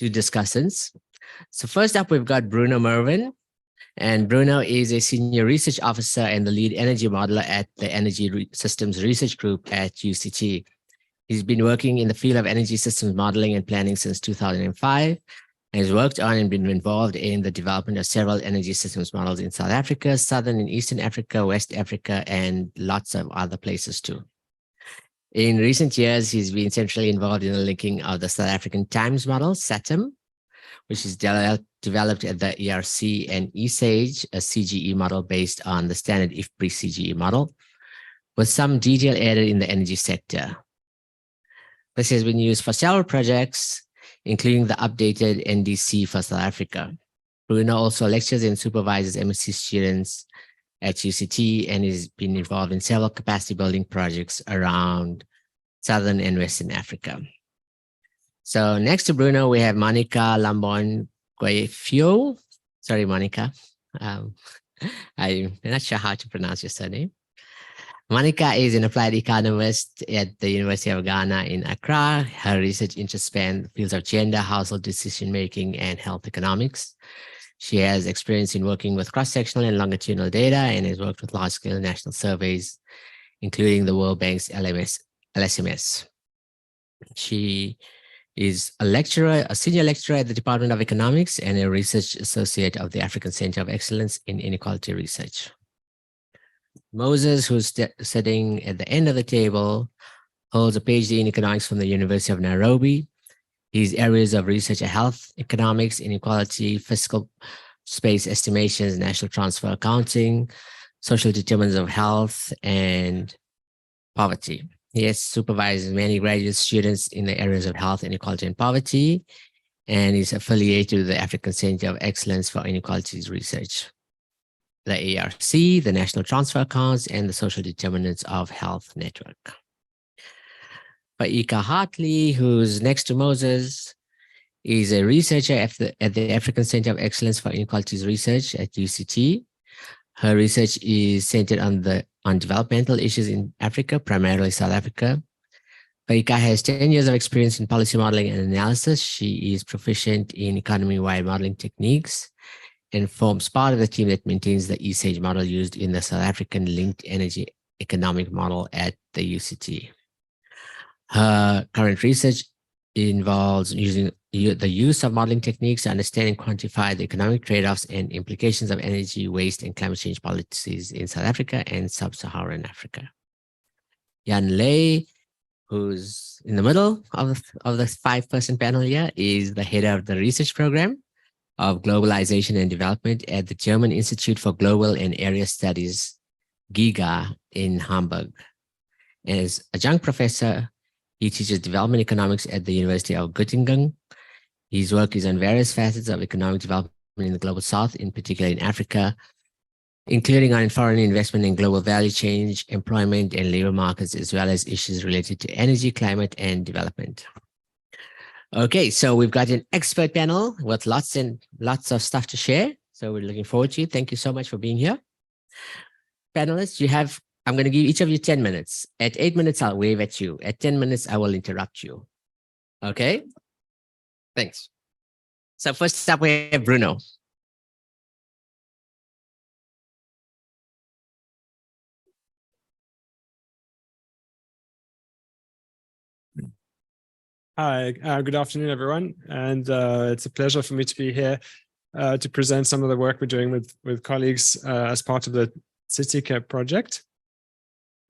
two discussants. So first up, we've got Bruno Merven. And Bruno is a senior research officer and the lead energy modeler at the Energy Systems Research Group at UCT. He's been working in the field of energy systems modeling and planning since 2005, and has worked on and been involved in the development of several energy systems models in South Africa, Southern and Eastern Africa, West Africa, and lots of other places too. In recent years, he's been centrally involved in the linking of the South African Times model, SATIM, which is developed at the ERC, and ESAGE, a CGE model based on the standard IFPRI CGE model, with some detail added in the energy sector. This has been used for several projects, including the updated NDC for South Africa. Bruno also lectures and supervises MSc students at UCT and has been involved in several capacity building projects around Southern and Western Africa. So next to Bruno, we have Monica Lambon-Quayefio. Sorry, Monica. I'm not sure how to pronounce your surname. Monica is an applied economist at the University of Ghana in Accra. Her research interests span the fields of gender, household decision-making, and health economics. She has experience in working with cross-sectional and longitudinal data and has worked with large-scale national surveys, including the World Bank's LSMS. She is a senior lecturer at the Department of Economics and a research associate of the African Center of Excellence in Inequality Research. Moses, who's sitting at the end of the table, holds a PhD in economics from the University of Nairobi. His areas of research are health economics, inequality, fiscal space estimations, national transfer accounting, social determinants of health, and poverty. He has supervised many graduate students in the areas of health, inequality, and poverty, and is affiliated with the African Center of Excellence for Inequalities Research, the ARC, the National Transfer Accounts, and the Social Determinants of Health Network. Faaiqa Hartley, who's next to Moses, is a researcher at the African Center of Excellence for Inequalities Research at UCT. Her research is centered on developmental issues in Africa, primarily South Africa. Faaiqa has 10 years of experience in policy modeling and analysis. She is proficient in economy-wide modeling techniques and forms part of the team that maintains the ESAGE model used in the South African linked energy economic model at the UCT. Her current research involves using the use of modeling techniques to understand and quantify the economic trade-offs and implications of energy, waste, and climate change policies in South Africa and Sub-Saharan Africa. Jann, who's in the middle of the five-person panel here, is the head of the research program of globalization and development at the German Institute for Global and Area Studies, GIGA, in Hamburg. As adjunct professor, he teaches development economics at the University of Göttingen. His work is on various facets of economic development in the global south, in particular in Africa, including on foreign investment in global value chain, employment, and labor markets, as well as issues related to energy, climate, and development. Okay, so we've got an expert panel with lots and lots of stuff to share. So we're looking forward to it. Thank you so much for being here. Panelists, I'm going to give each of you 10 minutes. At 8 minutes, I'll wave at you. At 10 minutes, I will interrupt you. Okay? Thanks. So first up, we have Bruno. Hi, good afternoon, everyone. And it's a pleasure for me to be here to present some of the work we're doing with colleagues as part of the TSITICA project.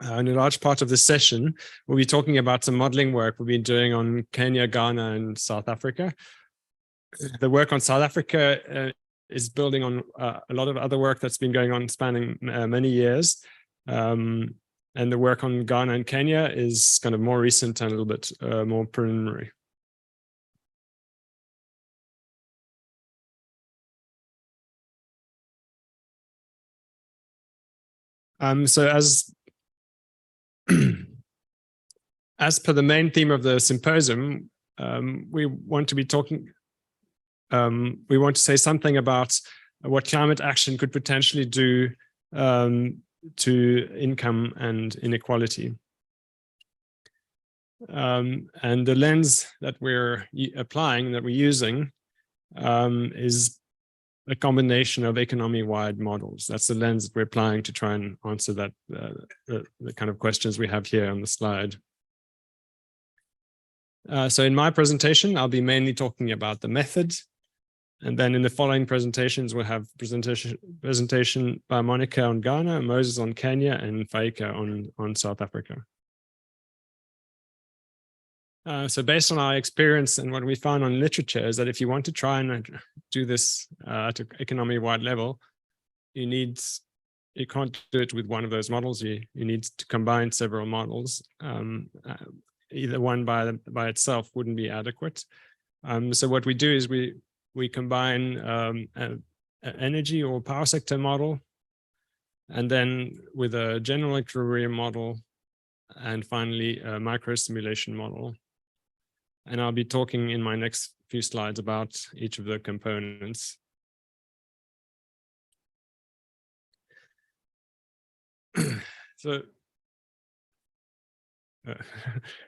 And a large part of this session, we'll be talking about some modeling work we've been doing on Kenya, Ghana, and South Africa. The work on South Africa is building on a lot of other work that's been going on spanning many years. And the work on Ghana and Kenya is kind of more recent and a little bit more preliminary. So as per the main theme of the symposium, we want to say something about what climate action could potentially do to income and inequality. And the lens that we're applying, that we're using, is a combination of economy-wide models. That's the lens that we're applying to try and answer that the kind of questions we have here on the slide. So in my presentation, I'll be mainly talking about the method. And then in the following presentations, we'll have presentation by Monica on Ghana, Moses on Kenya, and Faaiqa on South Africa. So based on our experience and what we found on literature is that if you want to try and do this at an economy-wide level, you can't do it with one of those models. You need to combine several models. Either one by itself wouldn't be adequate. So what we do is we combine an energy or power sector model, and then with a general equilibrium model, and finally a micro simulation model. And I'll be talking in my next few slides about each of the components. So,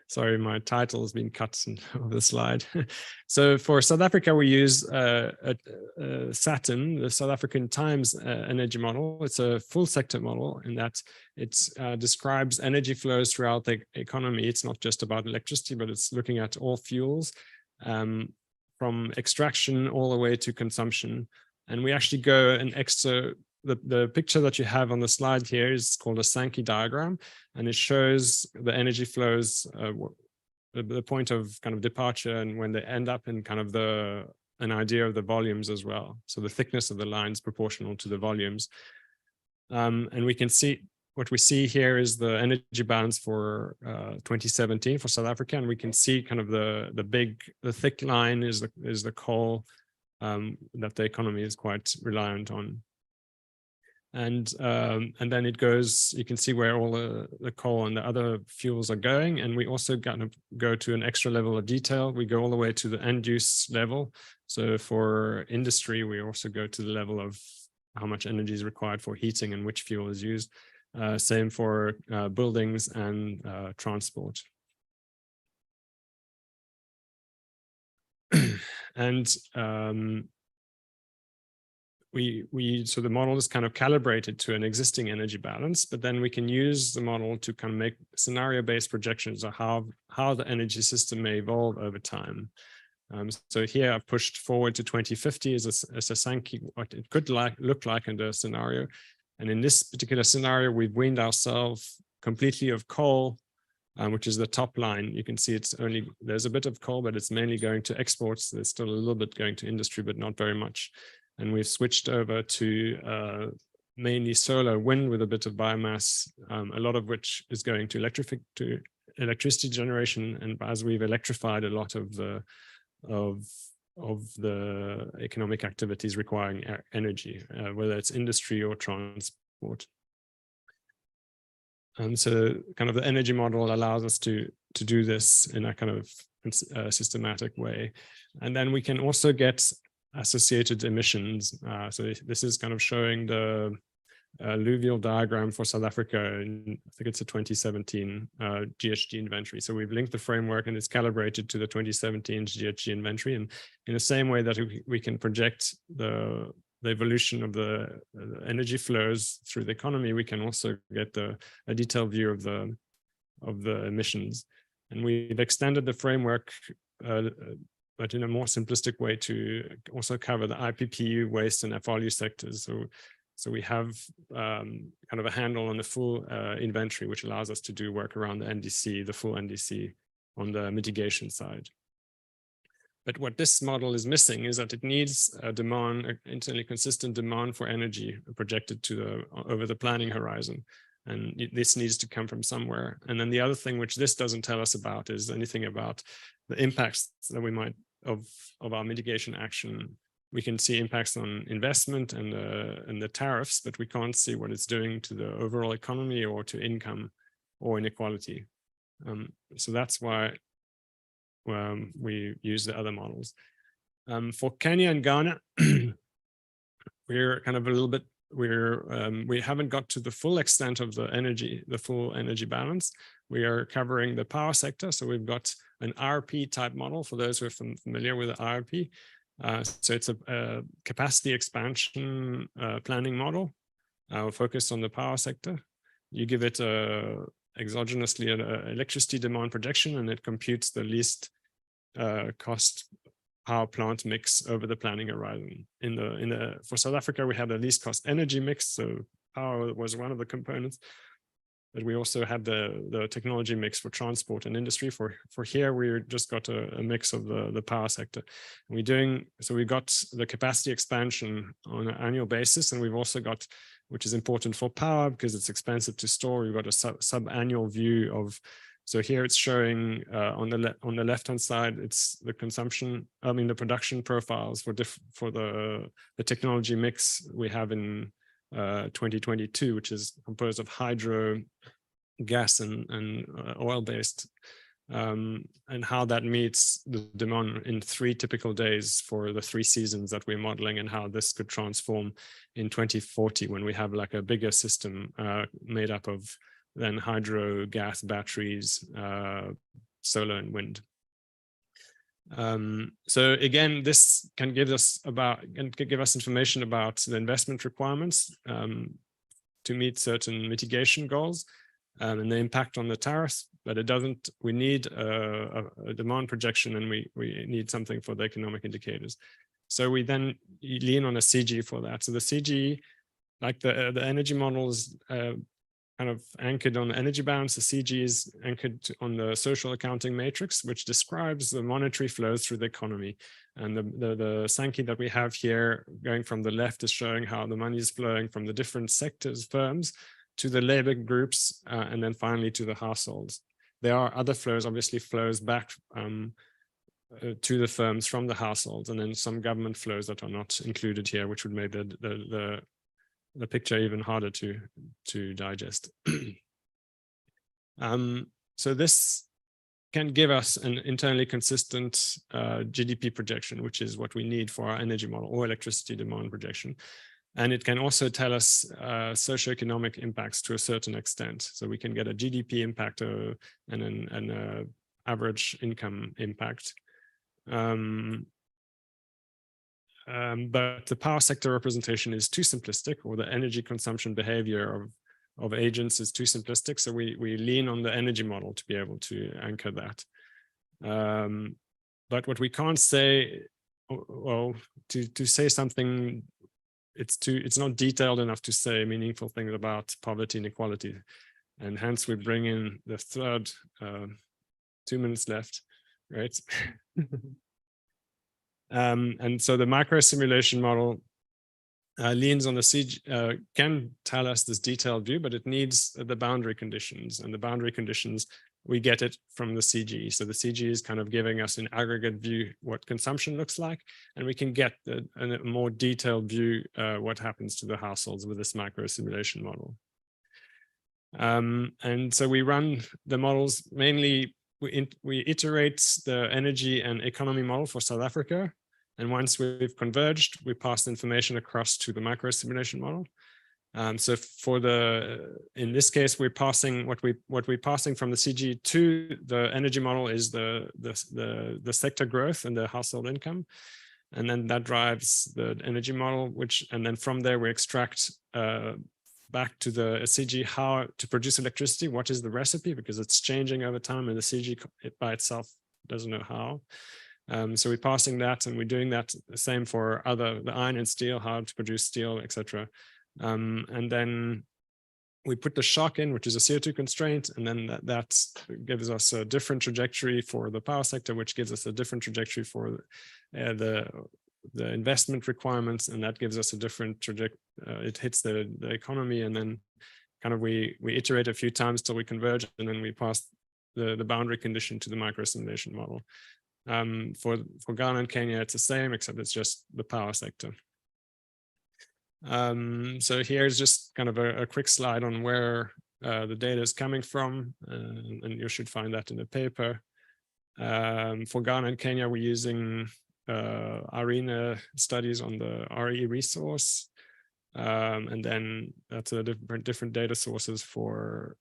sorry, my title has been cut off the slide. So for South Africa, we use SATIM, the South African Times energy model. It's a full sector model in that it describes energy flows throughout the economy. It's not just about electricity, but it's looking at all fuels, from extraction all the way to consumption. And we actually go an extra. The picture that you have on the slide here is called a Sankey diagram, and it shows the energy flows, the point of kind of departure, and when they end up in kind of an idea of the volumes as well. So the thickness of the line is proportional to the volumes. And we can see, what we see here is the energy balance for 2017 for South Africa, and we can see kind of the thick line is the coal that the economy is quite reliant on. And then it goes, you can see where all the coal and the other fuels are going. And we also kind of go to an extra level of detail. We go all the way to the end use level. So for industry, we also go to the level of how much energy is required for heating and which fuel is used. Same for buildings and transport. And so the model is kind of calibrated to an existing energy balance, but then we can use the model to kind of make scenario-based projections of how the energy system may evolve over time. So here I've pushed forward to 2050 as a Sankey, what it could look like under a scenario. And in this particular scenario, we've weaned ourselves completely of coal, which is the top line. You can see there's a bit of coal, but it's mainly going to exports. There's still a little bit going to industry, but not very much. And we've switched over to mainly solar wind with a bit of biomass, a lot of which is going to electricity generation. And as we've electrified a lot of the economic activities requiring energy, whether it's industry or transport. And so kind of the energy model allows us to do this in a kind of systematic way. And then we can also get associated emissions. So this is kind of showing the alluvial diagram for South Africa. I think it's a 2017 GHG inventory. So we've linked the framework and it's calibrated to the 2017 GHG inventory. And in the same way that we can project the evolution of the energy flows through the economy, we can also get a detailed view of the emissions. And we've extended the framework but in a more simplistic way to also cover the IPPU, waste, and FRU sectors. So we have kind of a handle on the full inventory, which allows us to do work around the NDC, the full NDC on the mitigation side. But what this model is missing is that it needs a demand, an internally consistent demand for energy projected over the planning horizon. And this needs to come from somewhere. And then the other thing which this doesn't tell us about is anything about the impacts that we might of our mitigation action. We can see impacts on investment and the tariffs, but we can't see what it's doing to the overall economy or to income or inequality. So that's why we use the other models. For Kenya and Ghana, we're kind of a little bit we haven't got to the full extent of the full energy balance. We are covering the power sector. So we've got an RP type model for those who are familiar with the RP. So it's a capacity expansion planning model focused on the power sector. You give it exogenously an electricity demand projection, and it computes the least cost power plant mix over the planning horizon. For South Africa, we had the least cost energy mix, so power was one of the components, but we also had the technology mix for transport and industry. For here, we just got a mix of the power sector. And so we got the capacity expansion on an annual basis, and we've also got, which is important for power because it's expensive to store, we've got a sub-annual view of. So here it's showing on the left-hand side, it's the consumption, the production profiles for the technology mix we have in 2022, which is composed of hydro, gas, and oil-based, and how that meets the demand in 3 typical days for the 3 seasons that we're modeling, and how this could transform in 2040 when we have like a bigger system made up of then hydro, gas, batteries, solar, and wind. So again, this can give us information about the investment requirements to meet certain mitigation goals and the impact on the tariffs, but it doesn't. We need a demand projection, and we need something for the economic indicators. So we then lean on a CG for that. So the CG, like the energy models, kind of anchored on the energy balance. The CG is anchored on the social accounting matrix, which describes the monetary flows through the economy. And the Sankey that we have here going from the left is showing how the money is flowing from the different sectors, firms, to the labor groups, and then finally to the households. There are other flows, obviously flows back to the firms from the households, and then some government flows that are not included here, which would make the picture even harder to digest. So this can give us an internally consistent GDP projection, which is what we need for our energy model or electricity demand projection. And it can also tell us socioeconomic impacts to a certain extent. So we can get a GDP impact and an average income impact. But the power sector representation is too simplistic, or the energy consumption behavior of agents is too simplistic. So we lean on the energy model to be able to anchor that. But what we can't say, well, to say something, it's not detailed enough to say meaningful things about poverty and inequality. And hence we bring in the third, 2 minutes left, right? And so the micro simulation model leans on the CG, can tell us this detailed view, but it needs the boundary conditions, and the boundary conditions, we get it from the CG. So the CG is kind of giving us an aggregate view what consumption looks like, and we can get a more detailed view what happens to the households with this micro simulation model. And so we run the models mainly, we iterate the energy and economy model for South Africa. And once we've converged, we pass the information across to the micro simulation model. So in this case, we're passing what we're passing from the CG to the energy model is the sector growth and the household income. And then that drives the energy model, and then from there we extract back to the CG how to produce electricity, what is the recipe, because it's changing over time, and the CG by itself doesn't know how. So we're passing that, and we're doing that the same for the iron and steel, how to produce steel, etc. And then we put the shock in, which is a CO2 constraint, and then that gives us a different trajectory for the power sector, which gives us a different trajectory for the investment requirements, and that gives us a different trajectory. It hits the economy, and then kind of we iterate a few times till we converge, and then we pass the boundary condition to the micro simulation model. For Ghana and Kenya, it's the same, except it's just the power sector. So here's just kind of a quick slide on where the data is coming from, and you should find that in the paper. For Ghana and Kenya, we're using ARENA studies on the RE resource. And then that's a different data sources for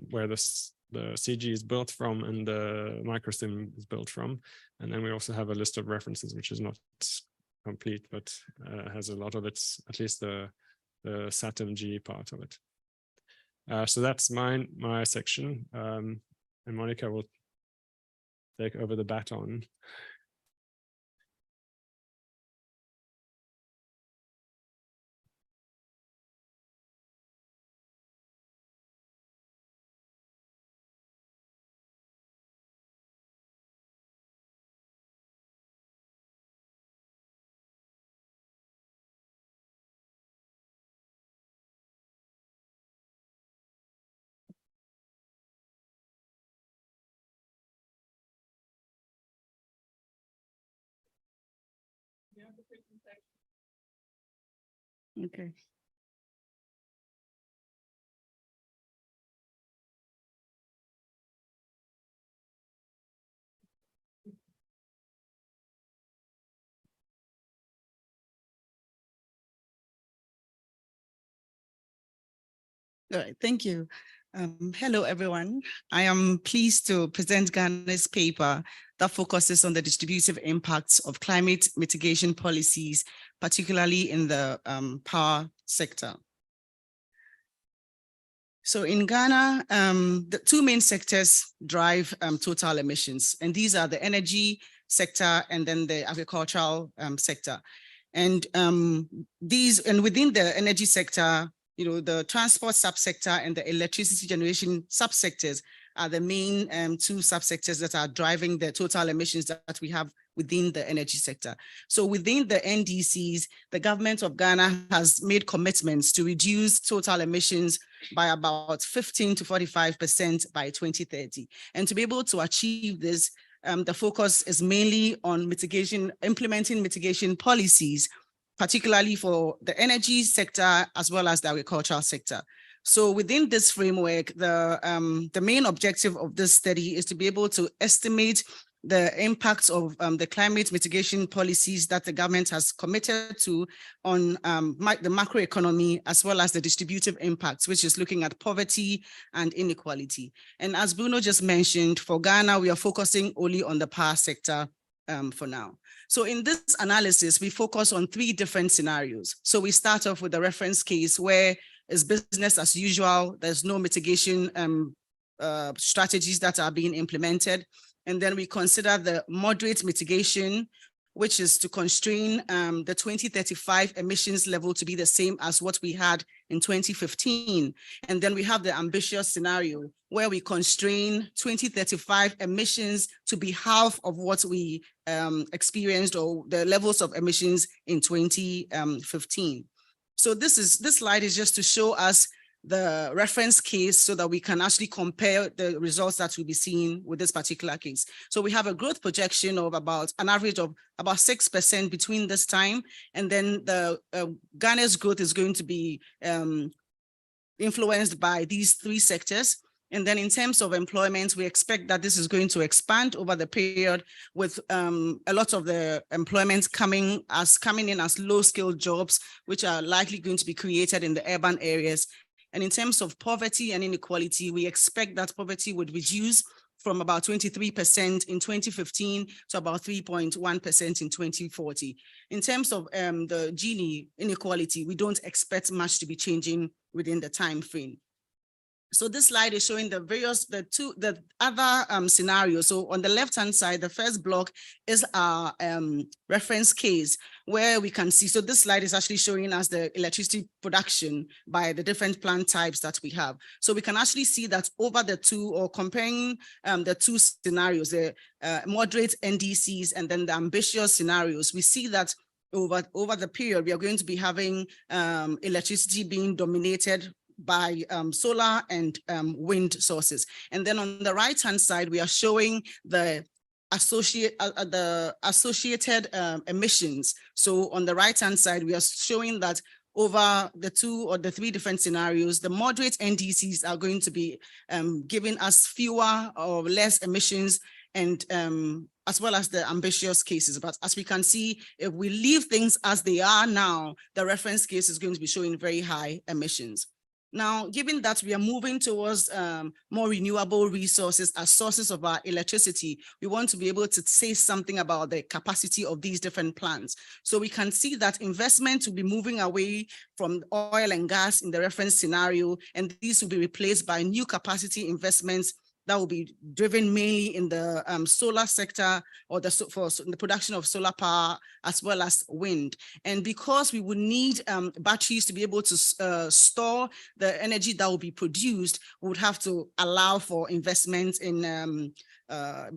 where the CG is built from and the microsim is built from. And then we also have a list of references, which is not complete, but has a lot of it, at least the SATMG part of it. So that's my section, and Monica will take over the baton. Okay. All right, thank you. Hello, everyone. I am pleased to present Ghana's paper that focuses on the distributive impacts of climate mitigation policies, particularly in the power sector. So in Ghana, the two main sectors drive total emissions, and these are the energy sector and then the agricultural sector. And within the energy sector, the transport subsector and the electricity generation subsectors are the main two subsectors that are driving the total emissions that we have within the energy sector. So within the NDCs, the government of Ghana has made commitments to reduce total emissions by about 15 to 45% by 2030. And to be able to achieve this, the focus is mainly on implementing mitigation policies, particularly for the energy sector as well as the agricultural sector. So within this framework, the main objective of this study is to be able to estimate the impacts of the climate mitigation policies that the government has committed to on the macroeconomy, as well as the distributive impacts, which is looking at poverty and inequality. And as Bruno just mentioned, for Ghana, we are focusing only on the power sector for now. So in this analysis, we focus on three different scenarios. So we start off with the reference case where it's business as usual. There's no mitigation strategies that are being implemented. And then we consider the moderate mitigation, which is to constrain the 2035 emissions level to be the same as what we had in 2015. And then we have the ambitious scenario where we constrain 2035 emissions to be half of what we experienced, or the levels of emissions in 2015. So this slide is just to show us the reference case so that we can actually compare the results that we'll be seeing with this particular case. So we have a growth projection of about an average of about 6% between this time. And then the Ghana's growth is going to be influenced by these three sectors. And then in terms of employment, we expect that this is going to expand over the period, with a lot of the employment coming in as low-skilled jobs, which are likely going to be created in the urban areas. And in terms of poverty and inequality, we expect that poverty would reduce from about 23% in 2015 to about 3.1% in 2040. In terms of the Gini inequality, we don't expect much to be changing within the time frame. So this slide is showing the other scenarios. So on the left-hand side, the first block is our reference case where we can see, so this slide is actually showing us the electricity production by the different plant types that we have. So we can actually see that over the two, or comparing the two scenarios, the moderate NDCs and then the ambitious scenarios, we see that over the period, we are going to be having electricity being dominated by solar and wind sources. And then on the right-hand side, we are showing the associated emissions. So on the right-hand side, we are showing that over the two or the three different scenarios, the moderate NDCs are going to be giving us fewer or less emissions, and as well as the ambitious cases. But as we can see, if we leave things as they are now, the reference case is going to be showing very high emissions. Now, given that we are moving towards more renewable resources as sources of our electricity, we want to be able to say something about the capacity of these different plants. So we can see that investment will be moving away from oil and gas in the reference scenario, and these will be replaced by new capacity investments that will be driven mainly in the solar sector, or for the production of solar power as well as wind. And because we would need batteries to be able to store the energy that will be produced, we would have to allow for investment in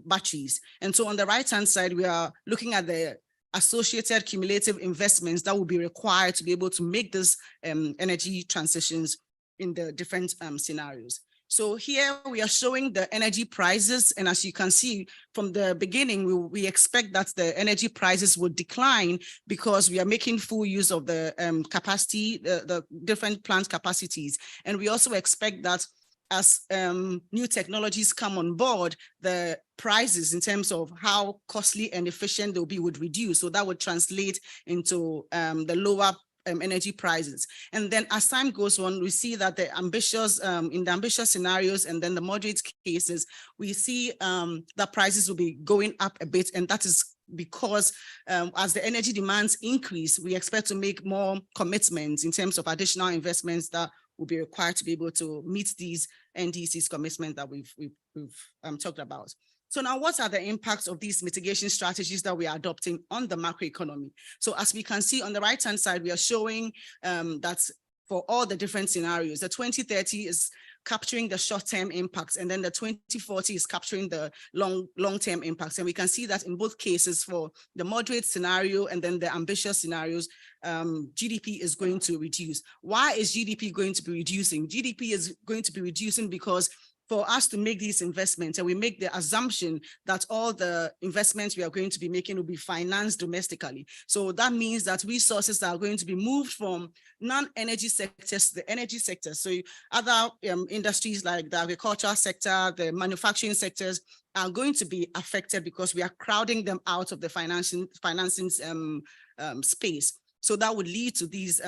batteries. And so on the right-hand side, we are looking at the associated cumulative investments that will be required to be able to make this energy transitions in the different scenarios. So here we are showing the energy prices, and as you can see from the beginning, we expect that the energy prices would decline because we are making full use of the capacity, the different plant capacities. And we also expect that as new technologies come on board, the prices in terms of how costly and efficient they'll be would reduce. So that would translate into the lower energy prices. And then as time goes on, we see that the ambitious, in the ambitious scenarios and then the moderate cases, we see that prices will be going up a bit. And that is because as the energy demands increase, we expect to make more commitments in terms of additional investments that will be required to be able to meet these NDC's commitments that we've talked about. So now, what are the impacts of these mitigation strategies that we are adopting on the macroeconomy? So as we can see on the right-hand side, we are showing that for all the different scenarios, the 2030 is capturing the short-term impacts, and then the 2040 is capturing the long-term impacts. And we can see that in both cases, for the moderate scenario and then the ambitious scenarios, GDP is going to reduce. Why is GDP going to be reducing? GDP is going to be reducing because for us to make these investments, and we make the assumption that all the investments we are going to be making will be financed domestically. So that means that resources are going to be moved from non-energy sectors to the energy sector. So other industries like the agricultural sector, the manufacturing sectors are going to be affected because we are crowding them out of the financing space. So that would lead to these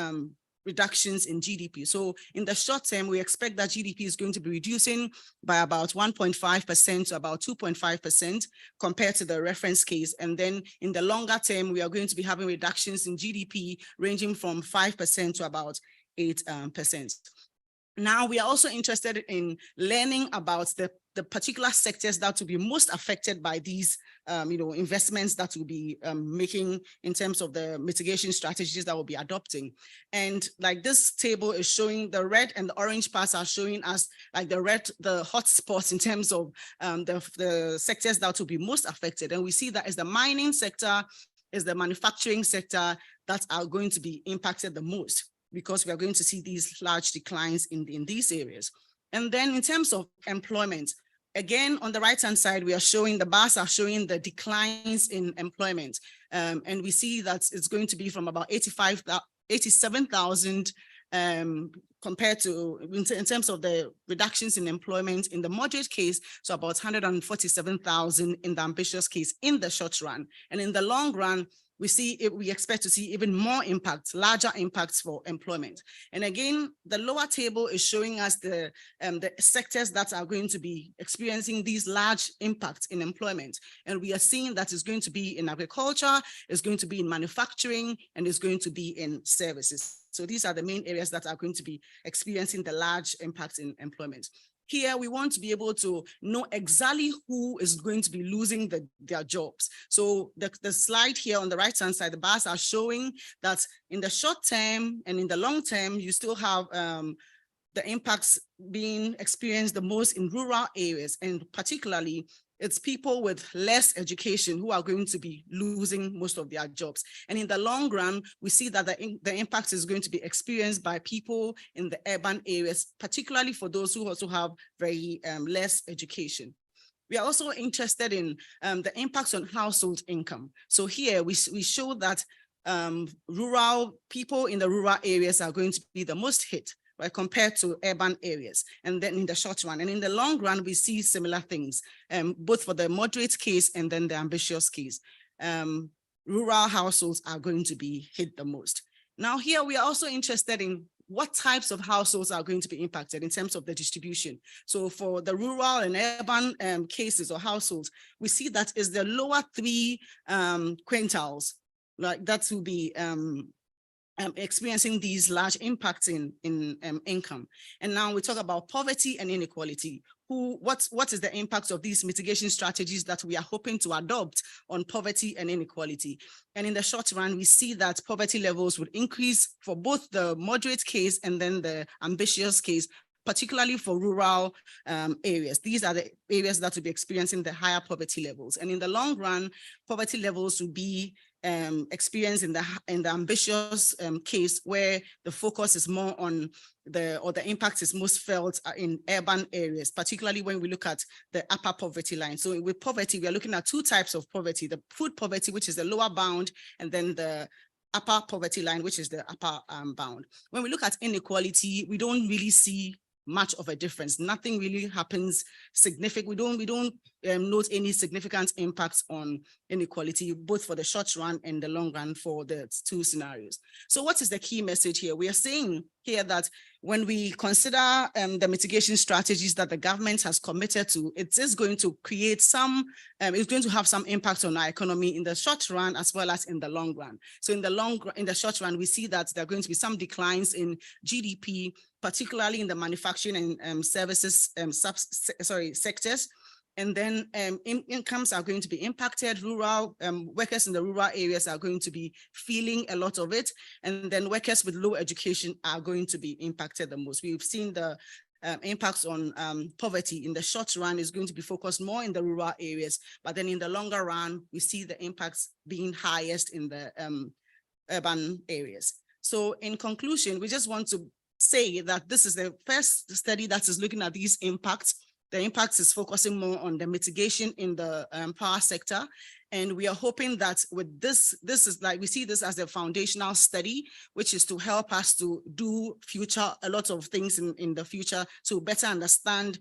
reductions in GDP. So in the short term, we expect that GDP is going to be reducing by about 1.5% to about 2.5% compared to the reference case. And then in the longer term, we are going to be having reductions in GDP ranging from 5% to about 8%. Now, we are also interested in learning about the particular sectors that will be most affected by these investments that we'll be making in terms of the mitigation strategies that we'll be adopting. And like this table is showing, the red and the orange parts are showing us like the hot spots in terms of the sectors that will be most affected. And we see that as the mining sector, is the manufacturing sector that are going to be impacted the most, because we are going to see these large declines in these areas. And then in terms of employment, again, on the right-hand side, we are showing, the bars are showing the declines in employment. And we see that it's going to be from about 87,000 compared to, in terms of the reductions in employment in the moderate case, so about 147,000 in the ambitious case in the short run. And in the long run, we expect to see even more impacts, larger impacts for employment. And again, the lower table is showing us the sectors that are going to be experiencing these large impacts in employment. And we are seeing that it's going to be in agriculture, it's going to be in manufacturing, and it's going to be in services. So these are the main areas that are going to be experiencing the large impacts in employment. Here, we want to be able to know exactly who is going to be losing their jobs. So the slide here on the right-hand side, the bars are showing that in the short term and in the long term, you still have the impacts being experienced the most in rural areas, and particularly it's people with less education who are going to be losing most of their jobs. And in the long run, we see that the impact is going to be experienced by people in the urban areas, particularly for those who also have very less education. We are also interested in the impacts on household income. So here we show that rural people in the rural areas are going to be the most hit right, compared to urban areas, and then in the short run. And in the long run, we see similar things, both for the moderate case and then the ambitious case. Rural households are going to be hit the most. Now here we are also interested in what types of households are going to be impacted in terms of the distribution. So for the rural and urban cases or households, we see that is the lower 3 quintiles, like that will be experiencing these large impacts in income. And now we talk about poverty and inequality. What is the impact of these mitigation strategies that we are hoping to adopt on poverty and inequality? And in the short run, we see that poverty levels would increase for both the moderate case and then the ambitious case, particularly for rural areas. These are the areas that will be experiencing the higher poverty levels. And in the long run, poverty levels will be experienced in the ambitious case, where the focus is more on the impact is most felt in urban areas, particularly when we look at the upper poverty line. So with poverty, we are looking at 2 types of poverty: the food poverty, which is the lower bound, and then the upper poverty line, which is the upper bound. When we look at inequality, we don't really see much of a difference. Nothing really happens significant. We don't note any significant impacts on inequality, both for the short run and the long run for the 2 scenarios. So what is the key message here? We are saying here that when we consider the mitigation strategies that the government has committed to, it is going to create some, it's going to have some impact on our economy in the short run as well as in the long run. So in the short run, we see that there are going to be some declines in GDP, particularly in the manufacturing and services sectors. And then incomes are going to be impacted. Rural workers in the rural areas are going to be feeling a lot of it. And then workers with low education are going to be impacted the most. We've seen the impacts on poverty in the short run is going to be focused more in the rural areas. But then in the longer run, we see the impacts being highest in the urban areas. So in conclusion, we just want to say that this is the first study that is looking at these impacts. The impact is focusing more on the mitigation in the power sector. And we are hoping that with this is like, we see this as a foundational study, which is to help us to do a lot of things in the future to better understand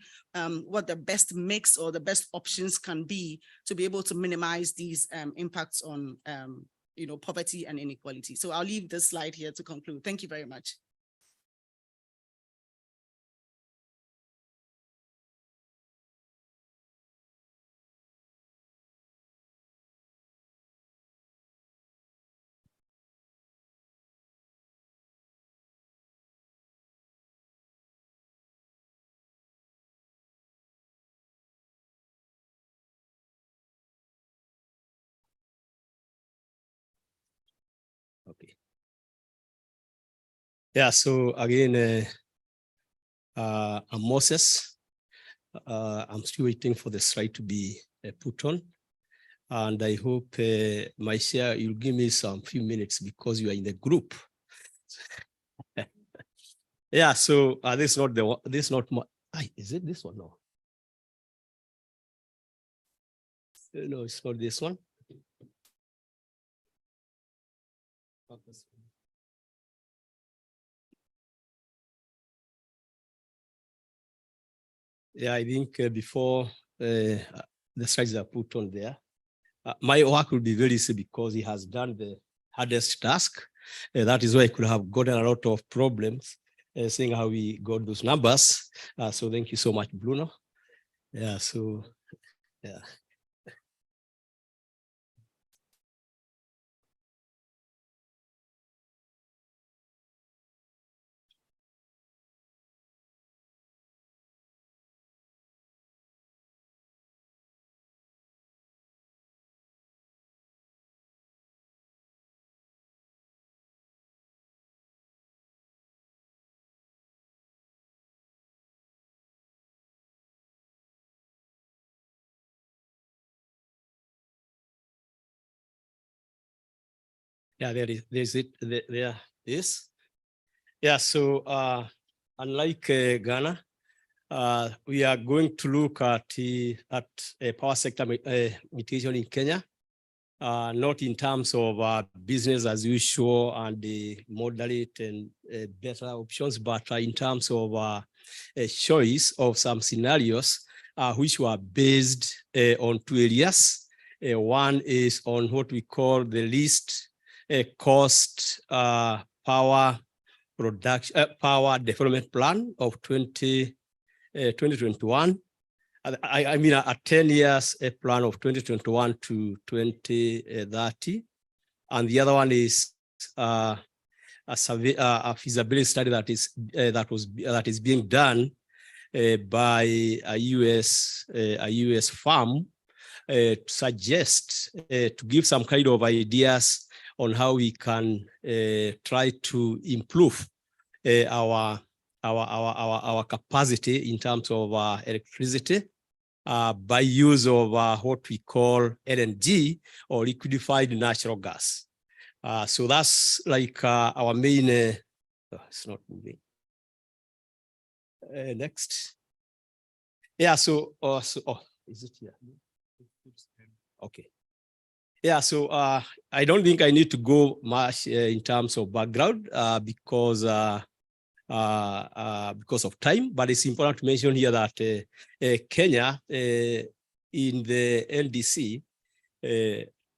what the best mix or the best options can be to be able to minimize these impacts on poverty and inequality. So I'll leave this slide here to conclude. Thank you very much. Okay. Yeah, so again, I'm Moses. I'm still waiting for the slide to be put on. And I hope my share, you'll give me some few minutes because you are in the group. Yeah, so this is not the one, this is not my, is it this one? No. No, it's not this one. Yeah, I think before the slides are put on there, my work will be very easy because he has done the hardest task. That is why I could have gotten a lot of problems seeing how we got those numbers. So thank you so much, Bruno. Yeah, so, yeah. Yeah, there's it, there is. Yeah, so unlike Ghana, we are going to look at power sector mitigation in Kenya. not in terms of business as usual and the moderate and better options, but in terms of a choice of some scenarios which were based on two areas. One is on what we call the least cost power development plan of 2021. I mean, a 10 years plan of 2021 to 2030. And the other one is a feasibility study that is being done by a US firm to suggest to give some kind of ideas on how we can try to improve our capacity in terms of electricity by use of what we call LNG, or liquefied natural gas. So that's like our main, it's not moving. Next. Yeah, so is it here? Okay. Yeah, so I don't think I need to go much in terms of background because of time, but it's important to mention here that Kenya in the NDC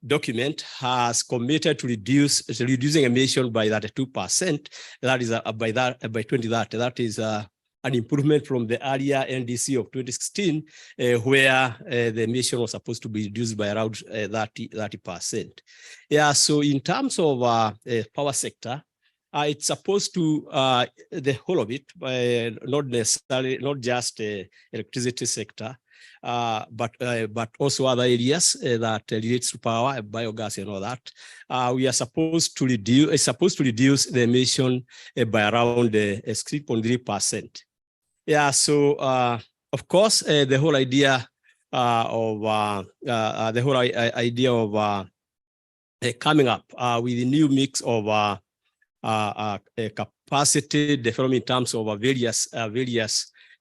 document has committed to reducing emission by 32%. That is by 2030. That is an improvement from the earlier NDC of 2016, where the emission was supposed to be reduced by around 30%. Yeah, so in terms of power sector, it's supposed to, the whole of it, not necessarily, not just electricity sector, but also other areas that relates to power, biogas and all that. We are supposed to reduce the emission by around 3.3%. Yeah, so of course, the whole idea of coming up with a new mix of capacity development in terms of various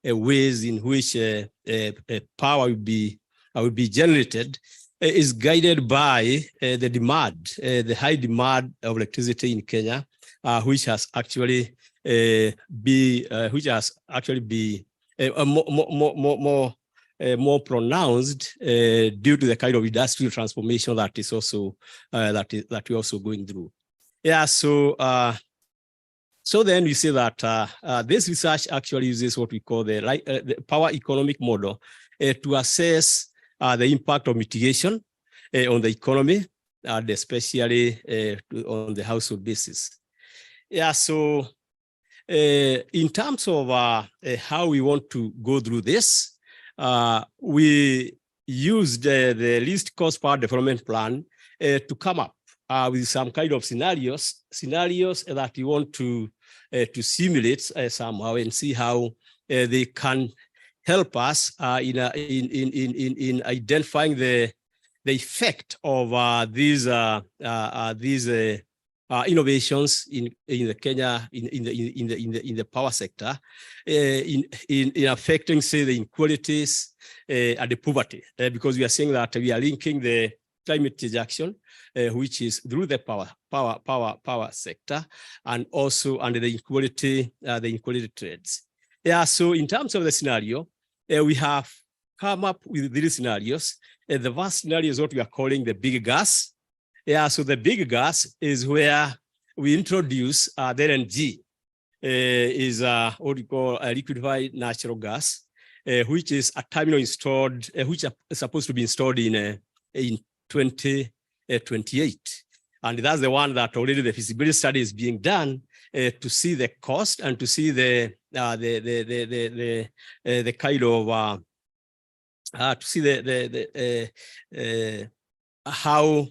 ways in which power will be generated is guided by the demand, the high demand of electricity in Kenya, which has actually been more pronounced due to the kind of industrial transformation that is also that we're also going through. Yeah, so then we say that this research actually uses what we call the power economic model to assess the impact of mitigation on the economy, and especially on the household basis. Yeah, so in terms of how we want to go through this, we used the least cost power development plan to come up with some kind of scenarios that we want to simulate somehow and see how they can help us in identifying the effect of these innovations in the Kenya in the power sector in affecting, say, the inequalities and the poverty, because we are saying that we are linking the climate change action, which is through the power sector, and also under the inequality trades. Yeah, so in terms of the scenario, we have come up with these scenarios. The first scenario is what we are calling the big gas. Yeah, so the big gas is where we introduce the LNG, is what we call a liquefied natural gas, which is a terminal installed, which is supposed to be installed in 2028. And that's the one that already the feasibility study is being done to see the cost and to see the kind of to see how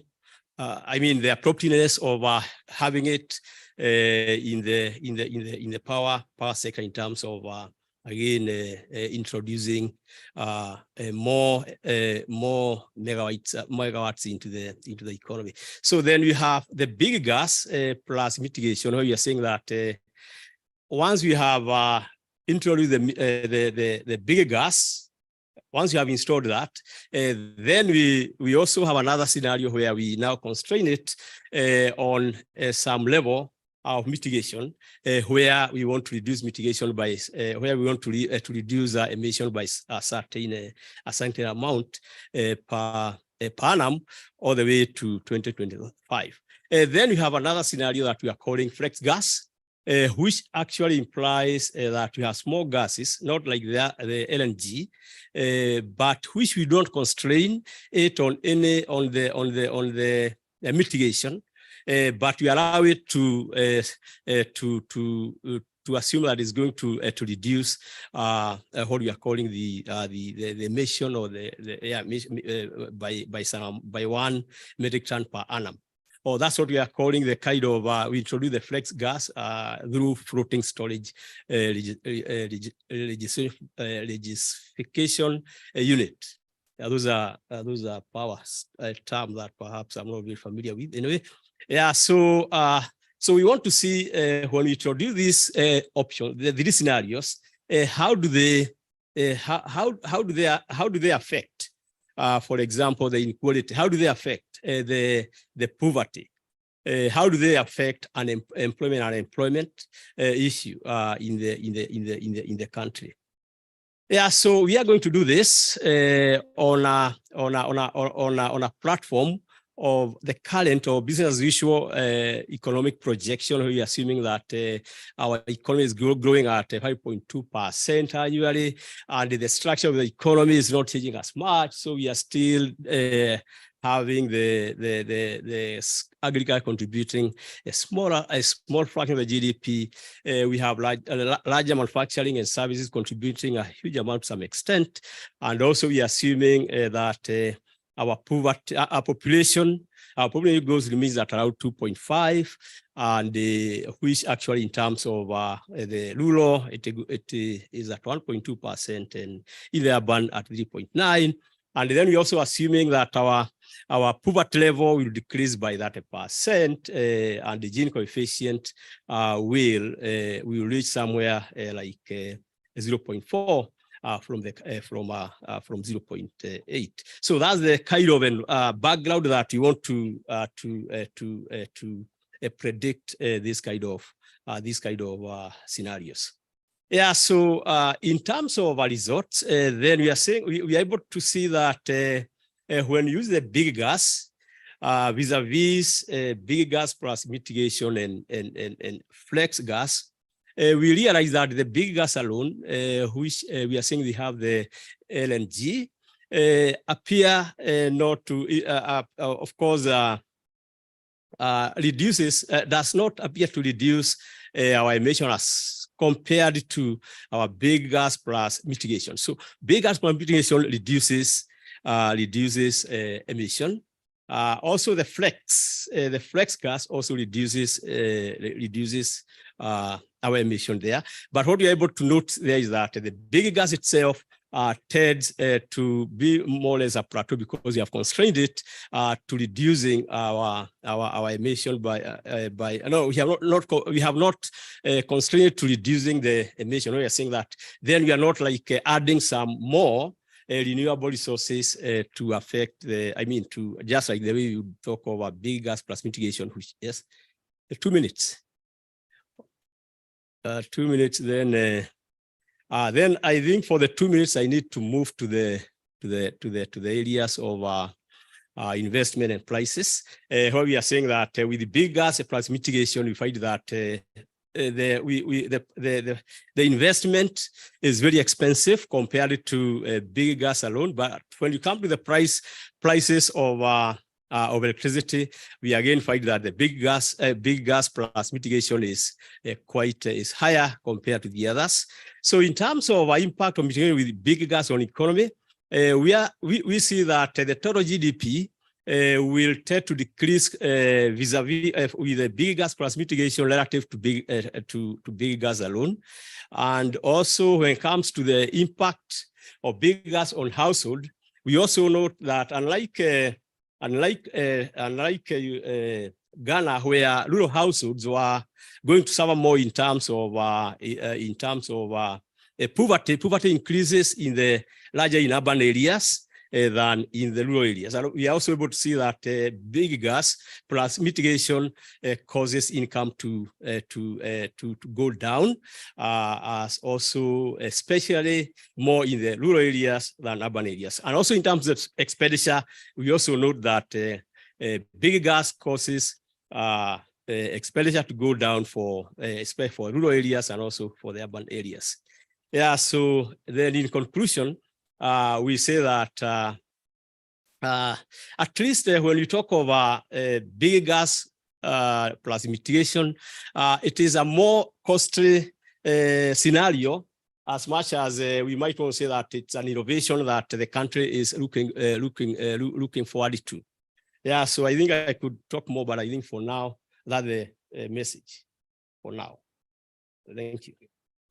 I mean the appropriateness of having it in the power sector in terms of again introducing more megawatts into the economy. So then we have the big gas plus mitigation, where you are saying that once we have introduced the big gas, once you have installed that, then we also have another scenario where we now constrain it on some level of mitigation, where we want to reduce mitigation by, where we want to reduce emission by a certain amount per annum all the way to 2025. Then we have another scenario that we are calling flex gas, which actually implies that we have small gases, not like the LNG, but which we don't constrain it on the mitigation, but we allow it to assume that it's going to reduce what we are calling the emission or by 1 metric ton per annum. Or that's what we are calling the kind of, we introduce the flex gas through floating storage regasification unit. Those are power terms that perhaps I'm not very familiar with. Anyway, yeah. So we want to see when we introduce this option, these scenarios, how do they affect? For example, the inequality. How do they affect the poverty? How do they affect unemployment issue in the country? Yeah, so we are going to do this on a platform of the current or business as usual economic projection. We are assuming that our economy is growing at 5.2% annually, and the structure of the economy is not changing as much. So we are still having the agriculture contributing a small fraction of the GDP. We have larger manufacturing and services contributing a huge amount to some extent, and also we are assuming that our population growth remains at around 2.5, and which actually in terms of the rural, it is at 1.2%, and in the urban at 3.9. And then we're also assuming that our poverty level will decrease by that 1%, and the Gini coefficient will reach somewhere like 0.4. From 0.8. So that's the kind of background that you want to predict this kind of scenarios. Yeah. So in terms of our results, then we are saying we are able to see that when you use the big gas vis-a-vis big gas plus mitigation and flex gas. We realize that the big gas alone, which we are saying they have the LNG, appear not to, of course, does not appear to reduce our emission as compared to our big gas plus mitigation. So big gas plus mitigation reduces emission. Also, the flex gas also reduces our emission there. But what you're able to note there is that the big gas itself tends to be more or less a plateau because we have constrained it to reducing our emission by no, we have not constrained it to reducing the emission. We are saying that then we are not like adding some more renewable resources to affect to just like the way you talk about big gas plus mitigation, which is 2 minutes. 2 minutes, then I think for the 2 minutes I need to move to the areas of investment and prices, where we are saying that with the big gas plus mitigation, we find that the investment is very expensive compared to big gas alone. But when you come to the prices of electricity, we again find that the big gas plus mitigation is higher compared to the others. So in terms of our impact on mitigation with big gas on economy, we see that the total GDP will tend to decrease vis-a-vis with the big gas plus mitigation relative to big gas alone. And also when it comes to the impact of big gas on household, we also note that unlike Ghana, where rural households were going to suffer more in terms of poverty increases larger in urban areas than in the rural areas. And we are also able to see that big gas plus mitigation causes income to go down, as also especially more in the rural areas than urban areas. And also in terms of expenditure, we also note that big gas causes expenditure to go down especially for rural areas and also for the urban areas. Yeah, so then in conclusion, we say that at least when you talk of big gas plus mitigation, it is a more costly scenario, as much as we might want to say that it's an innovation that the country is looking forward to. Yeah, so I think I could talk more, but I think for now, that's the message for now. Thank you.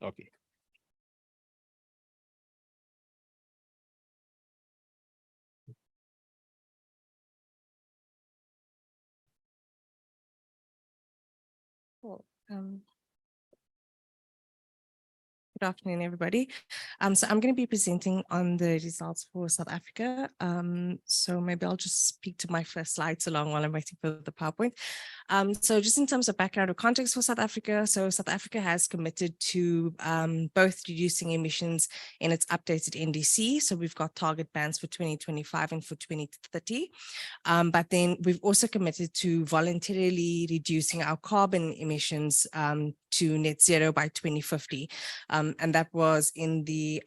Okay. Cool. Good afternoon, everybody. So I'm going to be presenting on the results for South Africa. So maybe I'll just speak to my first slides along while I'm waiting for the PowerPoint. So just in terms of background or context for South Africa, so South Africa has committed to both reducing emissions in its updated NDC. So we've got target bands for 2025 and for 2030. But then we've also committed to voluntarily reducing our carbon emissions to net zero by 2050. And that was in the,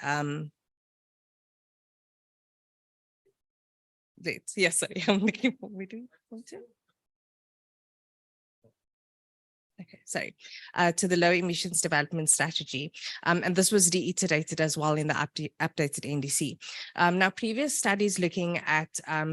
yes, sorry, I'm looking for, we do want to. Okay, sorry, to the low emissions development strategy. And this was reiterated as well in the updated NDC. Now, previous studies looking at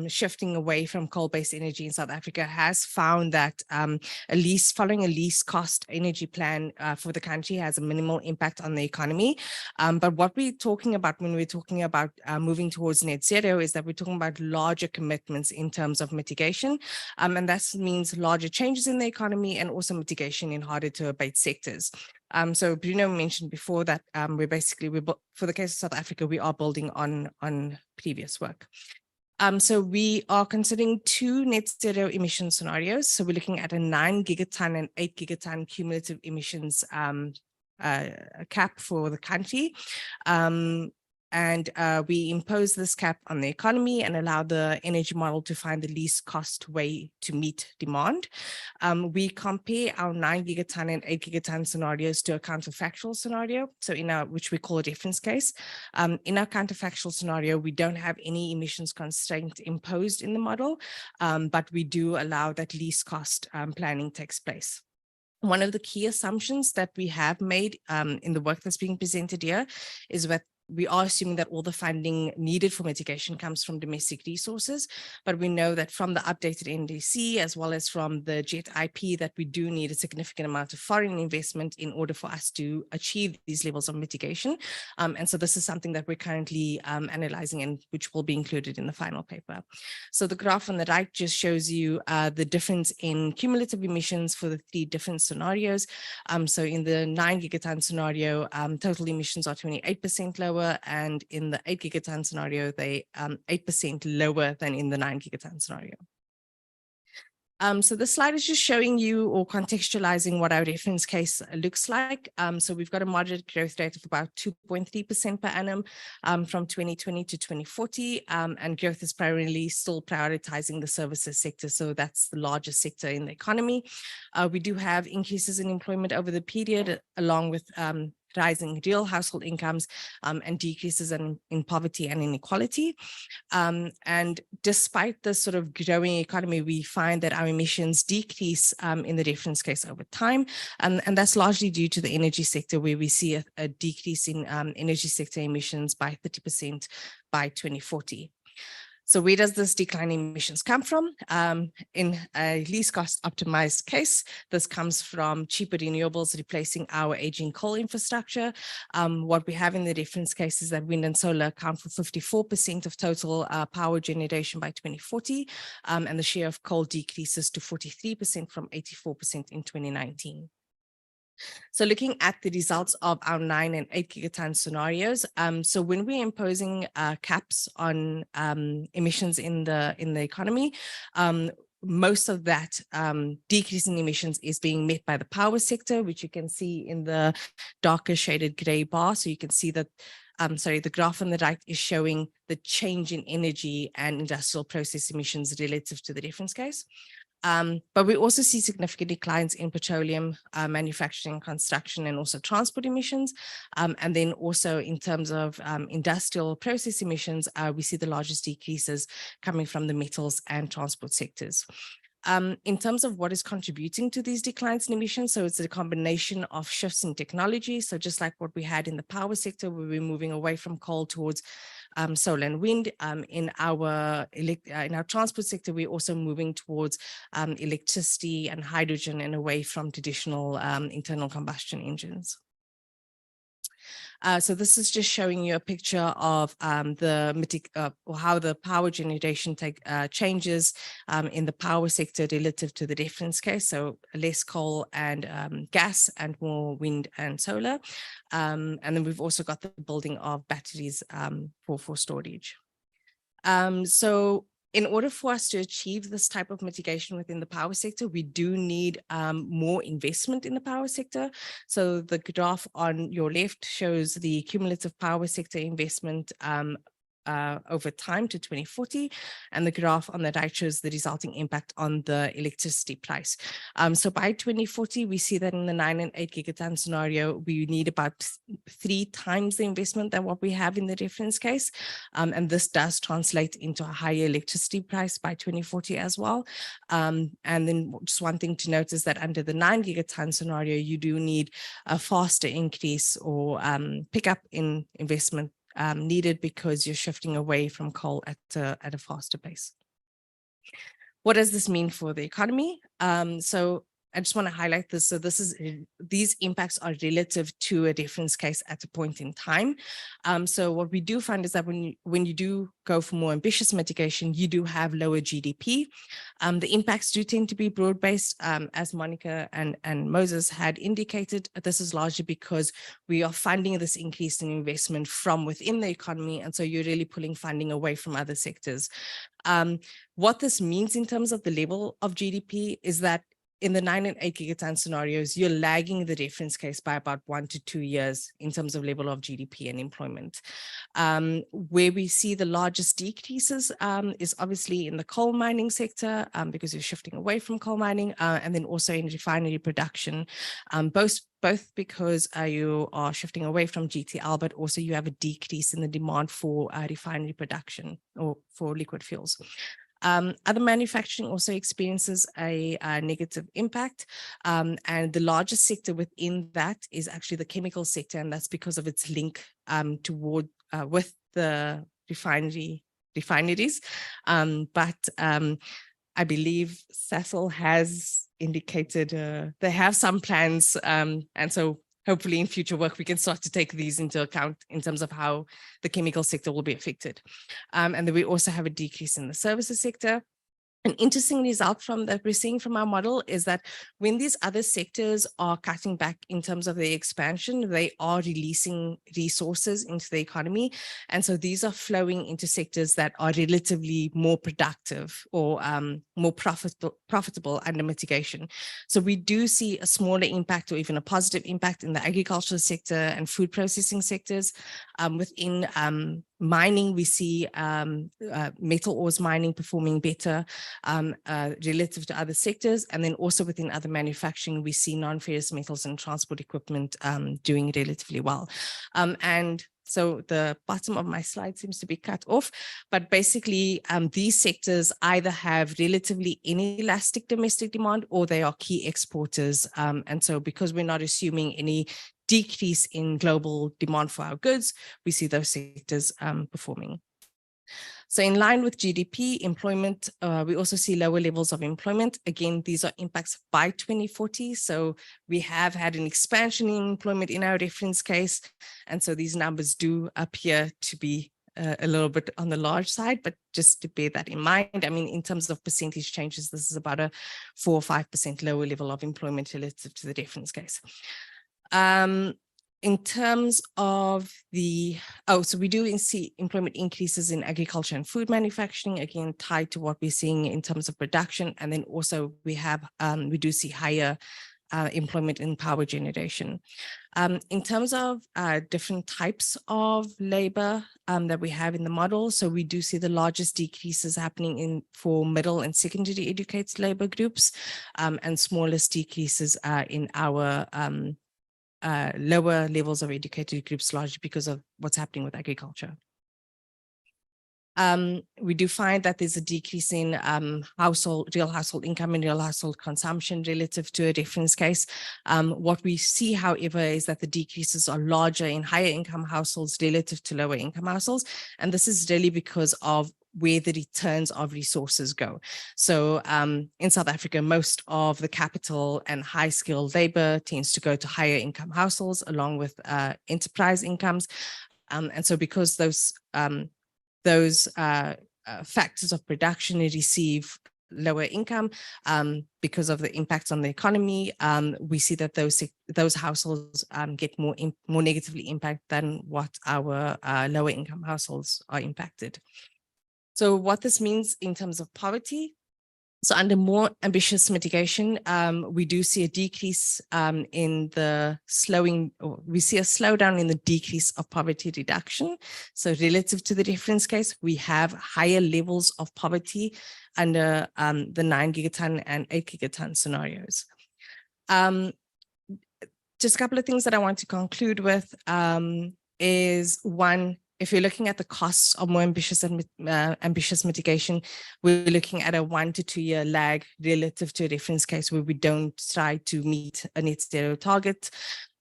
shifting away from coal-based energy in South Africa has found that following a least cost energy plan for the country has a minimal impact on the economy. But what we're talking about when we're talking about moving towards net zero is that we're talking about larger commitments in terms of mitigation. And that means larger changes in the economy and also mitigation in harder to abate sectors. So Bruno mentioned before that for the case of South Africa, we are building on previous work. So we are considering two net zero emission scenarios. So we're looking at a 9 gigaton and 8 gigaton cumulative emissions cap for the country. And we impose this cap on the economy and allow the energy model to find the least cost way to meet demand. We compare our 9 gigaton and 8 gigaton scenarios to a counterfactual scenario, so which we call a reference case. In our counterfactual scenario, we don't have any emissions constraint imposed in the model, but we do allow that least cost planning takes place. One of the key assumptions that we have made in the work that's being presented here is that we are assuming that all the funding needed for mitigation comes from domestic resources, but we know that from the updated NDC as well as from the JET IP that we do need a significant amount of foreign investment in order for us to achieve these levels of mitigation. And so this is something that we're currently analyzing and which will be included in the final paper. So the graph on the right just shows you the difference in cumulative emissions for the three different scenarios. So in the 9 gigaton scenario, total emissions are 28% lower, and in the 8 gigaton scenario, they 8% lower than in the 9 gigaton scenario. So this slide is just showing you or contextualizing what our reference case looks like. So we've got a moderate growth rate of about 2.3% per annum from 2020 to 2040, and growth is primarily still prioritizing the services sector. So that's the largest sector in the economy. We do have increases in employment over the period, along with rising real household incomes and decreases in poverty and inequality. And despite this sort of growing economy, we find that our emissions decrease in the reference case over time. And that's largely due to the energy sector, where we see a decrease in energy sector emissions by 30% by 2040. So where does this decline in emissions come from? In a least cost optimized case, this comes from cheaper renewables replacing our aging coal infrastructure. What we have in the reference case is that wind and solar account for 54% of total power generation by 2040, and the share of coal decreases to 43% from 84% in 2019. So looking at the results of our 9 and 8 gigaton scenarios, so when we're imposing caps on emissions in the economy, most of that decrease in emissions is being met by the power sector, which you can see in the darker shaded gray bar. So you can see that, the graph on the right is showing the change in energy and industrial process emissions relative to the reference case. But we also see significant declines in petroleum, manufacturing, construction, and also transport emissions. And then also in terms of industrial process emissions, we see the largest decreases coming from the metals and transport sectors. In terms of what is contributing to these declines in emissions, so it's a combination of shifts in technology. So just like what we had in the power sector, where we're moving away from coal towards solar and wind. In our transport sector, we're also moving towards electricity and hydrogen and away from traditional internal combustion engines. So this is just showing you a picture of how the power generation changes in the power sector relative to the reference case. So less coal and gas and more wind and solar. And then we've also got the building of batteries for storage. So in order for us to achieve this type of mitigation within the power sector, we do need more investment in the power sector. So the graph on your left shows the cumulative power sector investment over time to 2040, and the graph on the right shows the resulting impact on the electricity price. So by 2040, we see that in the 9 and 8 gigaton scenario, we need about 3 times the investment than what we have in the reference case. And this does translate into a higher electricity price by 2040 as well. And then just one thing to note is that under the 9 gigaton scenario, you do need a faster increase or pickup in investment needed because you're shifting away from coal at a faster pace. What does this mean for the economy? So I just want to highlight this. So these impacts are relative to a reference case at a point in time. So what we do find is that when you do go for more ambitious mitigation, you do have lower GDP. The impacts do tend to be broad-based, as Monica and Moses had indicated. This is largely because we are funding this increase in investment from within the economy, and so you're really pulling funding away from other sectors. What this means in terms of the level of GDP is that in the 9 and 8 gigaton scenarios, you're lagging the reference case by about 1 to 2 years in terms of level of GDP and employment. Where we see the largest decreases is obviously in the coal mining sector, because you're shifting away from coal mining, and then also in refinery production, both because you are shifting away from GTL, but also you have a decrease in the demand for refinery production or for liquid fuels. Other manufacturing also experiences a negative impact, and the largest sector within that is actually the chemical sector, and that's because of its link with the refineries. But I believe Cecil has indicated they have some plans, and so hopefully in future work, we can start to take these into account in terms of how the chemical sector will be affected. And then we also have a decrease in the services sector. An interesting result that we're seeing from our model is that when these other sectors are cutting back in terms of their expansion, they are releasing resources into the economy. And so these are flowing into sectors that are relatively more productive or more profitable under mitigation. So we do see a smaller impact or even a positive impact in the agricultural sector and food processing sectors. Within mining, we see metal ores mining performing better relative to other sectors. And then also within other manufacturing, we see non-ferrous metals and transport equipment doing relatively well. And so the bottom of my slide seems to be cut off, but basically these sectors either have relatively inelastic domestic demand or they are key exporters. And so because we're not assuming any decrease in global demand for our goods, we see those sectors performing. So in line with GDP employment, we also see lower levels of employment. Again, these are impacts by 2040. So we have had an expansion in employment in our reference case. And so these numbers do appear to be a little bit on the large side, but just to bear that in mind. I mean, in terms of percentage changes, this is about a 4 or 5% lower level of employment relative to the reference case. In terms of the, so we do see employment increases in agriculture and food manufacturing, again, tied to what we're seeing in terms of production. And then also we have, we do see higher employment in power generation. In terms of different types of labor that we have in the model, so we do see the largest decreases happening for middle and secondary educated labor groups, and smallest decreases in our lower levels of educated groups, largely because of what's happening with agriculture. We do find that there's a decrease in real household income and real household consumption relative to a reference case. What we see, however, is that the decreases are larger in higher income households relative to lower income households. And this is really because of where the returns of resources go. So in South Africa, most of the capital and high skilled labor tends to go to higher income households along with enterprise incomes. And so because those factors of production receive lower income because of the impacts on the economy, we see that those households get more negatively impacted than what our lower income households are impacted. So what this means in terms of poverty, so under more ambitious mitigation, we do see a decrease in the we see a slowdown in the decrease of poverty reduction. So relative to the reference case, we have higher levels of poverty under the 9 gigaton and 8 gigaton scenarios. Just a couple of things that I want to conclude with is one, if you're looking at the costs of more ambitious mitigation, we're looking at a 1 to 2 year lag relative to a reference case where we don't try to meet a net zero target.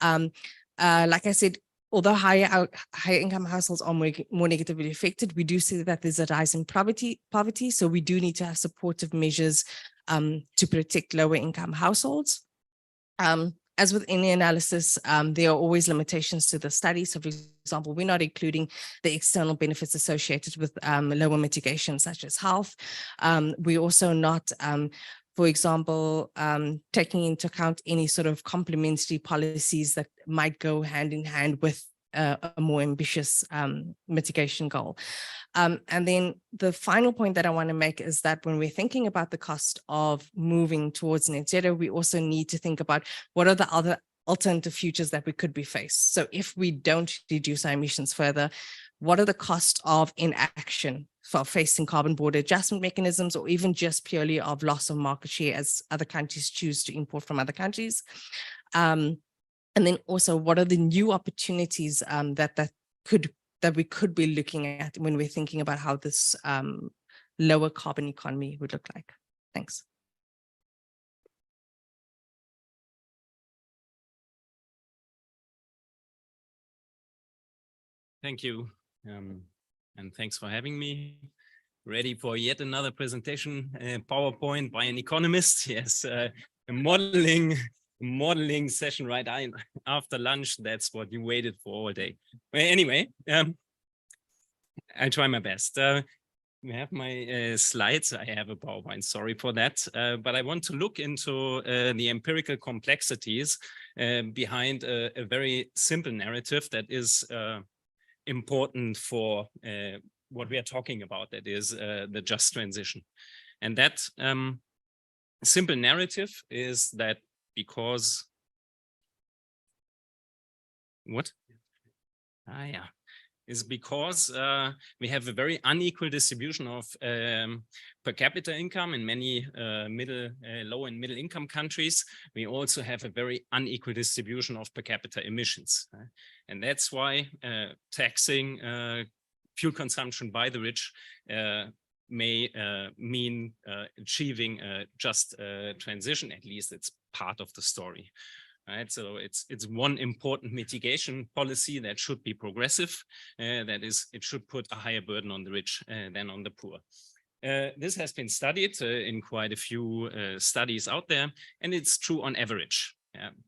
Like I said, although higher income households are more negatively affected, we do see that there's a rise in poverty. So we do need to have supportive measures to protect lower income households. As with any analysis, there are always limitations to the study. So for example, we're not including the external benefits associated with lower mitigation, such as health. We're also not, for example, taking into account any sort of complementary policies that might go hand in hand with a more ambitious mitigation goal. And then the final point that I want to make is that when we're thinking about the cost of moving towards net zero, we also need to think about what are the other alternative futures that we could be faced. So if we don't reduce our emissions further, what are the costs of inaction for facing carbon border adjustment mechanisms, or even just purely of loss of market share as other countries choose to import from other countries? And then also, what are the new opportunities that we could be looking at when we're thinking about how this lower carbon economy would look like? Thanks. Thank you. And thanks for having me. Ready for yet another presentation, PowerPoint by an economist. Yes, a modeling session right after lunch. That's what you waited for all day. Well, anyway, I'll try my best. We have my slides. I have a PowerPoint, sorry for that. But I want to look into the empirical complexities behind a very simple narrative that is important for what we are talking about, that is the just transition. And that simple narrative is that because we have a very unequal distribution of per capita income in many low and middle income countries. We also have a very unequal distribution of per capita emissions. And that's why taxing fuel consumption by the rich may mean achieving a just transition. At least it's part of the story. Right, so it's one important mitigation policy that should be progressive. That is, it should put a higher burden on the rich than on the poor. This has been studied in quite a few studies out there, and it's true on average.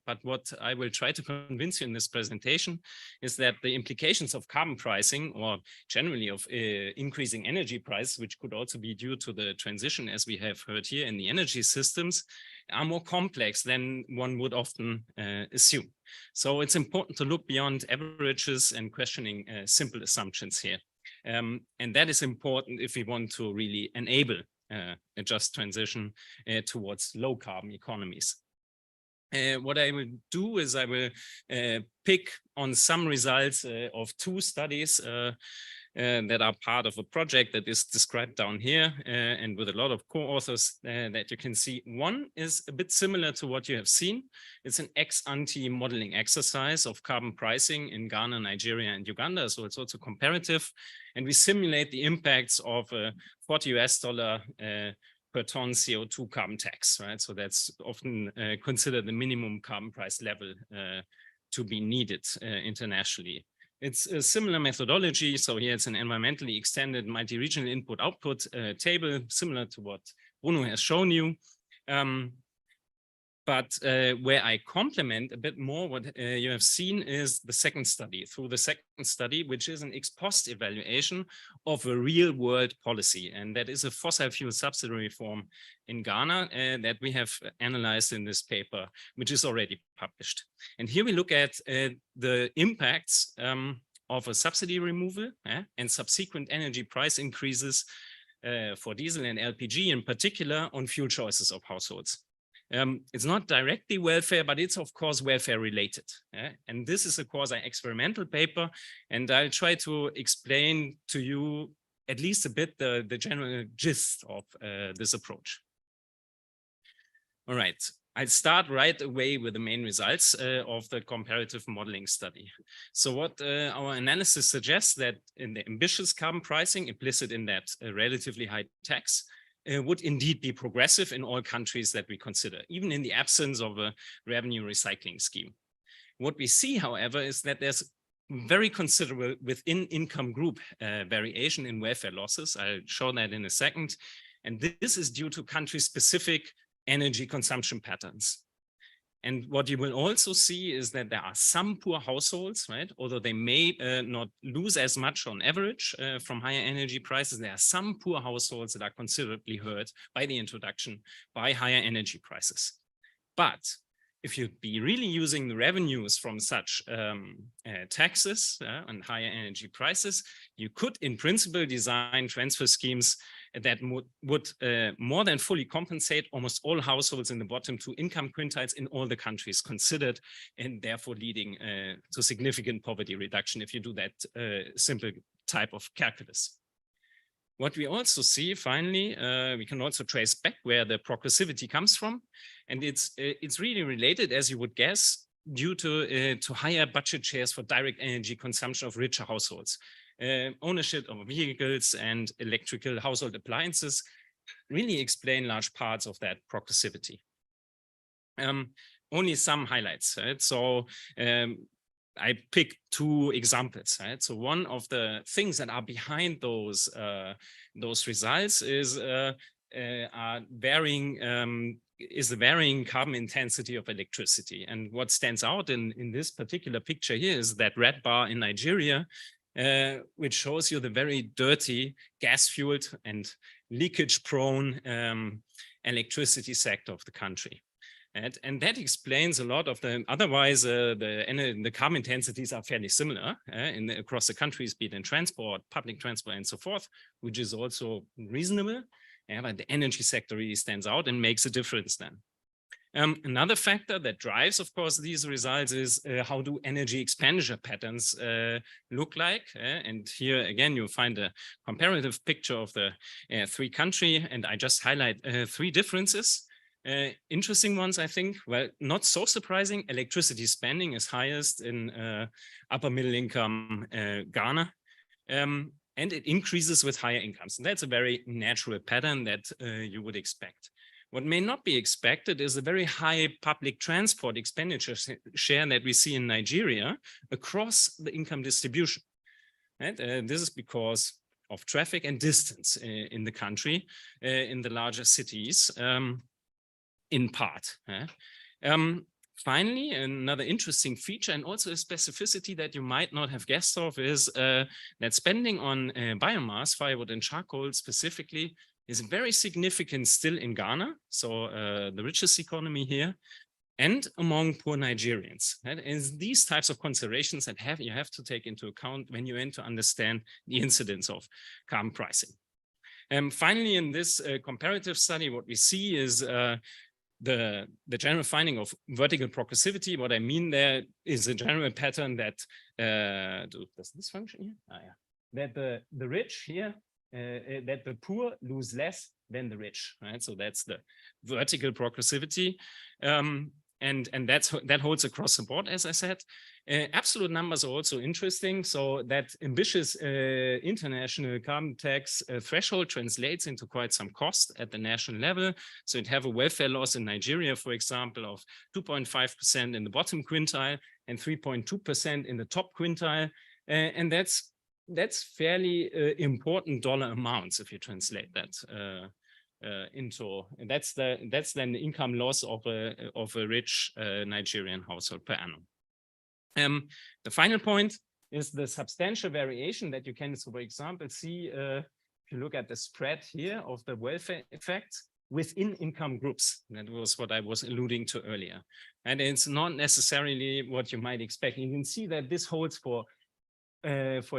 But what I will try to convince you in this presentation is that the implications of carbon pricing, or generally of increasing energy price, which could also be due to the transition, as we have heard here, in the energy systems, are more complex than one would often assume. So it's important to look beyond averages and questioning simple assumptions here. And that is important if we want to really enable a just transition towards low carbon economies. What I will do is I will pick on some results of two studies that are part of a project that is described down here and with a lot of co-authors that you can see. One is a bit similar to what you have seen. It's an ex-ante modeling exercise of carbon pricing in Ghana, Nigeria, and Uganda. So it's also comparative. And we simulate the impacts of a $40 per ton CO2 carbon tax, right? So that's often considered the minimum carbon price level to be needed internationally. It's a similar methodology. So here it's an environmentally extended multi-regional input-output table, similar to what Bruno has shown you. But where I complement a bit more what you have seen is the second study, which is an ex post evaluation of a real world policy. And that is a fossil fuel subsidy reform in Ghana that we have analyzed in this paper, which is already published. And here we look at the impacts of a subsidy removal and subsequent energy price increases for diesel and LPG in particular on fuel choices of households. It's not directly welfare, but it's of course welfare related. And this is a quasi-experimental paper, and I'll try to explain to you at least a bit the general gist of this approach. All right, I'll start right away with the main results of the comparative modeling study. So what our analysis suggests that in the ambitious carbon pricing implicit in that relatively high tax, would indeed be progressive in all countries that we consider, even in the absence of a revenue recycling scheme. What we see, however, is that there's very considerable within income group variation in welfare losses. I'll show that in a second. And this is due to country-specific energy consumption patterns. And what you will also see is that there are some poor households, right? Although they may not lose as much on average from higher energy prices, there are some poor households that are considerably hurt by the introduction by higher energy prices. But if you'd be really using the revenues from such taxes and higher energy prices, you could in principle design transfer schemes that would more than fully compensate almost all households in the bottom two income quintiles in all the countries considered, and therefore leading to significant poverty reduction if you do that simple type of calculus. What we also see, finally, we can also trace back where the progressivity comes from, and it's really related, as you would guess, due to higher budget shares for direct energy consumption of richer households. Ownership of vehicles and electrical household appliances really explain large parts of that progressivity. Only some highlights, right? So I picked two examples, right? So one of the things that are behind those results is the varying carbon intensity of electricity. And what stands out in this particular picture here is that red bar in Nigeria, which shows you the very dirty gas-fueled and leakage-prone electricity sector of the country. And that explains a lot of the, otherwise the carbon intensities are fairly similar across the countries, be it in transport, public transport, and so forth, which is also reasonable. But the energy sector really stands out and makes a difference then. Another factor that drives, of course, these results is how do energy expenditure patterns look like? And here again, you'll find a comparative picture of the three countries, and I just highlight three differences. Interesting ones, I think. Well, not so surprising. Electricity spending is highest in upper middle income Ghana, and it increases with higher incomes. And that's a very natural pattern that you would expect. What may not be expected is a very high public transport expenditure share that we see in Nigeria across the income distribution. And this is because of traffic and distance in the country, in the larger cities, in part. Finally, another interesting feature and also a specificity that you might not have guessed of is that spending on biomass, firewood and charcoal specifically, is very significant still in Ghana, so the richest economy here, and among poor Nigerians. And it's these types of considerations that you have to take into account when you want to understand the incidence of carbon pricing. Finally, in this comparative study, what we see is the general finding of vertical progressivity. What I mean there is a general pattern that does this function here? That the rich here, that the poor lose less than the rich, right? So that's the vertical progressivity. And that holds across the board, as I said. Absolute numbers are also interesting. So that ambitious international carbon tax threshold translates into quite some cost at the national level. So you'd have a welfare loss in Nigeria, for example, of 2.5% in the bottom quintile and 3.2% in the top quintile. And that's fairly important dollar amounts if you translate that into, and that's then the income loss of a rich Nigerian household per annum. The final point is the substantial variation that you can, so for example, see if you look at the spread here of the welfare effects within income groups. That was what I was alluding to earlier. And it's not necessarily what you might expect. You can see that this holds for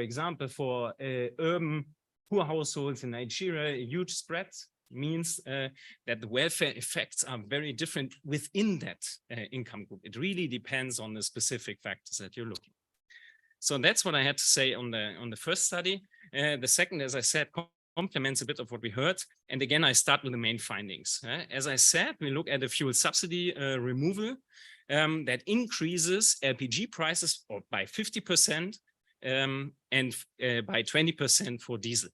example, for urban poor households in Nigeria, a huge spread means that the welfare effects are very different within that income group. It really depends on the specific factors that you're looking. So that's what I had to say on the first study. The second, as I said, complements a bit of what we heard. And again, I start with the main findings. As I said, we look at the fuel subsidy removal that increases LPG prices by 50% and by 20% for diesel.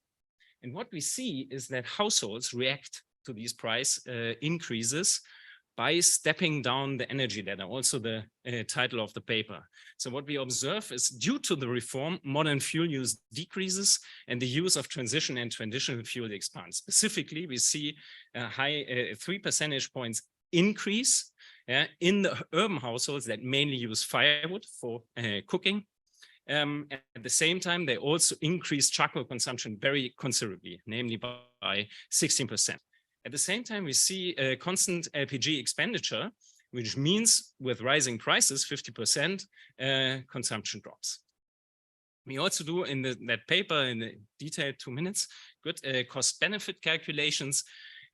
And what we see is that households react to these price increases by stepping down the energy ladder, also the title of the paper. So what we observe is due to the reform, modern fuel use decreases and the use of transition and transitional fuel expands. Specifically, we see a high 3 percentage points increase in the urban households that mainly use firewood for cooking. At the same time, they also increase charcoal consumption very considerably, namely by 16%. At the same time, we see a constant LPG expenditure, which means with rising prices, 50% consumption drops. We also do in that paper in the detailed 2 minutes, good cost benefit calculations.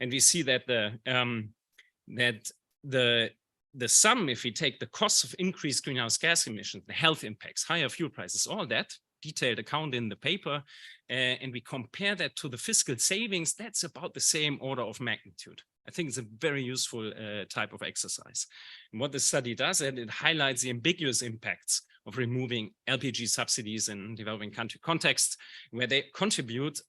And we see that the sum, if we take the costs of increased greenhouse gas emissions, the health impacts, higher fuel prices, all that detailed account in the paper, and we compare that to the fiscal savings, that's about the same order of magnitude. I think it's a very useful type of exercise. And what the study does, and it highlights the ambiguous impacts of removing LPG subsidies in developing country contexts, where they contribute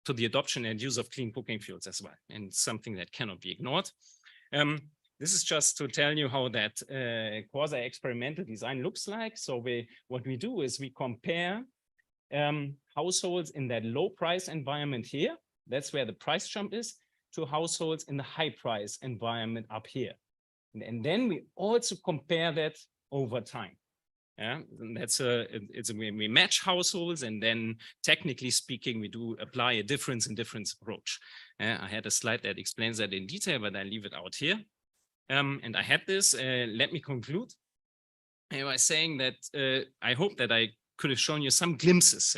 to the adoption and use of clean cooking fuels as well, and something that cannot be ignored. This is just to tell you how that quasi-experimental design looks like. So what we do is we compare households in that low price environment here, that's where the price jump is, to households in the high price environment up here. And then we also compare that over time. Yeah, and that's we match households, and then technically speaking, we do apply a difference in difference approach. I had a slide that explains that in detail, but I leave it out here. And I had this, let me conclude by saying that I hope that I could have shown you some glimpses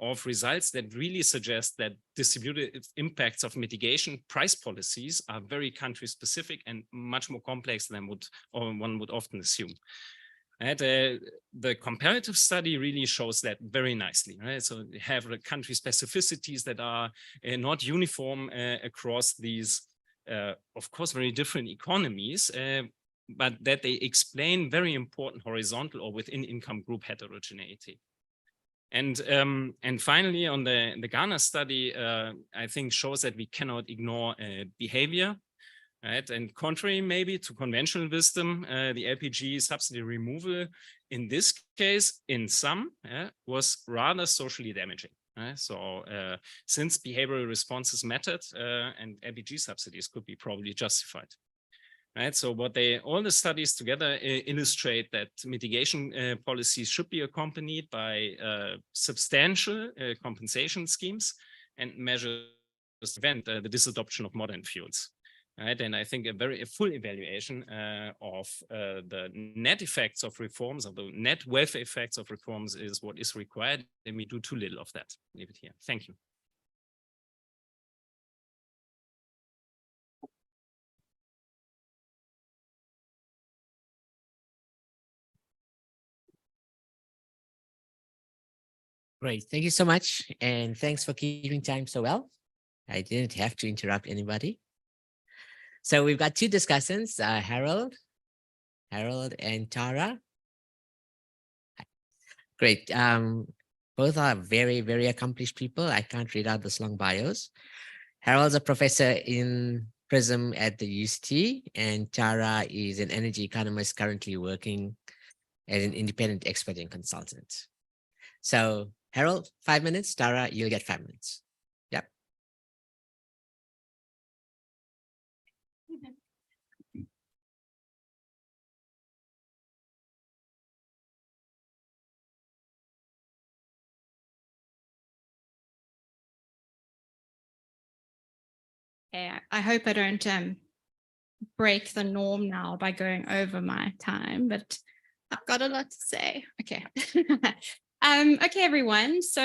of results that really suggest that distributive impacts of mitigation price policies are very country specific and much more complex than one would often assume. And the comparative study really shows that very nicely, right? So we have the country specificities that are not uniform across these of course, very different economies, but that they explain very important horizontal or within income group heterogeneity. And finally, on the Ghana study, I think shows that we cannot ignore behavior, right? And contrary maybe to conventional wisdom, the LPG subsidy removal in this case, in some, was rather socially damaging. So since behavioral responses mattered and LPG subsidies could be probably justified. Right, so all the studies together illustrate that mitigation policies should be accompanied by substantial compensation schemes and measures to prevent the disadoption of modern fuels. Right, and I think a full evaluation of the net effects of reforms, of the net welfare effects of reforms, is what is required, and we do too little of that. Leave it here. Thank you. Great. Thank you so much. And thanks for keeping time so well. I didn't have to interrupt anybody. So we've got two discussants, Harold and Tara. Great. Both are very, very accomplished people. I can't read out this long bios. Harold's a professor in PRISM at the UCT, and Tara is an energy economist currently working as an independent expert and consultant. So Harold, 5 minutes. Tara, you'll get 5 minutes. Yep. Okay, I hope I don't break the norm now by going over my time, but I've got a lot to say. Okay. Okay, everyone. So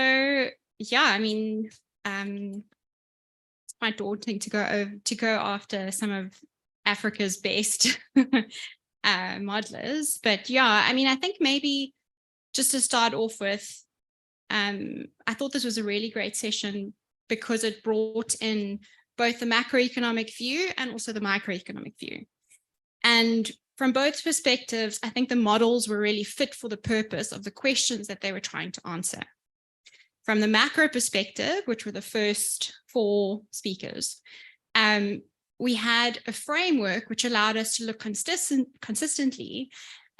yeah, I mean, it's quite daunting to go after some of Africa's best modelers. But yeah, I mean, I think maybe just to start off with, I thought this was a really great session because it brought in both the macroeconomic view and also the microeconomic view. And from both perspectives, I think the models were really fit for the purpose of the questions that they were trying to answer. From the macro perspective, which were the first 4 speakers, we had a framework which allowed us to look consistently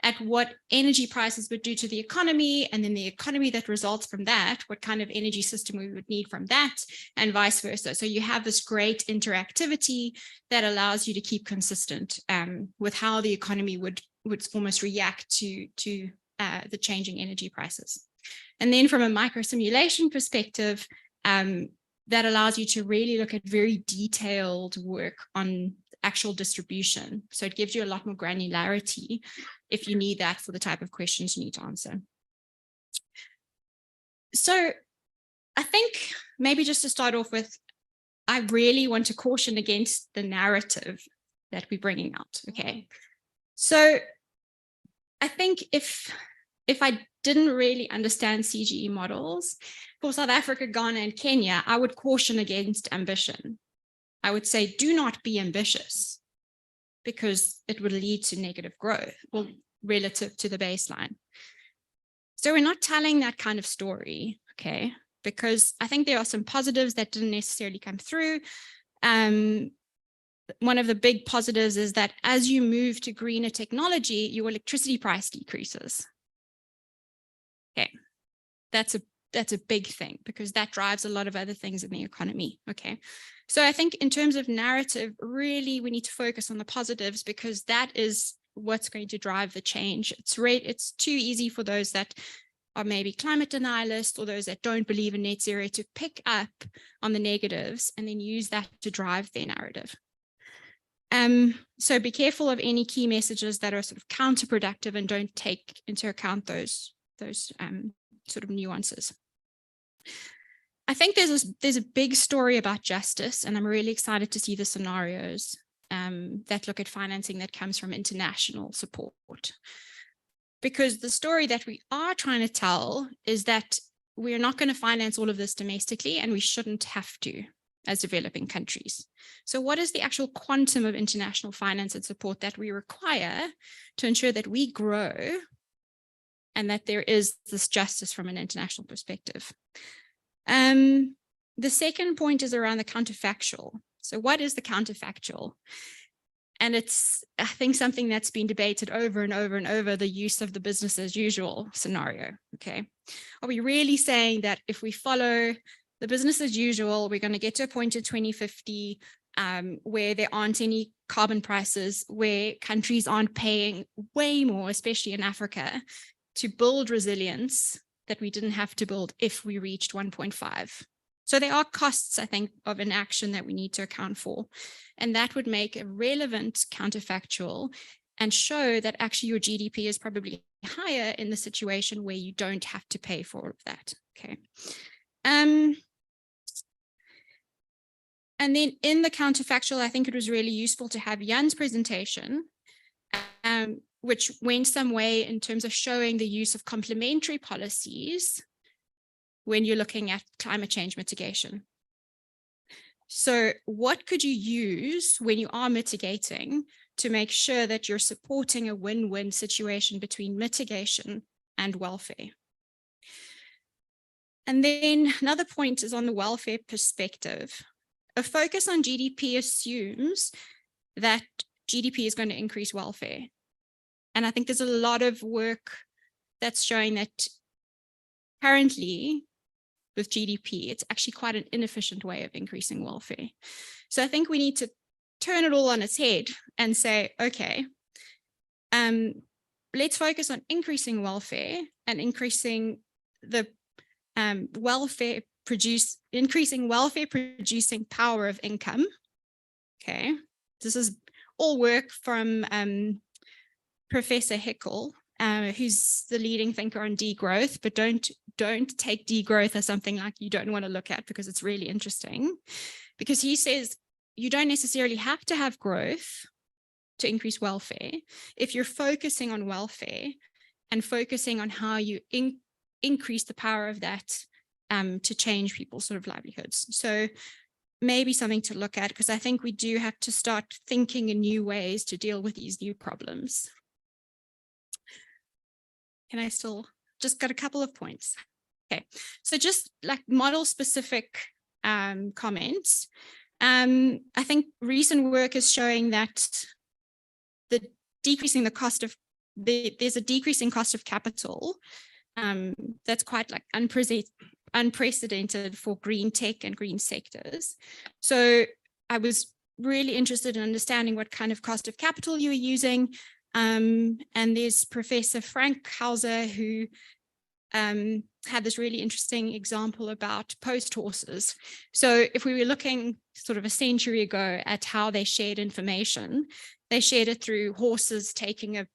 at what energy prices would do to the economy, and then the economy that results from that, what kind of energy system we would need from that, and vice versa. So you have this great interactivity that allows you to keep consistent with how the economy would almost react to the changing energy prices. And then from a micro simulation perspective, that allows you to really look at very detailed work on actual distribution. So it gives you a lot more granularity if you need that for the type of questions you need to answer. So I think maybe just to start off with, I really want to caution against the narrative that we're bringing out, okay? So I think if I didn't really understand CGE models for South Africa, Ghana, and Kenya, I would caution against ambition. I would say, do not be ambitious because it would lead to negative growth, well, relative to the baseline. So we're not telling that kind of story, okay? Because I think there are some positives that didn't necessarily come through. One of the big positives is that as you move to greener technology, your electricity price decreases. Okay, that's a big thing because that drives a lot of other things in the economy, okay? So I think in terms of narrative, really we need to focus on the positives because that is what's going to drive the change. It's too easy for those that are maybe climate denialists or those that don't believe in net zero to pick up on the negatives and then use that to drive their narrative. So be careful of any key messages that are sort of counterproductive and don't take into account those sort of nuances. I think there's a big story about justice, and I'm really excited to see the scenarios that look at financing that comes from international support. Because the story that we are trying to tell is that we're not going to finance all of this domestically, and we shouldn't have to as developing countries. So what is the actual quantum of international finance and support that we require to ensure that we grow and that there is this justice from an international perspective? The second point is around the counterfactual. So what is the counterfactual? And it's, I think, something that's been debated over and over and over, the use of the business as usual scenario, okay? Are we really saying that if we follow the business as usual, we're going to get to a point in 2050 where there aren't any carbon prices, where countries aren't paying way more, especially in Africa, to build resilience that we didn't have to build if we reached 1.5. So there are costs, I think, of inaction that we need to account for. And that would make a relevant counterfactual and show that actually your GDP is probably higher in the situation where you don't have to pay for all of that. Okay. And then in the counterfactual, I think it was really useful to have Jann's presentation, which went some way in terms of showing the use of complementary policies when you're looking at climate change mitigation. So what could you use when you are mitigating to make sure that you're supporting a win-win situation between mitigation and welfare? And then another point is on the welfare perspective. A focus on GDP assumes that GDP is going to increase welfare. And I think there's a lot of work that's showing that currently with GDP, it's actually quite an inefficient way of increasing welfare. So I think we need to turn it all on its head and say, okay, let's focus on increasing welfare and increasing the increasing welfare producing power of income. Okay, this is all work from Professor Hickel, who's the leading thinker on degrowth, but don't take degrowth as something like you don't want to look at, because it's really interesting, because he says you don't necessarily have to have growth to increase welfare if you're focusing on welfare and focusing on how you increase the power of that to change people's sort of livelihoods. So maybe something to look at, because I think we do have to start thinking in new ways to deal with these new problems. Can I still just got a couple of points? Okay, so just like model specific comments. I think recent work is showing that there's a decrease in cost of capital that's quite like unprecedented for green tech and green sectors. So I was really interested in understanding what kind of cost of capital you were using. And there's Professor Frank Hauser, who had this really interesting example about post horses. So if we were looking sort of a century ago at how they shared information, they shared it through horses taking a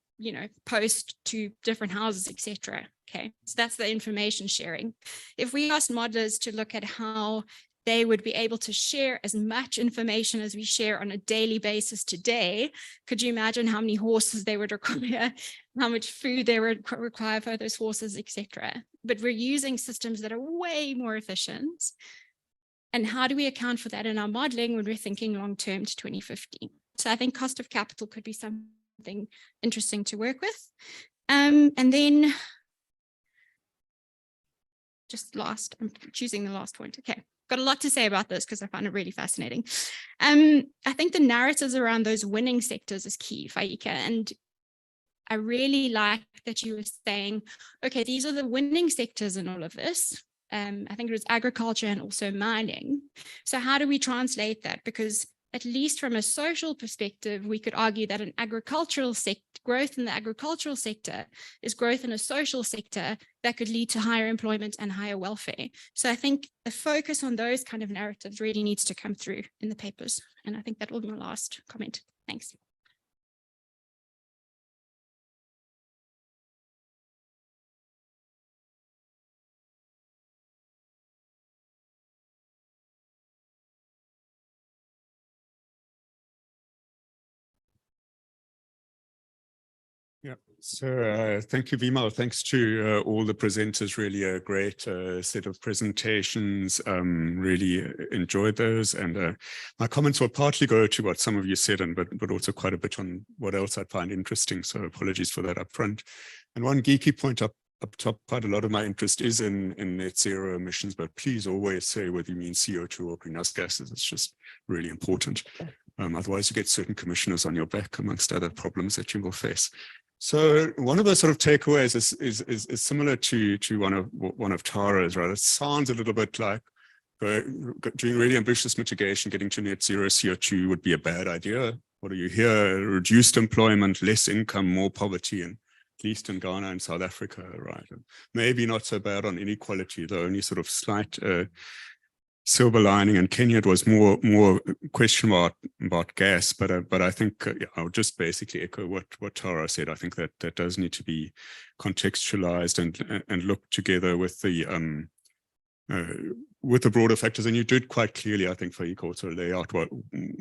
post to different houses, etc. Okay, so that's the information sharing. If we asked modelers to look at how they would be able to share as much information as we share on a daily basis today, could you imagine how many horses they would require, how much food they would require for those horses, etc. But we're using systems that are way more efficient. And how do we account for that in our modeling when we're thinking long-term to 2050? So I think cost of capital could be something interesting to work with. And then just last, I'm choosing the last point. Okay. Got a lot to say about this because I find it really fascinating. I think the narratives around those winning sectors is key, Faaiqa, and I really like that you were saying, okay, these are the winning sectors in all of this. I think it was agriculture and also mining. So how do we translate that? Because at least from a social perspective, we could argue that an agricultural sector, growth in the agricultural sector is growth in a social sector that could lead to higher employment and higher welfare. So I think a focus on those kind of narratives really needs to come through in the papers. And I think that will be my last comment. Thanks. Yeah, so thank you, Vimal. Thanks to all the presenters. Really a great set of presentations. Really enjoyed those. And my comments will partly go to what some of you said, but also quite a bit on what else I find interesting. So apologies for that up front. And one geeky point up top, quite a lot of my interest is in net zero emissions, but please always say whether you mean CO2 or greenhouse gases. It's just really important. Otherwise you get certain commissioners on your back amongst other problems that you will face. So one of the sort of takeaways is similar to one of Tara's, right? It sounds a little bit like doing really ambitious mitigation, getting to net zero CO2 would be a bad idea. What do you hear? Reduced employment, less income, more poverty, and at least in Ghana and South Africa, right? And maybe not so bad on inequality, the only sort of slight silver lining in Kenya, it was more question about gas, but I think I'll just basically echo what Tara said. I think that does need to be contextualized and looked together with the broader factors. And you did quite clearly, I think, Faaiqa, also lay out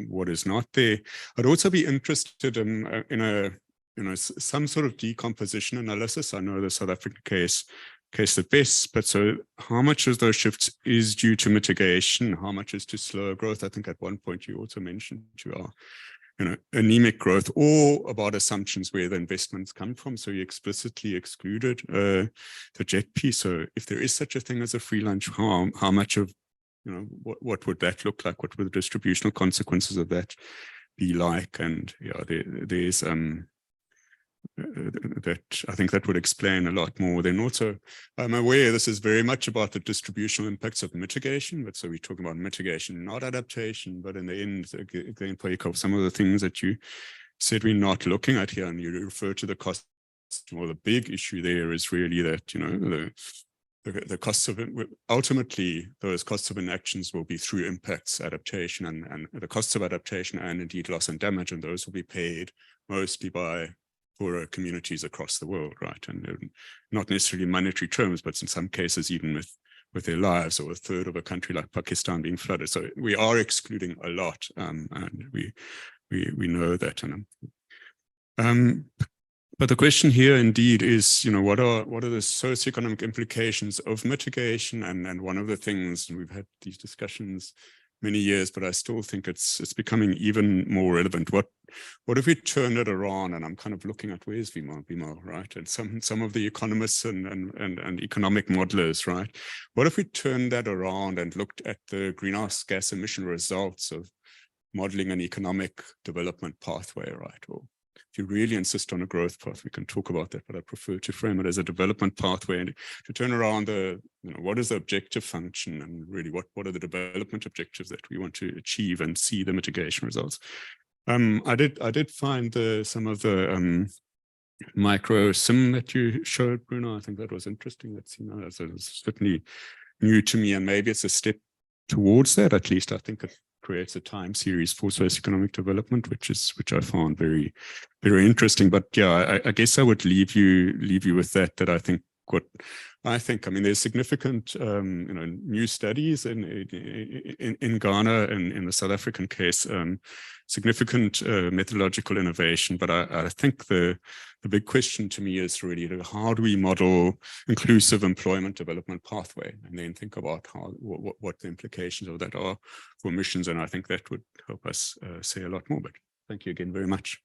what is not there. I'd also be interested in some sort of decomposition analysis. I know the South African case the best, but so how much of those shifts is due to mitigation? How much is to slower growth? I think at one point you also mentioned to our anemic growth, or about assumptions where the investments come from. So you explicitly excluded the jet piece. So if there is such a thing as a free lunch, how much of, what would that look like? What would the distributional consequences of that be like? And yeah, there's that I think that would explain a lot more. Then also, I'm aware this is very much about the distributional impacts of mitigation, but so we're talking about mitigation, not adaptation, but in the end, again, Faaiqa, some of the things that you said we're not looking at here, and you refer to the cost, well, the big issue there is really that, the costs of it, ultimately, those costs of inactions will be through impacts, adaptation, and the costs of adaptation, and indeed loss and damage, and those will be paid mostly by poorer communities across the world, right? And not necessarily monetary terms, but in some cases, even with their lives, or a third of a country like Pakistan being flooded. So we are excluding a lot, and we know that. But the question here indeed is, what are the socioeconomic implications of mitigation? And one of the things, and we've had these discussions many years, but I still think it's becoming even more relevant. What if we turn it around? And I'm kind of looking at, where's Vimal, right? And some of the economists and economic modelers, right? What if we turned that around and looked at the greenhouse gas emission results of modeling an economic development pathway, right? Or if you really insist on a growth path, we can talk about that, but I prefer to frame it as a development pathway, and to turn around what is the objective function, and really what are the development objectives that we want to achieve, and see the mitigation results. I did find some of the micro sim that you showed, Bruno. I think that was interesting. That's certainly new to me, and maybe it's a step towards that. At least I think it creates a time series for socioeconomic development, which I found very, very interesting. But yeah, I guess I would leave you with that. I mean, there's significant, new studies in Ghana and in the South African case, significant methodological innovation. But I think the big question to me is really, how do we model inclusive employment development pathway, and then think about what the implications of that are for emissions. And I think that would help us say a lot more. But thank you again very much.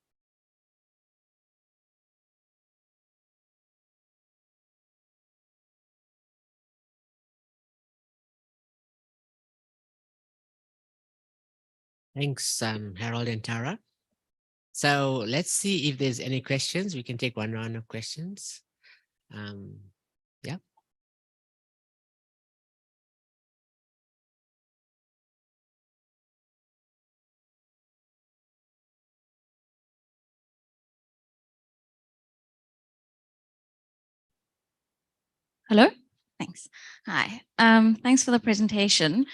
Thanks, Harold and Tara. So let's see if there's any questions. We can take one round of questions. Yeah. Hello, thanks. Hi, thanks for the presentation.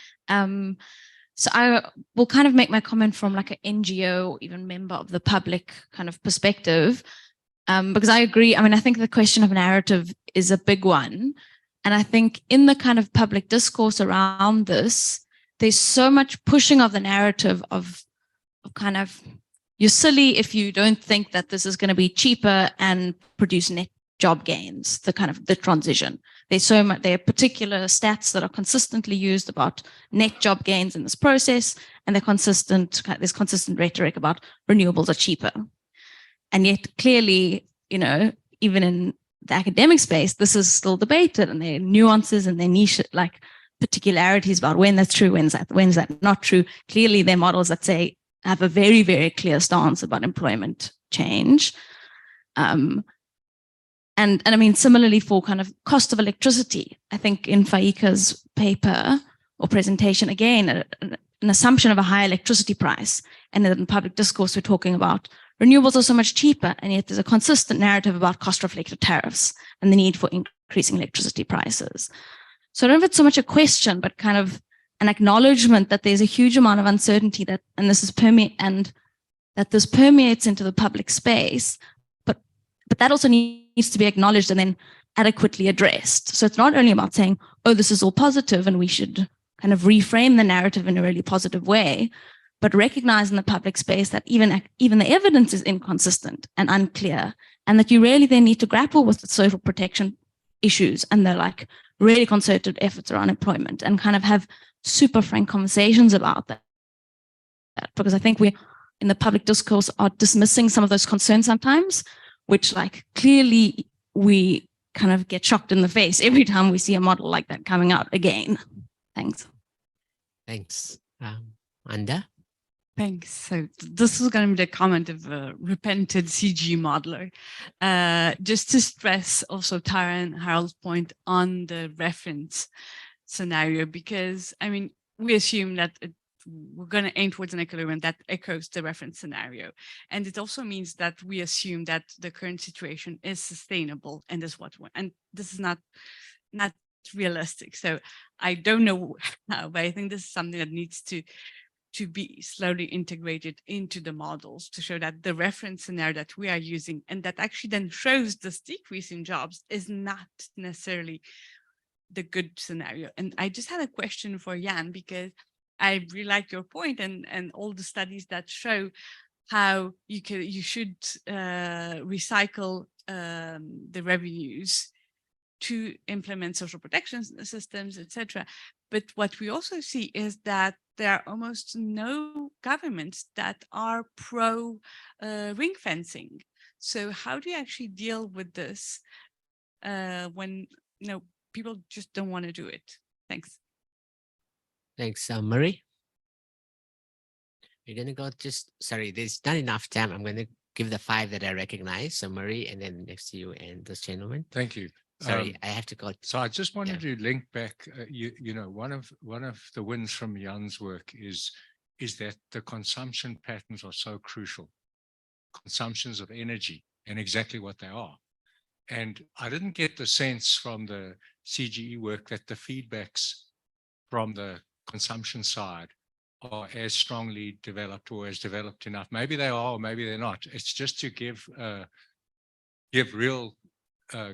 So I will kind of make my comment from like an NGO or even member of the public kind of perspective, because I agree. I mean, I think the question of narrative is a big one. And I think in the kind of public discourse around this, there's so much pushing of the narrative of kind of, you're silly if you don't think that this is going to be cheaper and produce net job gains, the transition. There are particular stats that are consistently used about net job gains in this process, and there's consistent rhetoric about renewables are cheaper. And yet clearly, even in the academic space, this is still debated, and there are nuances and there are niche, like particularities about when that's true, when's that not true. Clearly there are models that have a very, very clear stance about employment change. And I mean, similarly for kind of cost of electricity, I think in Faaiqa's paper, or presentation, again, an assumption of a higher electricity price. And in public discourse, we're talking about renewables are so much cheaper, and yet there's a consistent narrative about cost-reflected tariffs and the need for increasing electricity prices. So I don't know if it's so much a question, but kind of an acknowledgement that there's a huge amount of uncertainty that this permeates into the public space, but that also needs to be acknowledged and then adequately addressed. So it's not only about saying, oh, this is all positive and we should kind of reframe the narrative in a really positive way, but recognize in the public space that even the evidence is inconsistent and unclear, and that you really then need to grapple with the social protection issues and the like really concerted efforts around employment and kind of have super frank conversations about that. Because I think we in the public discourse are dismissing some of those concerns sometimes, which like clearly we kind of get shocked in the face every time we see a model like that coming out again. Thanks. Thanks. Anda? Thanks. So this is going to be the comment of a repented CG modeler. Just to stress also Tara and Harold's point on the reference scenario, because I mean, we assume that we're going to aim towards an equilibrium that echoes the reference scenario. And it also means that we assume that the current situation is sustainable and is what, and this is not realistic. So I don't know how, but I think this is something that needs to be slowly integrated into the models to show that the reference scenario that we are using and that actually then shows this decrease in jobs is not necessarily the good scenario. And I just had a question for Jann, because I really like your point and all the studies that show how you should recycle the revenues to implement social protection systems, etc. But what we also see is that there are almost no governments that are pro ring fencing. So how do you actually deal with this when people just don't want to do it? Thanks. Thanks, Murray. We're gonna go sorry, there's not enough time. I'm gonna give the 5 that I recognize. So Murray, and then next to you and this gentleman. Thank you. Sorry, I have to go. So I just wanted to link back, one of the wins from Jann's work is that the consumption patterns are so crucial. Consumptions of energy and exactly what they are. And I didn't get the sense from the CGE work that the feedbacks from the consumption side are as strongly developed or as developed enough. Maybe they are, or maybe they're not. It's just to give real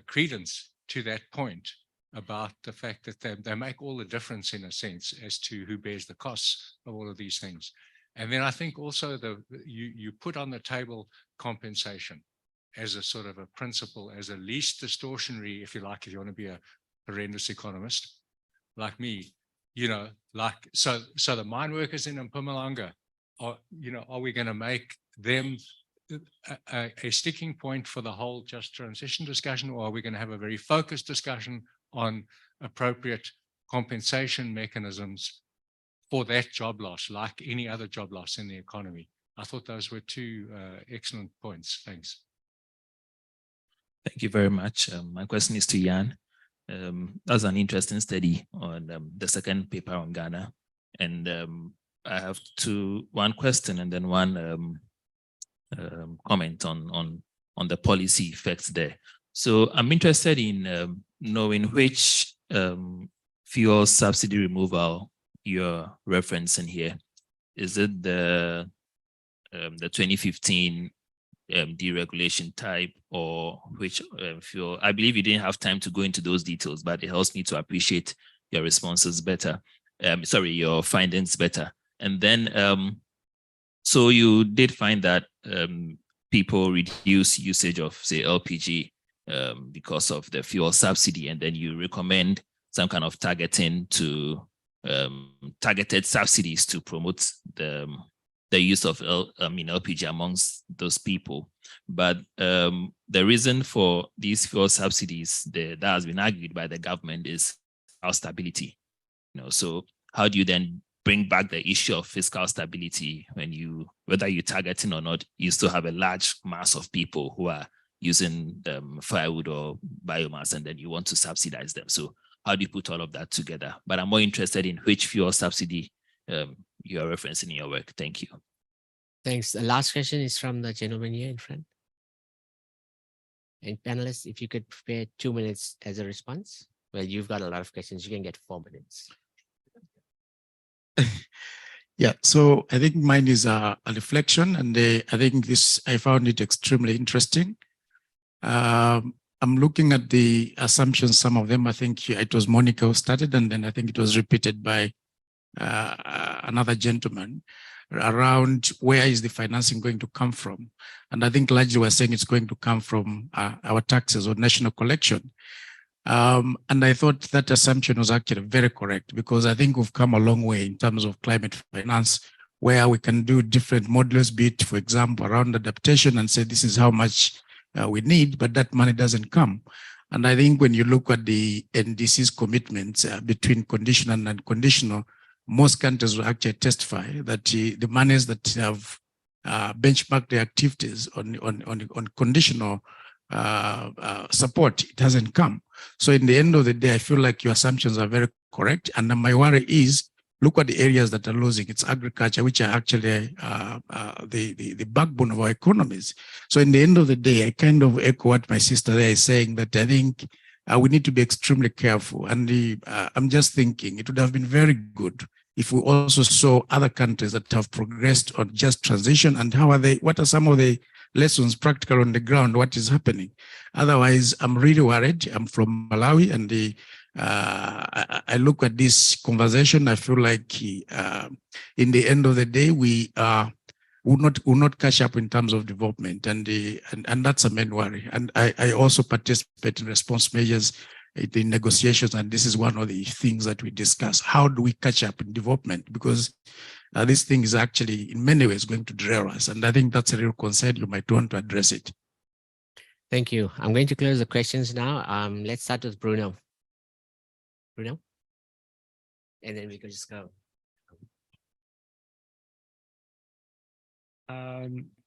credence to that point about the fact that they make all the difference in a sense as to who bears the costs of all of these things. And then I think also you put on the table compensation as a sort of a principle, as a least distortionary, if you like, if you want to be a horrendous economist like me, so the mine workers in Mpumalanga are we going to make them a sticking point for the whole just transition discussion, or are we going to have a very focused discussion on appropriate compensation mechanisms for that job loss, like any other job loss in the economy? I thought those were 2 excellent points. Thanks. Thank you very much. My question is to Jann. That's an interesting study on the second paper on Ghana. And I have one question and then one comment on the policy effects there. So I'm interested in knowing which fuel subsidy removal you're referencing here. Is it the 2015 deregulation type, or which fuel? I believe you didn't have time to go into those details, but it helps me to appreciate your responses better. Your findings better. And then, so you did find that people reduce usage of, say, LPG because of the fuel subsidy, and then you recommend some kind of targeted subsidies to promote the use of LPG amongst those people. But the reason for these fuel subsidies that has been argued by the government is fiscal stability. So how do you then bring back the issue of fiscal stability when whether you're targeting or not, you still have a large mass of people who are using firewood or biomass, and then you want to subsidize them? So how do you put all of that together? But I'm more interested in which fuel subsidy you are referencing in your work. Thank you. Thanks. The last question is from the gentleman here in front. And panelists, if you could prepare 2 minutes as a response. Well, you've got a lot of questions. You can get 4 minutes. Yeah, so I think mine is a reflection, and I think I found it extremely interesting. I'm looking at the assumptions, some of them, I think it was Monica who started, and then I think it was repeated by another gentleman around where is the financing going to come from. And I think largely we're saying it's going to come from our taxes or national collection. And I thought that assumption was actually very correct, because I think we've come a long way in terms of climate finance, where we can do different models, be it, for example, around adaptation and say this is how much we need, but that money doesn't come. And I think when you look at the NDC's commitments between conditional and unconditional, most countries will actually testify that the monies that have benchmarked their activities on conditional support, it hasn't come. So in the end of the day, I feel like your assumptions are very correct. And my worry is, look at the areas that are losing. It's agriculture, which are actually the backbone of our economies. So in the end of the day, I kind of echo what my sister there is saying, that I think we need to be extremely careful. And I'm just thinking it would have been very good if we also saw other countries that have progressed on just transition, and what are some of the lessons practical on the ground, what is happening. Otherwise, I'm really worried. I'm from Malawi, and I look at this conversation, I feel like in the end of the day, we will not catch up in terms of development, and that's a main worry. And I also participate in response measures in negotiations, and this is one of the things that we discuss. How do we catch up in development? Because this thing is actually in many ways going to derail us, and I think that's a real concern. You might want to address it. Thank you. I'm going to close the questions now. Let's start with Bruno. Bruno? And then we can just go.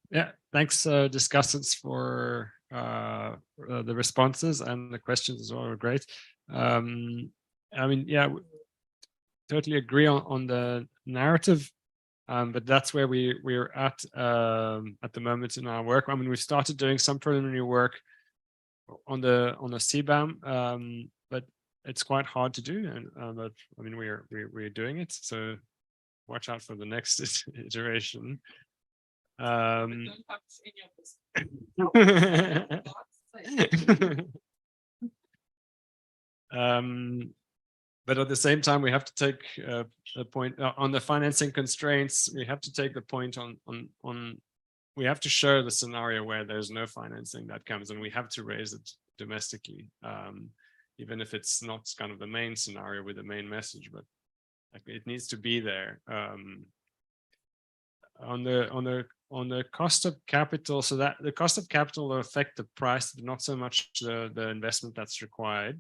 Yeah, thanks, discussants, for the responses, and the questions as well are great. I mean, yeah, totally agree on the narrative, but that's where we're at the moment in our work. I mean, we've started doing some preliminary work on the CBAM, but it's quite hard to do, and but I mean, we're doing it, so watch out for the next iteration. But at the same time, we have to take the point on the financing constraints. We have to take the point on we have to show the scenario where there's no financing that comes, and we have to raise it domestically, even if it's not kind of the main scenario with the main message, but like, it needs to be there. On the cost of capital, so that the cost of capital will affect the price, but not so much the investment that's required.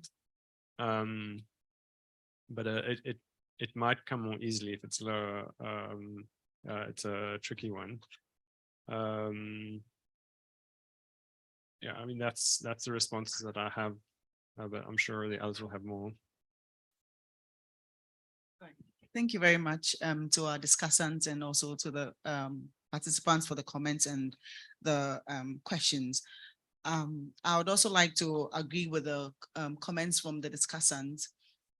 But it might come more easily if it's lower. It's a tricky one. Yeah, I mean, that's the responses that I have, but I'm sure the others will have more. Thank you very much to our discussants, and also to the participants for the comments and the questions. I would also like to agree with the comments from the discussants,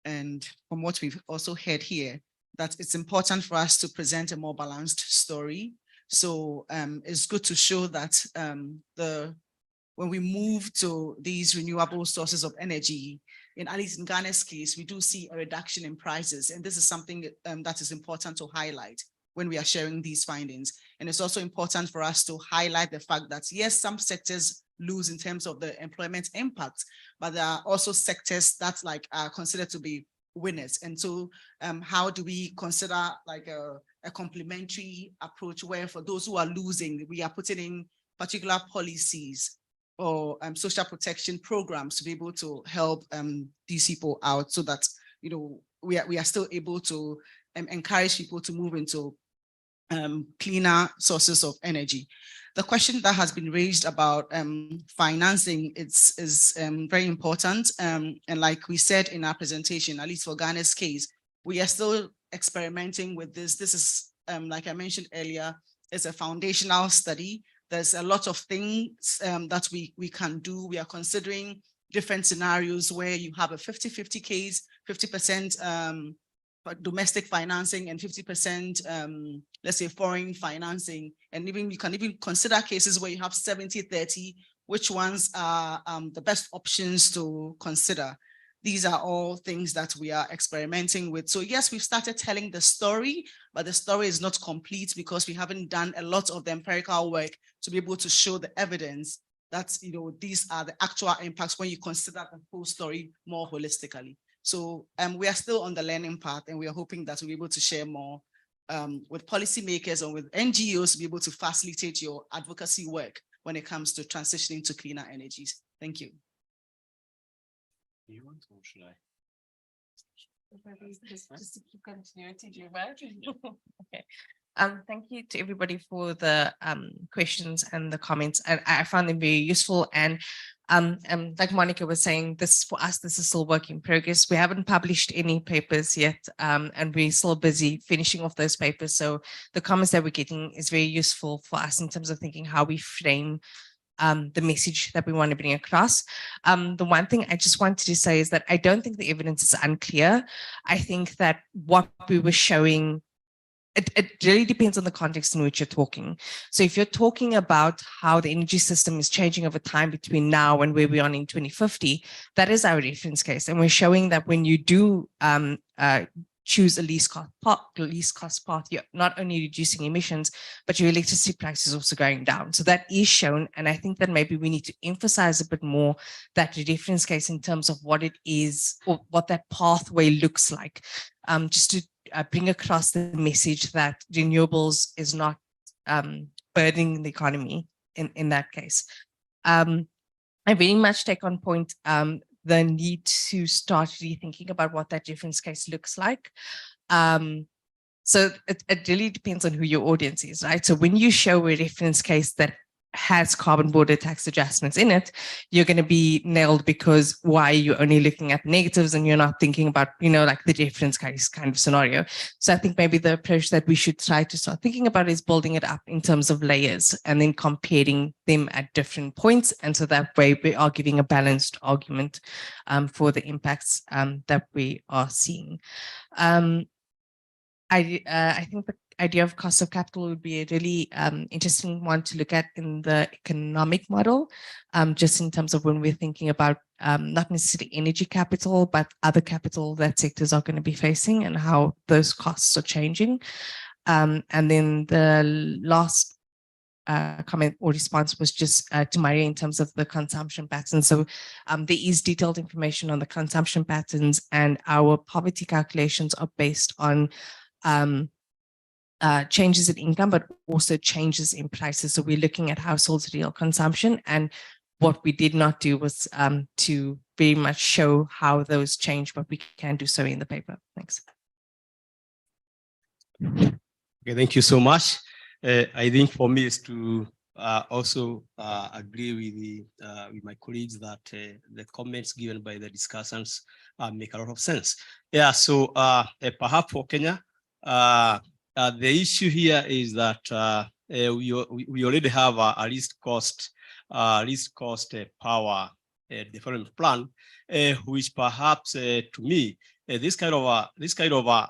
and from what we've also heard here, that it's important for us to present a more balanced story. So it's good to show that when we move to these renewable sources of energy, at least in Ghana's case, we do see a reduction in prices. And this is something that is important to highlight when we are sharing these findings. And it's also important for us to highlight the fact that, yes, some sectors lose in terms of the employment impact, but there are also sectors that are considered to be winners. And so how do we consider like a complementary approach where for those who are losing, we are putting in particular policies or social protection programs to be able to help these people out, so that we are still able to encourage people to move into cleaner sources of energy. The question that has been raised about financing is very important. And like we said in our presentation, at least for Ghana's case, we are still experimenting with this. This is, like I mentioned earlier, it's a foundational study. There's a lot of things that we can do. We are considering different scenarios where you have a 50-50 case, 50% domestic financing and 50%, let's say, foreign financing. And even you can even consider cases where you have 70-30, which ones are the best options to consider. These are all things that we are experimenting with. So yes, we've started telling the story, but the story is not complete because we haven't done a lot of the empirical work to be able to show the evidence that, you know, these are the actual impacts when you consider the whole story more holistically. So we are still on the learning path, and we are hoping that we'll be able to share more with policymakers and with NGOs to be able to facilitate your advocacy work when it comes to transitioning to cleaner energies. Thank you. You want to, or should I? Just to keep continuity, do you mind? Okay. Thank you to everybody for the questions and the comments. And I found them very useful. And like Monica was saying, this for us, this is still work in progress. We haven't published any papers yet, and we're still busy finishing off those papers. So the comments that we're getting is very useful for us in terms of thinking how we frame the message that we want to bring across. The one thing I just wanted to say is that I don't think the evidence is unclear. I think that what we were showing, it really depends on the context in which you're talking. So if you're talking about how the energy system is changing over time between now and where we are in 2050, that is our reference case. And we're showing that when you do choose a least cost path, you're not only reducing emissions, but your electricity price is also going down. So that is shown. And I think that maybe we need to emphasize a bit more that reference case in terms of what it is or what that pathway looks like, just to bring across the message that renewables is not burdening the economy in that case. I very much take on point the need to start rethinking about what that reference case looks like. So it really depends on who your audience is, right? So when you show a reference case that has carbon border tax adjustments in it, you're going to be nailed, because why are you only looking at negatives and you're not thinking about, you know, like the reference case kind of scenario. So I think maybe the approach that we should try to start thinking about is building it up in terms of layers and then comparing them at different points. And so that way we are giving a balanced argument for the impacts that we are seeing. I think the idea of cost of capital would be a really interesting one to look at in the economic model, just in terms of when we're thinking about not necessarily energy capital, but other capital that sectors are going to be facing and how those costs are changing. And then the last comment or response was just to Maria in terms of the consumption patterns. So there is detailed information on the consumption patterns, and our poverty calculations are based on changes in income, but also changes in prices. So we're looking at households' real consumption, and what we did not do was to very much show how those change, but we can do so in the paper. Thanks. Okay, thank you so much. I think for me is to also agree with my colleagues that the comments given by the discussants make a lot of sense. Yeah, so perhaps for Kenya, the issue here is that we already have a least cost power development plan, which perhaps to me this kind of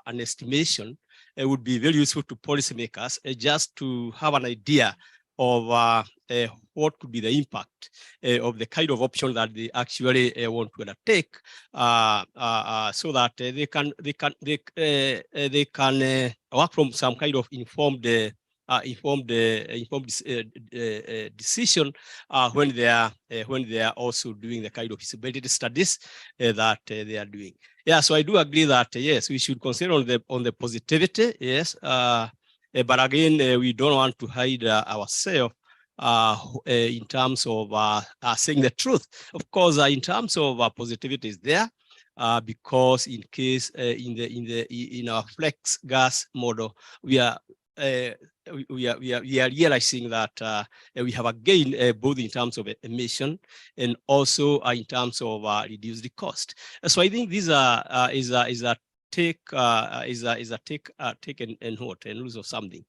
an estimation would be very useful to policymakers just to have an idea of what could be the impact of the kind of option that they actually want to undertake, so that they can work from some kind of informed decision when they are also doing the kind of feasibility studies that they are doing. Yeah, so I do agree that yes, we should consider on the positivity, yes, but again, we don't want to hide ourselves in terms of saying the truth. Of course, in terms of positivity is there, because in case in our flex gas model, we are we are realizing that we have a gain both in terms of emission and also in terms of reduce the cost. So I think these are is a take and what and lose of something.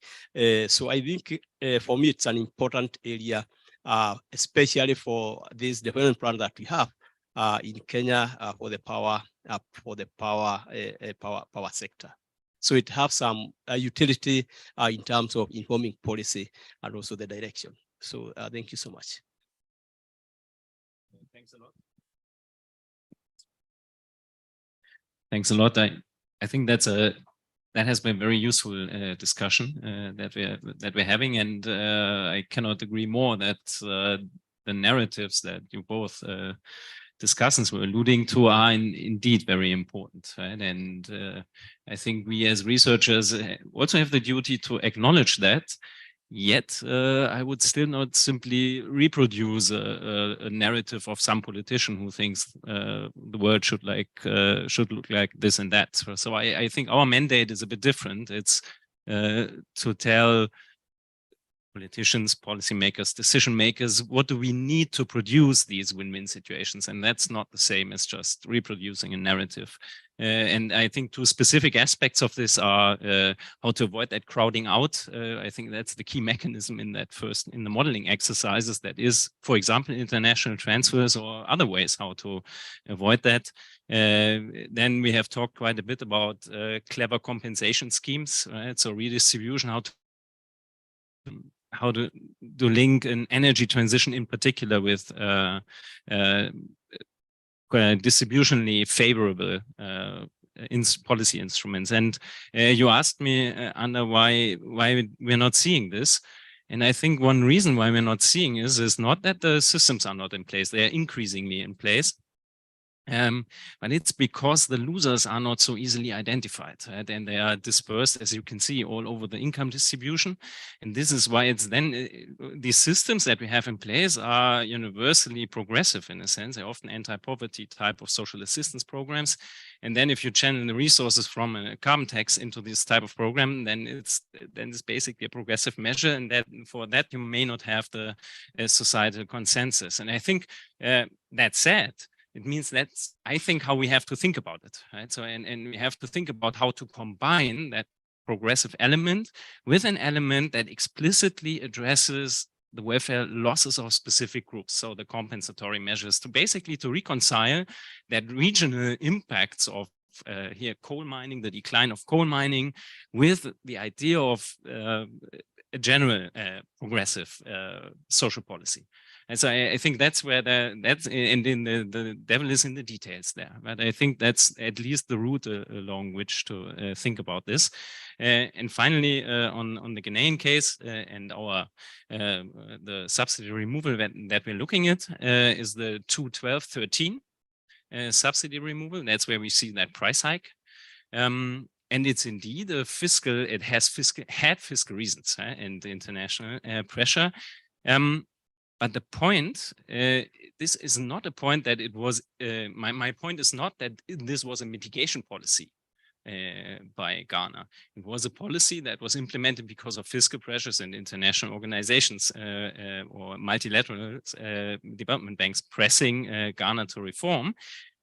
So I think for me it's an important area, especially for this development plan that we have in Kenya for the power sector. So it has some utility in terms of informing policy and also the direction. So thank you so much. Thanks a lot. Thanks a lot. I think that has been a very useful discussion that we're having, and I cannot agree more that the narratives that you both discussants were alluding to are indeed very important, right? And I think we as researchers also have the duty to acknowledge that. Yet I would still not simply reproduce a narrative of some politician who thinks the world should look like this and that. So I think our mandate is a bit different. It's to tell politicians, policymakers, decision makers, what do we need to produce these win-win situations? And that's not the same as just reproducing a narrative. And I think two specific aspects of this are how to avoid that crowding out. I think that's the key mechanism in the modeling exercises. That is, for example, international transfers or other ways how to avoid that. Then we have talked quite a bit about clever compensation schemes, right? So redistribution, how to link an energy transition in particular with distributionally favorable policy instruments. And you asked me, Anna, why we're not seeing this. And I think one reason why we're not seeing is not that the systems are not in place. They are increasingly in place. But it's because the losers are not so easily identified, right? And they are dispersed, as you can see, all over the income distribution. And this is why it's then these systems that we have in place are universally progressive in a sense. They're often anti-poverty type of social assistance programs. And then if you channel the resources from a carbon tax into this type of program, then it's basically a progressive measure. And that for that, you may not have the societal consensus. And I think that said, it means that's, I think, how we have to think about it, right? So, and we have to think about how to combine that progressive element with an element that explicitly addresses the welfare losses of specific groups. So the compensatory measures to basically to reconcile that regional impacts of here coal mining, the decline of coal mining, with the idea of a general progressive social policy. And so I think that's where the devil is in the details there. But I think that's at least the route along which to think about this. And finally, on the Ghanaian case and our the subsidy removal that we're looking at is the 21213 subsidy removal. That's where we see that price hike. And it's indeed a fiscal. It had fiscal reasons and international pressure. But the point, this is not a point that it was, my point is not that this was a mitigation policy by Ghana. It was a policy that was implemented because of fiscal pressures and international organizations or multilateral development banks pressing Ghana to reform.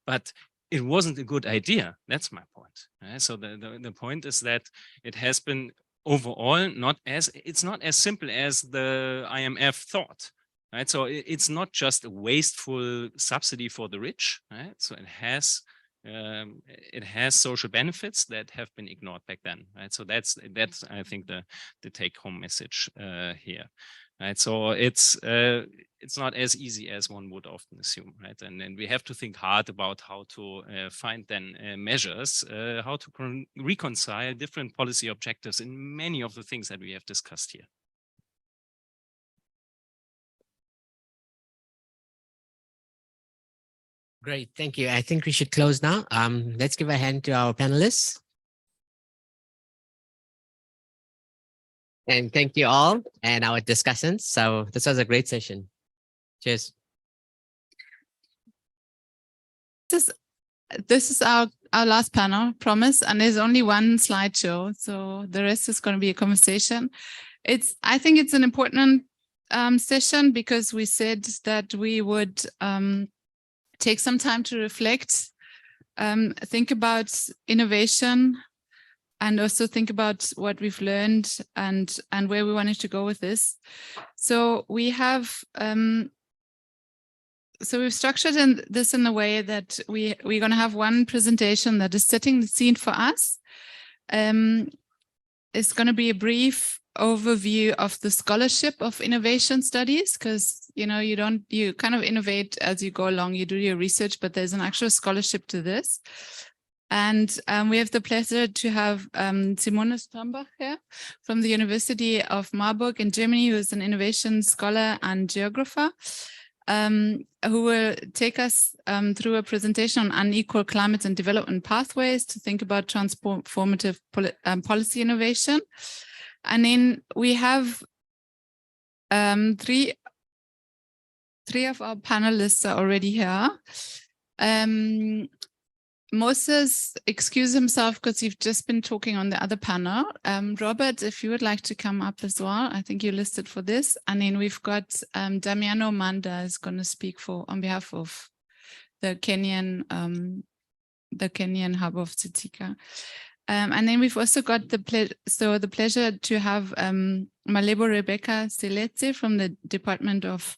But it wasn't a good idea. That's my point. So the point is that it has been overall it's not as simple as the IMF thought. Right, so it's not just a wasteful subsidy for the rich, right? So it has social benefits that have been ignored back then, right? So that's I think the take-home message here, right? So it's not as easy as one would often assume, right? And we have to think hard about how to find then measures, how to reconcile different policy objectives in many of the things that we have discussed here. Great, thank you. I think we should close now. Let's give a hand to our panelists. And thank you all and our discussants. So this was a great session. Cheers. This is our our last panel, promise, and there's only one slideshow, so the rest is going to be a conversation. I think it's an important session because we said that we would take some time to reflect, think about innovation, and also think about what we've learned and where we wanted to go with this. So we have so we've structured this in a way that we're going to have one presentation that is setting the scene for us. It's going to be a brief overview of the scholarship of innovation studies, because you kind of innovate as you go along, you do your research, but there's an actual scholarship to this. And we have the pleasure to have Simone Strambach here from the University of Marburg in Germany, who is an innovation scholar and geographer, who will take us through a presentation on unequal climate and development pathways to think about transformative policy innovation. And then we have three of our panelists are already here. Moses excused himself because you've just been talking on the other panel. Robert, if you would like to come up as well, I think you listed for this. And then we've got Damiano Manda is going to speak on behalf of the Kenyan hub of TSITICA. And then we've also got the pleasure to have Malebo Rebecca Seletse from the Department of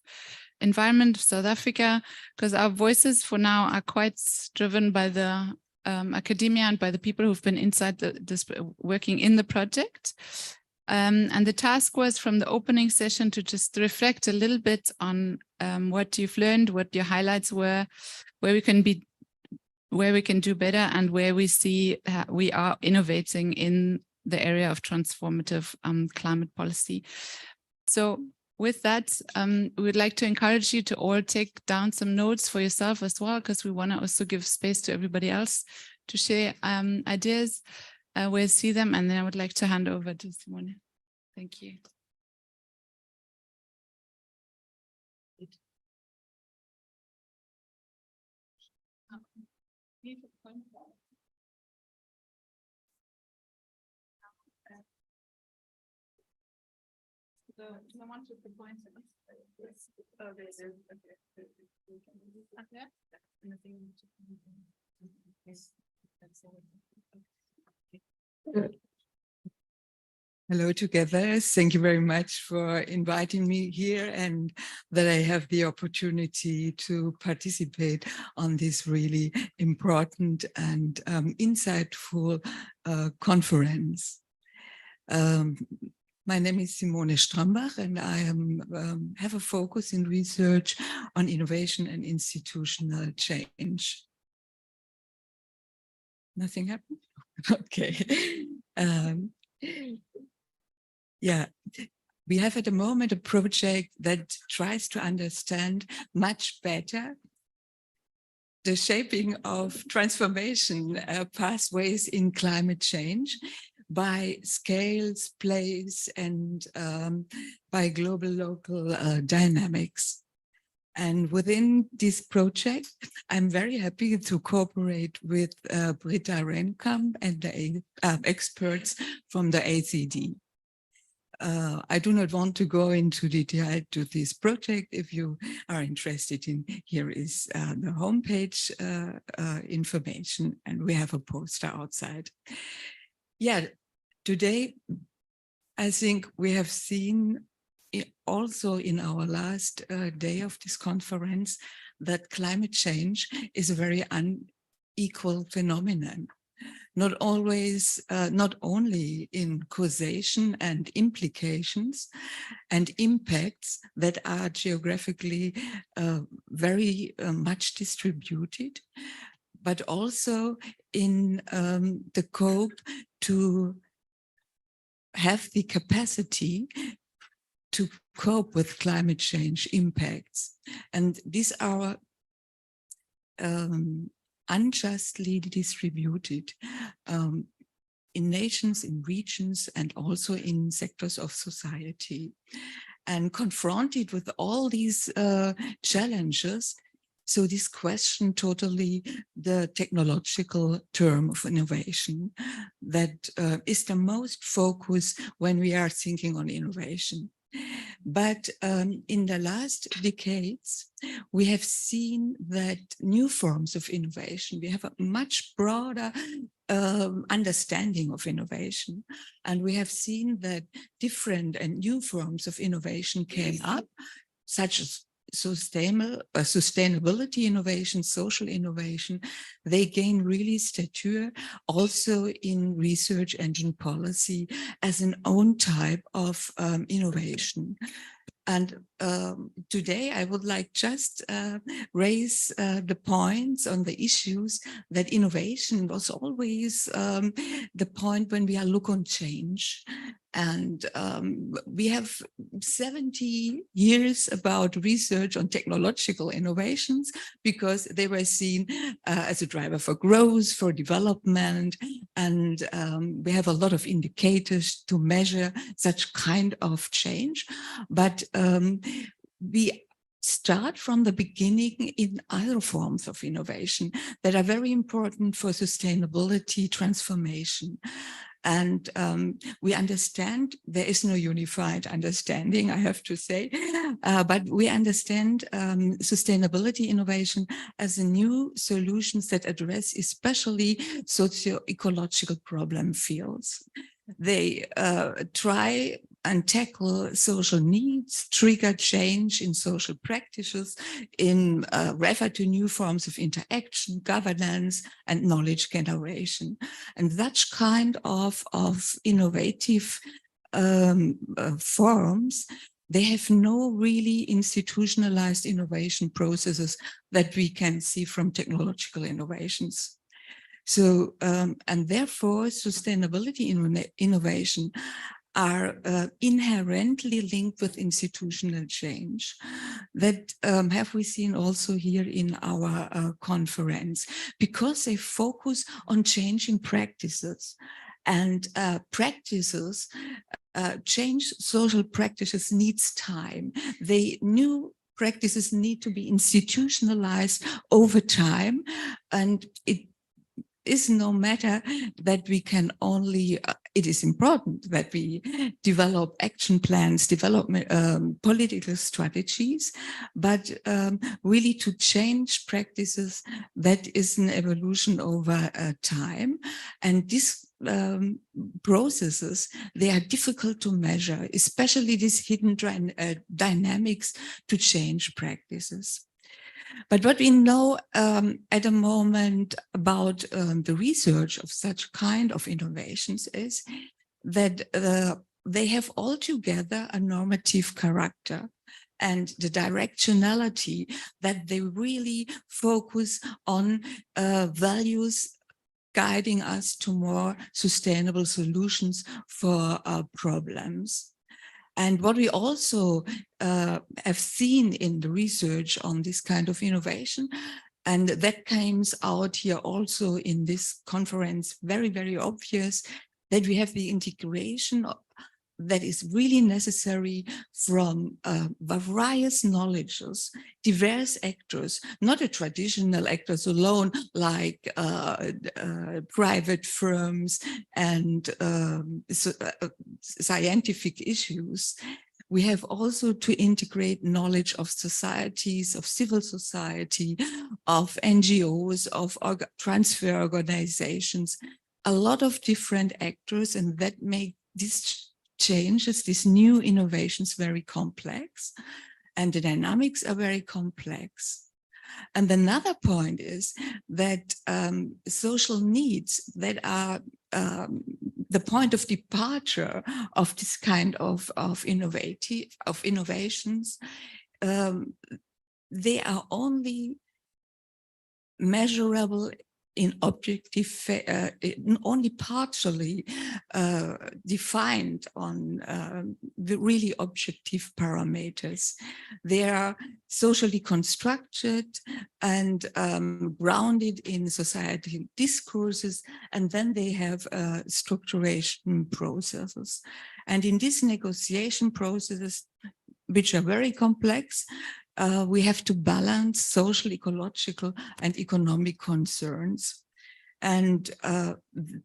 Environment of South Africa, because our voices for now are quite driven by the academia and by the people who've been inside this working in the project. And the task was from the opening session to just reflect a little bit on what you've learned, what your highlights were, where we can do better, and where we see we are innovating in the area of transformative climate policy. So with that, we would like to encourage you to all take down some notes for yourself as well, because we want to also give space to everybody else to share ideas, where you see them. And then I would like to hand over to Simone. Thank you. Do I want to point Hello together. Thank you very much for inviting me here and that I have the opportunity to participate on this really important and insightful conference. My name is Simone Strambach, and I have a focus in research on innovation and institutional change. Nothing happened? Okay. Yeah, we have at the moment a project that tries to understand much better the shaping of transformation pathways in climate change by scales, place, and by global local dynamics. And within this project, I'm very happy to cooperate with Britta Renkamp and the experts from the ACD. I do not want to go into detail to this project. If you are interested in, here is the homepage information, and we have a poster outside. Yeah, today, I think we have seen also in our last day of this conference that climate change is a very unequal phenomenon. Not only in causation and implications and impacts that are geographically very much distributed, but also in the scope to have the capacity to cope with climate change impacts. And these are unjustly distributed in nations, in regions, and also in sectors of society. And confronted with all these challenges, So this question totally the technological term of innovation that is the most focus when we are thinking on innovation. But in the last decades, we have seen that new forms of innovation, we have a much broader understanding of innovation. And we have seen that different and new forms of innovation came up, such as sustainability innovation, social innovation. They gain really stature also in research engine policy as an own type of innovation. And today I would like just raise the points on the issues that innovation was always the point when we are look on change. And we have 70 years about research on technological innovations because they were seen as a driver for growth, for development. And we have a lot of indicators to measure such kind of change. But we start from the beginning in other forms of innovation that are very important for sustainability transformation. And we understand there is no unified understanding, I have to say, but we understand sustainability innovation as a new solutions that address especially socio-ecological problem fields. They try and tackle social needs, trigger change in social practices, refer to new forms of interaction, governance, and knowledge generation. And that kind of innovative forms, they have no really institutionalized innovation processes that we can see from technological innovations. So, and therefore, sustainability innovation are inherently linked with institutional change. That have we seen also here in our conference, because they focus on changing practices. And practices, change social practices needs time. New practices need to be institutionalized over time, and it is no matter that we can only, it is important that we develop action plans, development, political strategies, but really to change practices, that is an evolution over time. And these processes, they are difficult to measure, especially these hidden dynamics to change practices. But what we know at the moment about the research of such kind of innovations is that they have altogether a normative character and the directionality that they really focus on values guiding us to more sustainable solutions for our problems. And what we also have seen in the research on this kind of innovation, and that comes out here also in this conference, very, very obvious, that we have the integration that is really necessary from various knowledges, diverse actors, not the traditional actors alone, like private firms and scientific issues. We have also to integrate knowledge of societies, of civil society, of NGOs, of transfer organizations, a lot of different actors, and that make this changes, these new innovations very complex, and the dynamics are very complex. And another point is that social needs that are the point of departure of this kind of innovations, they are only measurable in objective, only partially defined on the really objective parameters. They are socially constructed and grounded in societal discourses, and then they have structuration processes. And in these negotiation processes, which are very complex, we have to balance social, ecological, and economic concerns. And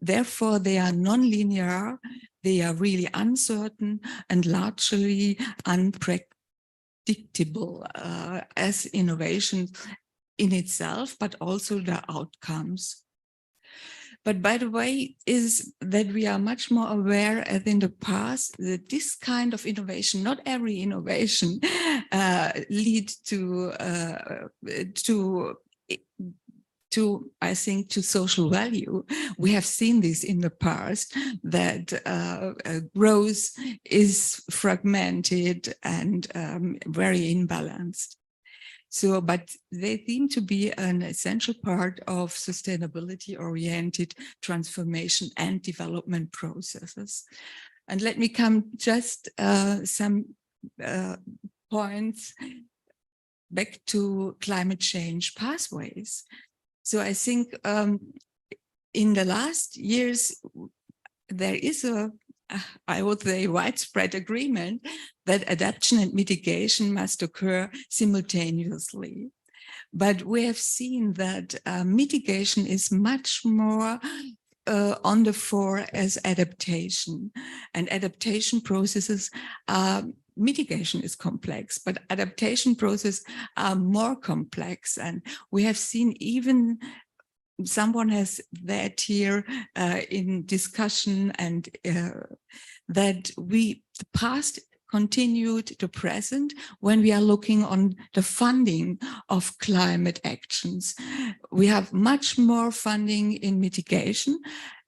therefore, they are non-linear, they are really uncertain and largely unpredictable as innovation in itself, but also the outcomes. But by the way, is that we are much more aware as in the past that this kind of innovation, not every innovation, lead to I think to social value. We have seen this in the past, that growth is fragmented and very imbalanced. So, but they seem to be an essential part of sustainability-oriented transformation and development processes. And let me come just some points back to climate change pathways. So I think in the last years, there is I would say, widespread agreement that adaptation and mitigation must occur simultaneously. But we have seen that mitigation is much more on the fore as adaptation. And adaptation processes mitigation is complex, but adaptation processes are more complex. And we have seen even someone has that here in discussion, and that the past continued to present when we are looking on the funding of climate actions. We have much more funding in mitigation,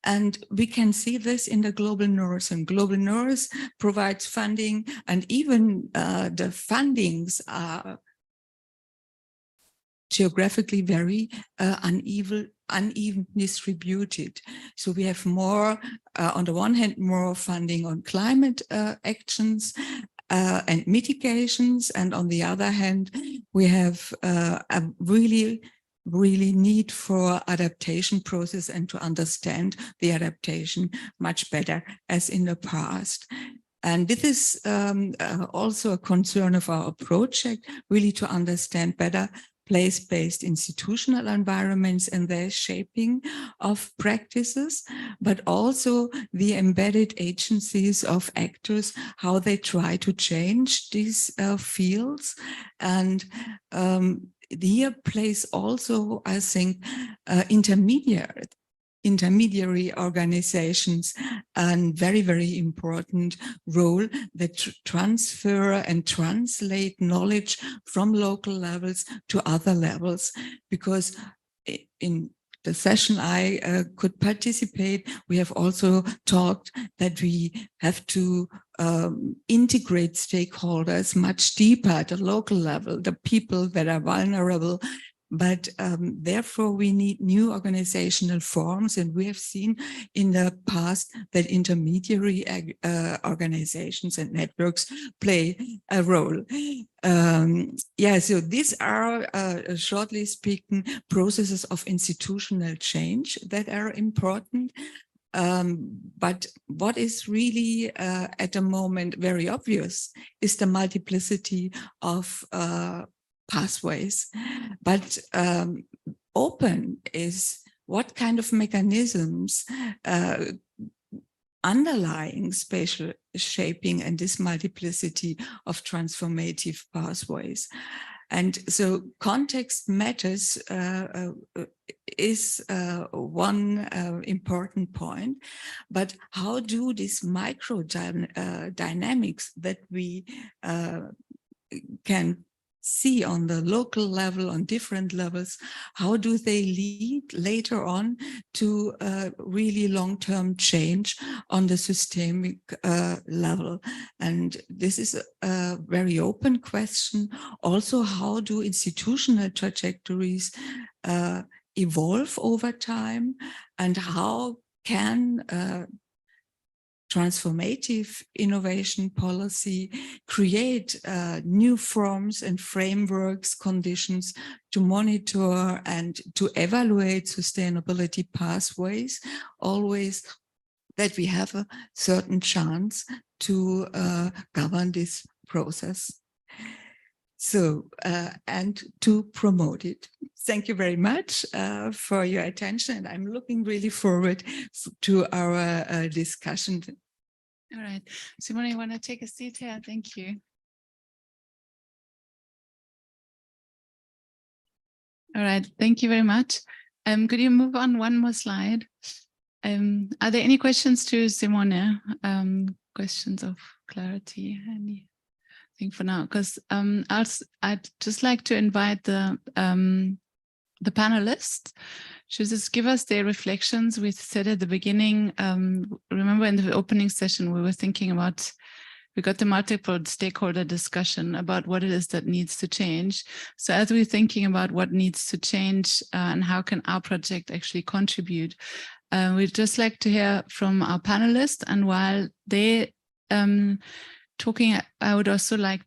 and we can see this in the Global North. And Global North provides funding, and even the fundings are geographically very uneven distributed. So we have more, on the one hand, more funding on climate actions and mitigations. And on the other hand, we have a really need for adaptation process and to understand the adaptation much better as in the past. And this is also a concern of our project, really to understand better place-based institutional environments and their shaping of practices, but also the embedded agencies of actors, how they try to change these fields. And here plays also, I think, intermediary organizations and very, very important role that transfer and translate knowledge from local levels to other levels. Because in the session I could participate, we have also talked that we have to integrate stakeholders much deeper at the local level, the people that are vulnerable. But therefore, we need new organizational forms, and we have seen in the past that intermediary organizations and networks play a role. So these are, shortly speaking, processes of institutional change that are important. But what is really at the moment very obvious is the multiplicity of pathways, but open is what kind of mechanisms underlying spatial shaping and this multiplicity of transformative pathways. And so context matters is one important point, but how do these micro dynamics that we can see on the local level, on different levels, how do they lead later on to really long-term change on the systemic level? And this is a very open question. Also, how do institutional trajectories evolve over time, and how can transformative innovation policy create new forms and frameworks, conditions to monitor and to evaluate sustainability pathways, always that we have a certain chance to govern this process. So, and to promote it. Thank you very much for your attention. And I'm looking really forward to our discussion. All right. Simone, you want to take a seat here? Thank you. All right. Thank you very much. Could you move on one more slide? Are there any questions to Simone? Questions of clarity? Anything for now? Because I'd just like to invite the panelists to just give us their reflections. We said at the beginning, remember in the opening session, we were thinking about, we got the multiple stakeholder discussion about what it is that needs to change. So as we're thinking about what needs to change and how can our project actually contribute, we'd just like to hear from our panelists. And while they're talking, I would also like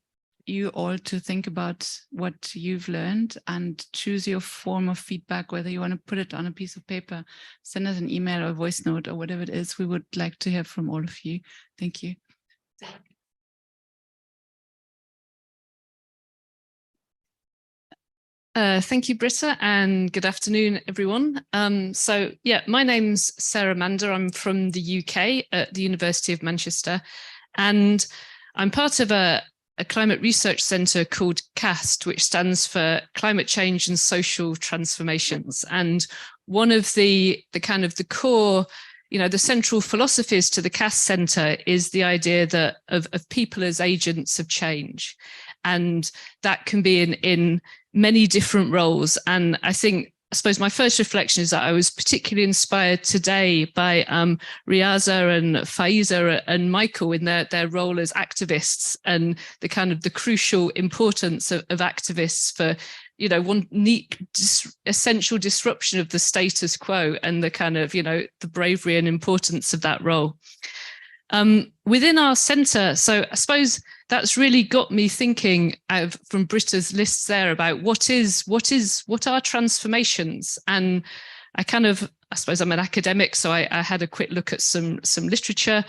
you all to think about what you've learned and choose your form of feedback, whether you want to put it on a piece of paper, send us an email or voice note or whatever it is. We would like to hear from all of you. Thank you. Thank you, Britta, and good afternoon, everyone. So yeah, my name's Sarah Mander. I'm from the UK at the University of Manchester, and I'm part of a climate research centre called CAST, which stands for Climate Change and Social Transformations. And one of the kind of the core, the central philosophies to the CAST Centre is the idea that of people as agents of change. And that can be in many different roles. And I suppose my first reflection is that I was particularly inspired today by Riaza and Faaiqa and Michael in their role as activists and the kind of the crucial importance of activists for, one neat, essential disruption of the status quo and the kind of, the bravery and importance of that role. Within our centre, so I suppose that's really got me thinking from Britta's lists there about what are transformations. And I suppose I'm an academic, so I had a quick look at some literature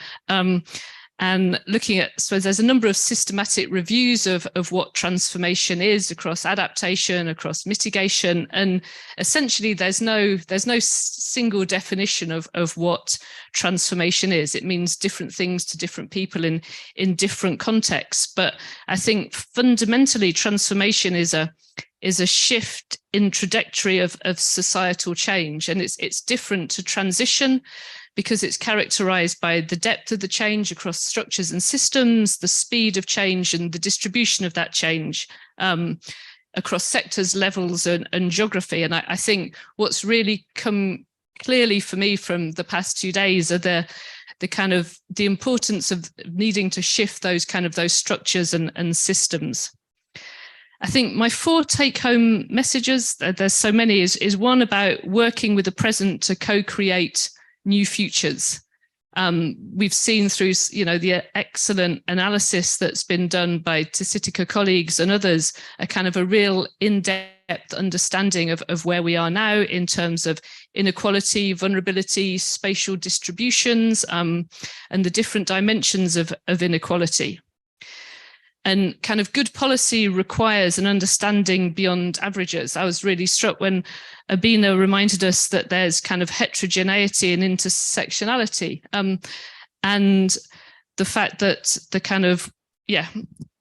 and looking at, so there's a number of systematic reviews of what transformation is across adaptation, across mitigation, and essentially there's no single definition of what transformation is. It means different things to different people in different contexts. But I think fundamentally transformation is a shift in trajectory of societal change, and it's different to transition, because it's characterized by the depth of the change across structures and systems, the speed of change and the distribution of that change across sectors, levels and geography. And I think what's really come clearly for me from the past 2 days are the importance of needing to shift those structures and systems. I think my 4 take-home messages, there's so many, is one about working with the present to co-create new futures. We've seen through, the excellent analysis that's been done by TSITICA colleagues and others, a real in-depth understanding of where we are now in terms of inequality, vulnerability, spatial distributions, and the different dimensions of inequality. And good policy requires an understanding beyond averages. I was really struck when Abina reminded us that there's heterogeneity and intersectionality, and the fact that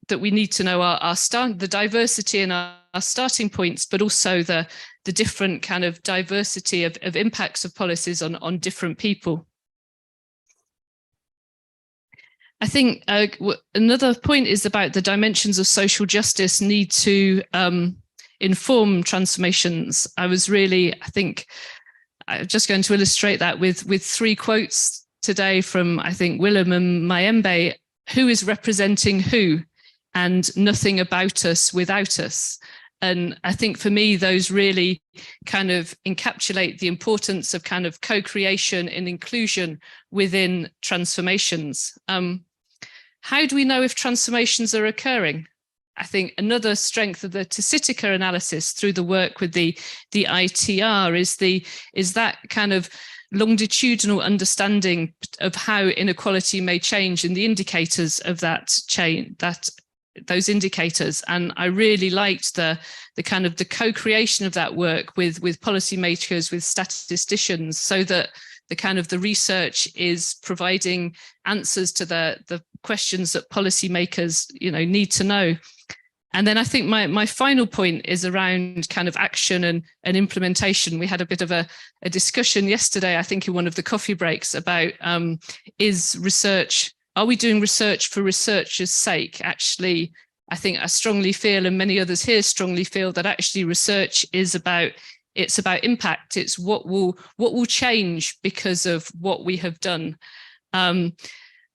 that we need to know the diversity in our starting points, but also the different diversity of impacts of policies on different people. I think another point is about the dimensions of social justice need to inform transformations. I'm just going to illustrate that with 3 quotes today from, Willem and Mayembe, who is representing who, and nothing about us without us. And I think for me, those really encapsulate the importance of co-creation and inclusion within transformations. How do we know if transformations are occurring? I think another strength of the TSITICA analysis through the work with the ITR is that longitudinal understanding of how inequality may change and the indicators of that change, that those indicators. And I really liked the kind of the co-creation of that work with policymakers, with statisticians, so that the kind of the research is providing answers to the questions that policymakers, need to know. And then I think my final point is around kind of action and implementation. We had a bit of a discussion yesterday, I think in one of the coffee breaks, about are we doing research for research's sake? Actually, I think I strongly feel, and many others here strongly feel, that actually research is about impact. It's what will change because of what we have done.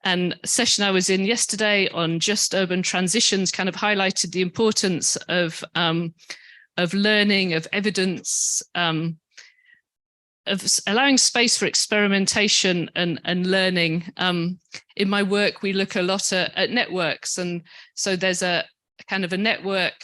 And a session I was in yesterday on just urban transitions kind of highlighted the importance of learning, of evidence, of allowing space for experimentation and learning. In my work, we look a lot at networks. And so there's a kind of a network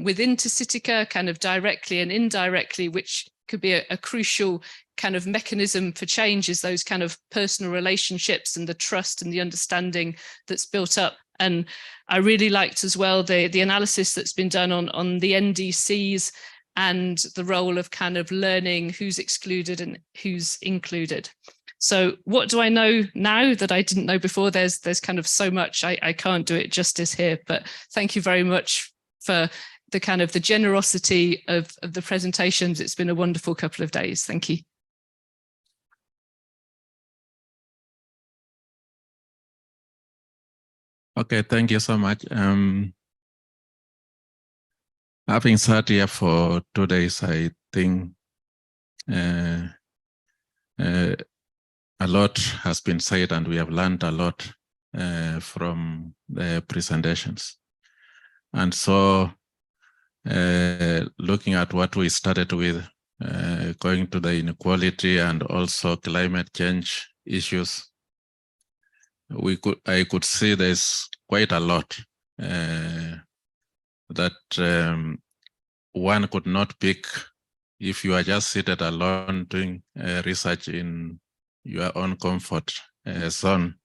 within TSITICA, kind of directly and indirectly, which could be a crucial kind of mechanism for change, is those kind of personal relationships and the trust and the understanding that's built up. And I really liked as well the analysis that's been done on the NDCs and the role of kind of learning who's excluded and who's included. So what do I know now that I didn't know before? There's kind of so much, I can't do it justice here, but thank you very much for the kind of the generosity of the presentations. It's been a wonderful couple of days. Thank you. Okay, thank you so much. Having sat here for 2 days, I think a lot has been said, and we have learned a lot from the presentations. And so looking at what we started with, going to the inequality and also climate change issues, I could see there's quite a lot that one could not pick if you are just seated alone doing research in your own comfort zone.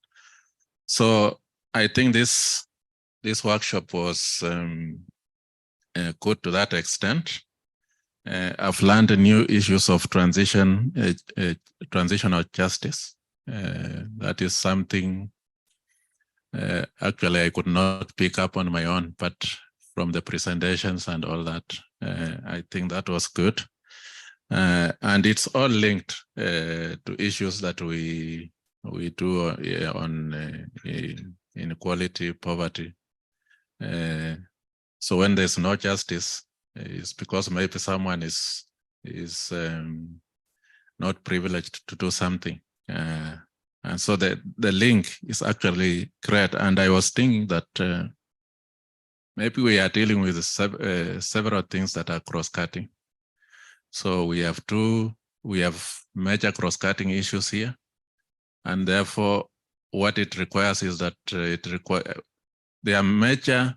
So I think this workshop was good to that extent. I've learned new issues of transitional justice. That is something actually I could not pick up on my own, but from the presentations and all that, I think that was good. And it's all linked to issues that we do on inequality, poverty. So when there's no justice, it's because maybe someone is not privileged to do something. And so the link is actually great. And I was thinking that maybe we are dealing with several things that are cross-cutting. So we have major cross-cutting issues here. And therefore, what it requires is that there are major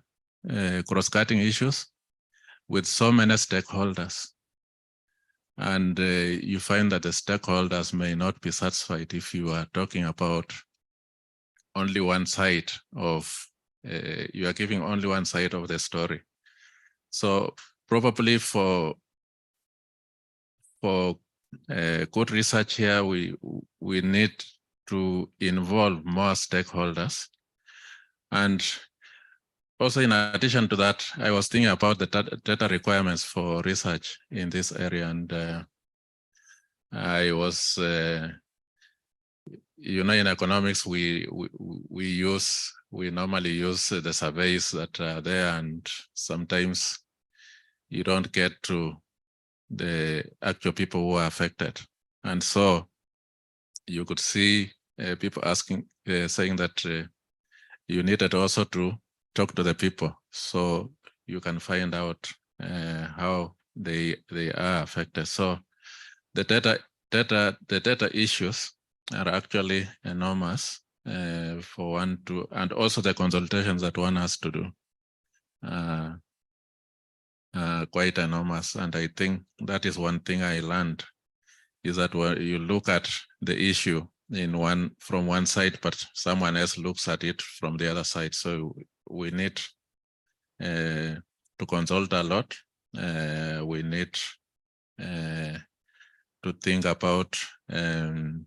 cross-cutting issues with so many stakeholders. And you find that the stakeholders may not be satisfied if you are talking about only one side of, you are giving only one side of the story. So probably for good research here, we need to involve more stakeholders. And also, in addition to that, I was thinking about the data requirements for research in this area. And I was, in economics, we normally use the surveys that are there, and sometimes you don't get to the actual people who are affected. And so you could see people asking, saying that you needed also to talk to the people so you can find out how they are affected. So the data issues are actually enormous for one to, and also the consultations that one has to do quite enormous. And I think that is one thing I learned, is that when you look at the issue from one side, but someone else looks at it from the other side. So we need to consult a lot. We need to think about the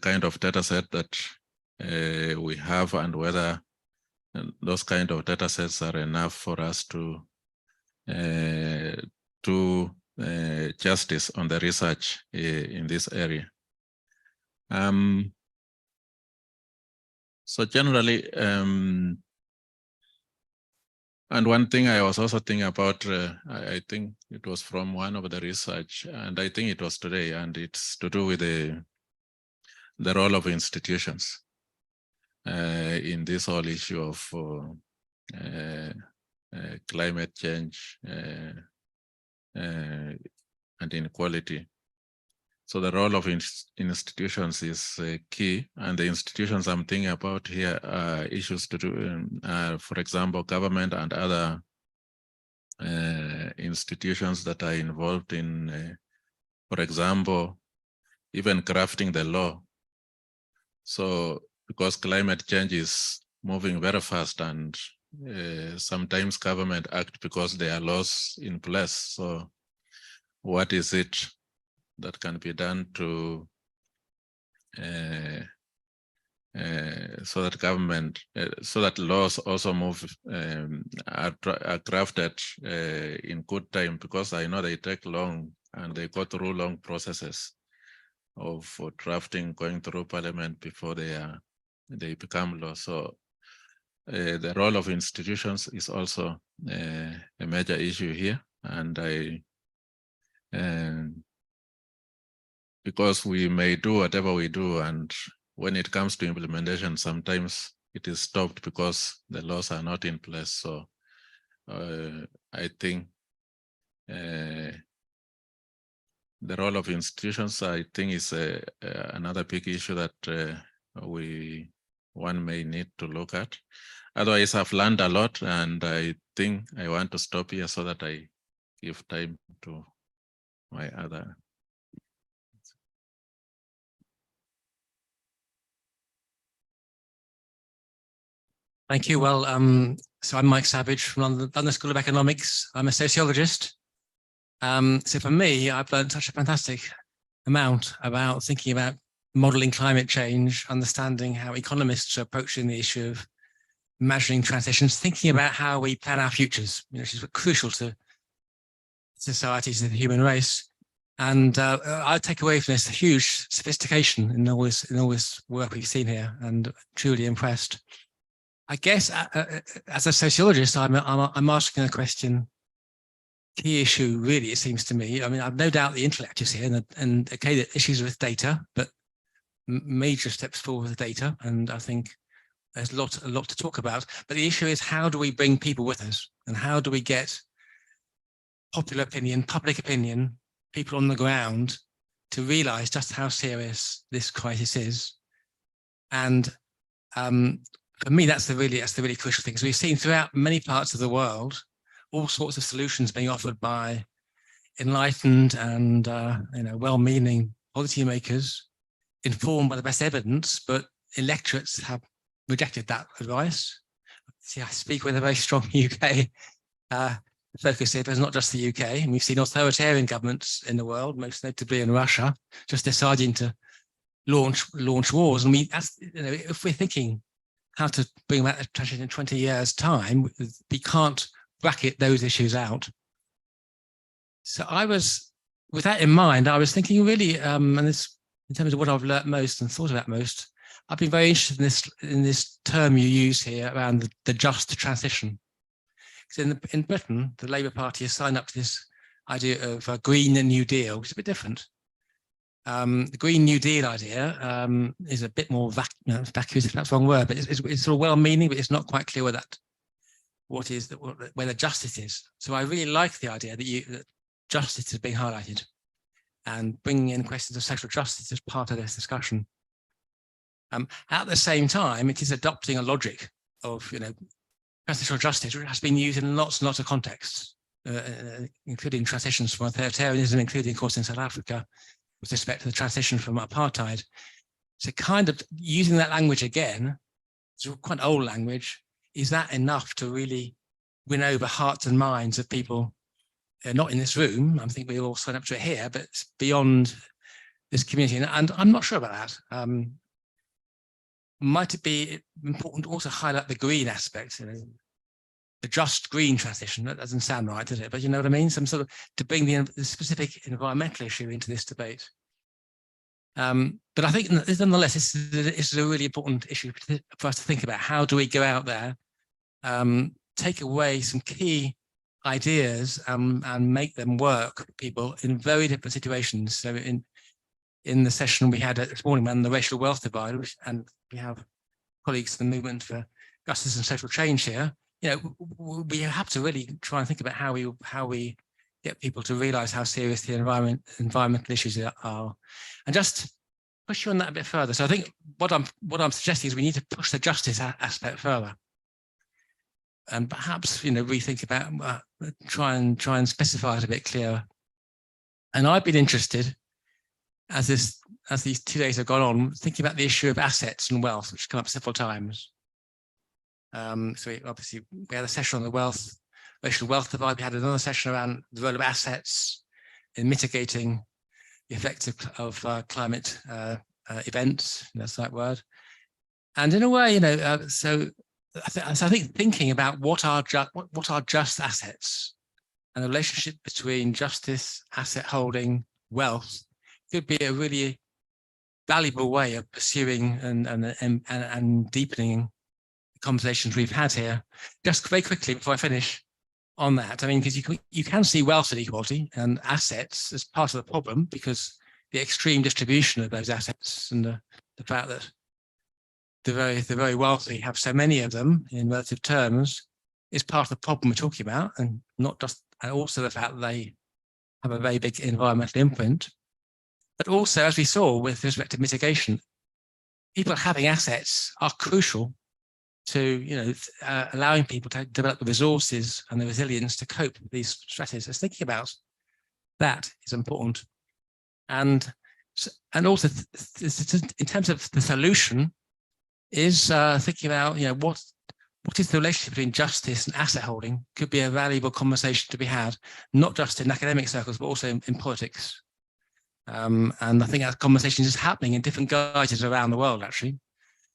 kind of data set that we have and whether those kind of data sets are enough for us to do justice on the research in this area. So generally, and one thing I was also thinking about, I think it was from one of the research, and I think it was today, and it's to do with the role of institutions in this whole issue of climate change and inequality. So the role of institutions is key, and the institutions I'm thinking about here are issues to do, for example, government and other institutions that are involved in, for example, even crafting the law. So because climate change is moving very fast, and sometimes government act because there are laws in place. So what is it that can be done to so that government, so that laws also move, are crafted in good time, because I know they take long and they go through long processes of drafting, going through parliament before they become law. So the role of institutions is also a major issue here, and because we may do whatever we do, and when it comes to implementation, sometimes it is stopped because the laws are not in place. So I think the role of institutions, I think, is another big issue that one may need to look at. Otherwise, I've learned a lot, and I think I want to stop here so that I give time to my other. Thank you. Well, so I'm Mike Savage from London School of Economics. I'm a sociologist. So for me, I've learned such a fantastic amount about thinking about modeling climate change, understanding how economists are approaching the issue of measuring transitions, thinking about how we plan our futures, which is crucial to societies and the human race. And I take away from this a huge sophistication in all this work we've seen here, and truly impressed. I guess as a sociologist, I'm asking a question. Key issue, really, it seems to me. I mean, I've no doubt the intellect is here, and okay, the issues with data, but major steps forward with data, and I think there's a lot to talk about. But the issue is, how do we bring people with us, and how do we get popular opinion, public opinion, people on the ground to realise just how serious this crisis is? And for me, that's the really crucial thing. So we've seen throughout many parts of the world all sorts of solutions being offered by enlightened and well-meaning policymakers, informed by the best evidence, but electorates have rejected that advice. See, I speak with a very strong UK focus here, but it's not just the UK. And we've seen authoritarian governments in the world, most notably in Russia, just deciding to launch wars. And if we're thinking how to bring about a transition in 20 years' time, we can't bracket those issues out. So with that in mind, I was thinking really, and this, in terms of what I've learnt most and thought about most, I've been very interested in this term you use here around the just transition. Because in Britain, the Labour Party has signed up to this idea of a Green New Deal, which is a bit different. The Green New Deal idea is a bit more vacuous, if that's the wrong word, but it's sort of well-meaning, but it's not quite clear where the justice is. So I really like the idea that justice is being highlighted, and bringing in questions of social justice as part of this discussion. At the same time, it is adopting a logic of transitional justice, which has been used in lots and lots of contexts, including transitions from authoritarianism, including, of course, in South Africa, with respect to the transition from apartheid. So kind of using that language again, it's quite old language, is that enough to really win over hearts and minds of people, not in this room? I think we all sign up to it here, but beyond this community. And I'm not sure about that. Might it be important to also highlight the green aspect, the just green transition? That doesn't sound right, does it? But you know what I mean? Some sort of, to bring the specific environmental issue into this debate. But I think nonetheless, this is a really important issue for us to think about. How do we go out there, take away some key ideas and make them work for people in very different situations? So in the session we had this morning on the racial wealth divide, and we have colleagues in the movement for justice and social change here, we have to really try and think about how we get people to realize how serious the environmental issues are, and just push you on that a bit further. So I think what I'm suggesting is we need to push the justice aspect further, and perhaps rethink about try and specify it a bit clearer. And I've been interested as these 2 days have gone on, thinking about the issue of assets and wealth, which come up several times. So obviously we had a session on the racial wealth divide. We had another session around the role of assets in mitigating the effects of climate events. That's the right word. And in a way, so I think thinking about what are just assets and the relationship between justice, asset holding, wealth could be a really valuable way of pursuing and deepening the conversations we've had here. Just very quickly before I finish on that, I mean, because you can see wealth inequality and assets as part of the problem, because the extreme distribution of those assets and the fact that the very wealthy have so many of them in relative terms is part of the problem we're talking about, and also the fact that they have a very big environmental imprint. But also, as we saw with respect to mitigation, people having assets are crucial to allowing people to develop the resources and the resilience to cope with these stresses. So thinking about that is important, and also in terms of the solution is thinking about what is the relationship between justice and asset holding could be a valuable conversation to be had, not just in academic circles but also in politics. And I think that conversation is happening in different guises around the world. Actually,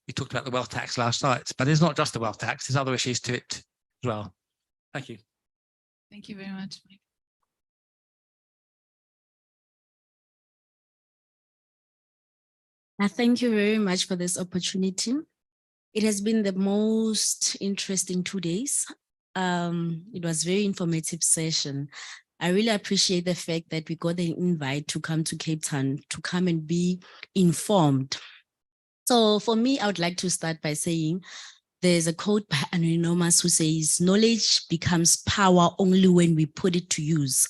we talked about the wealth tax last night, but it's not just the wealth tax, there's other issues to it as well. Thank you. Thank you very much, Mike. Thank you very much for this opportunity. It has been the most interesting 2 days. It was a very informative session. I really appreciate the fact that we got an invite to come to Cape Town to come and be informed. So for me, I would like to start by saying there's a quote by Anonymous who says, "Knowledge becomes power only when we put it to use."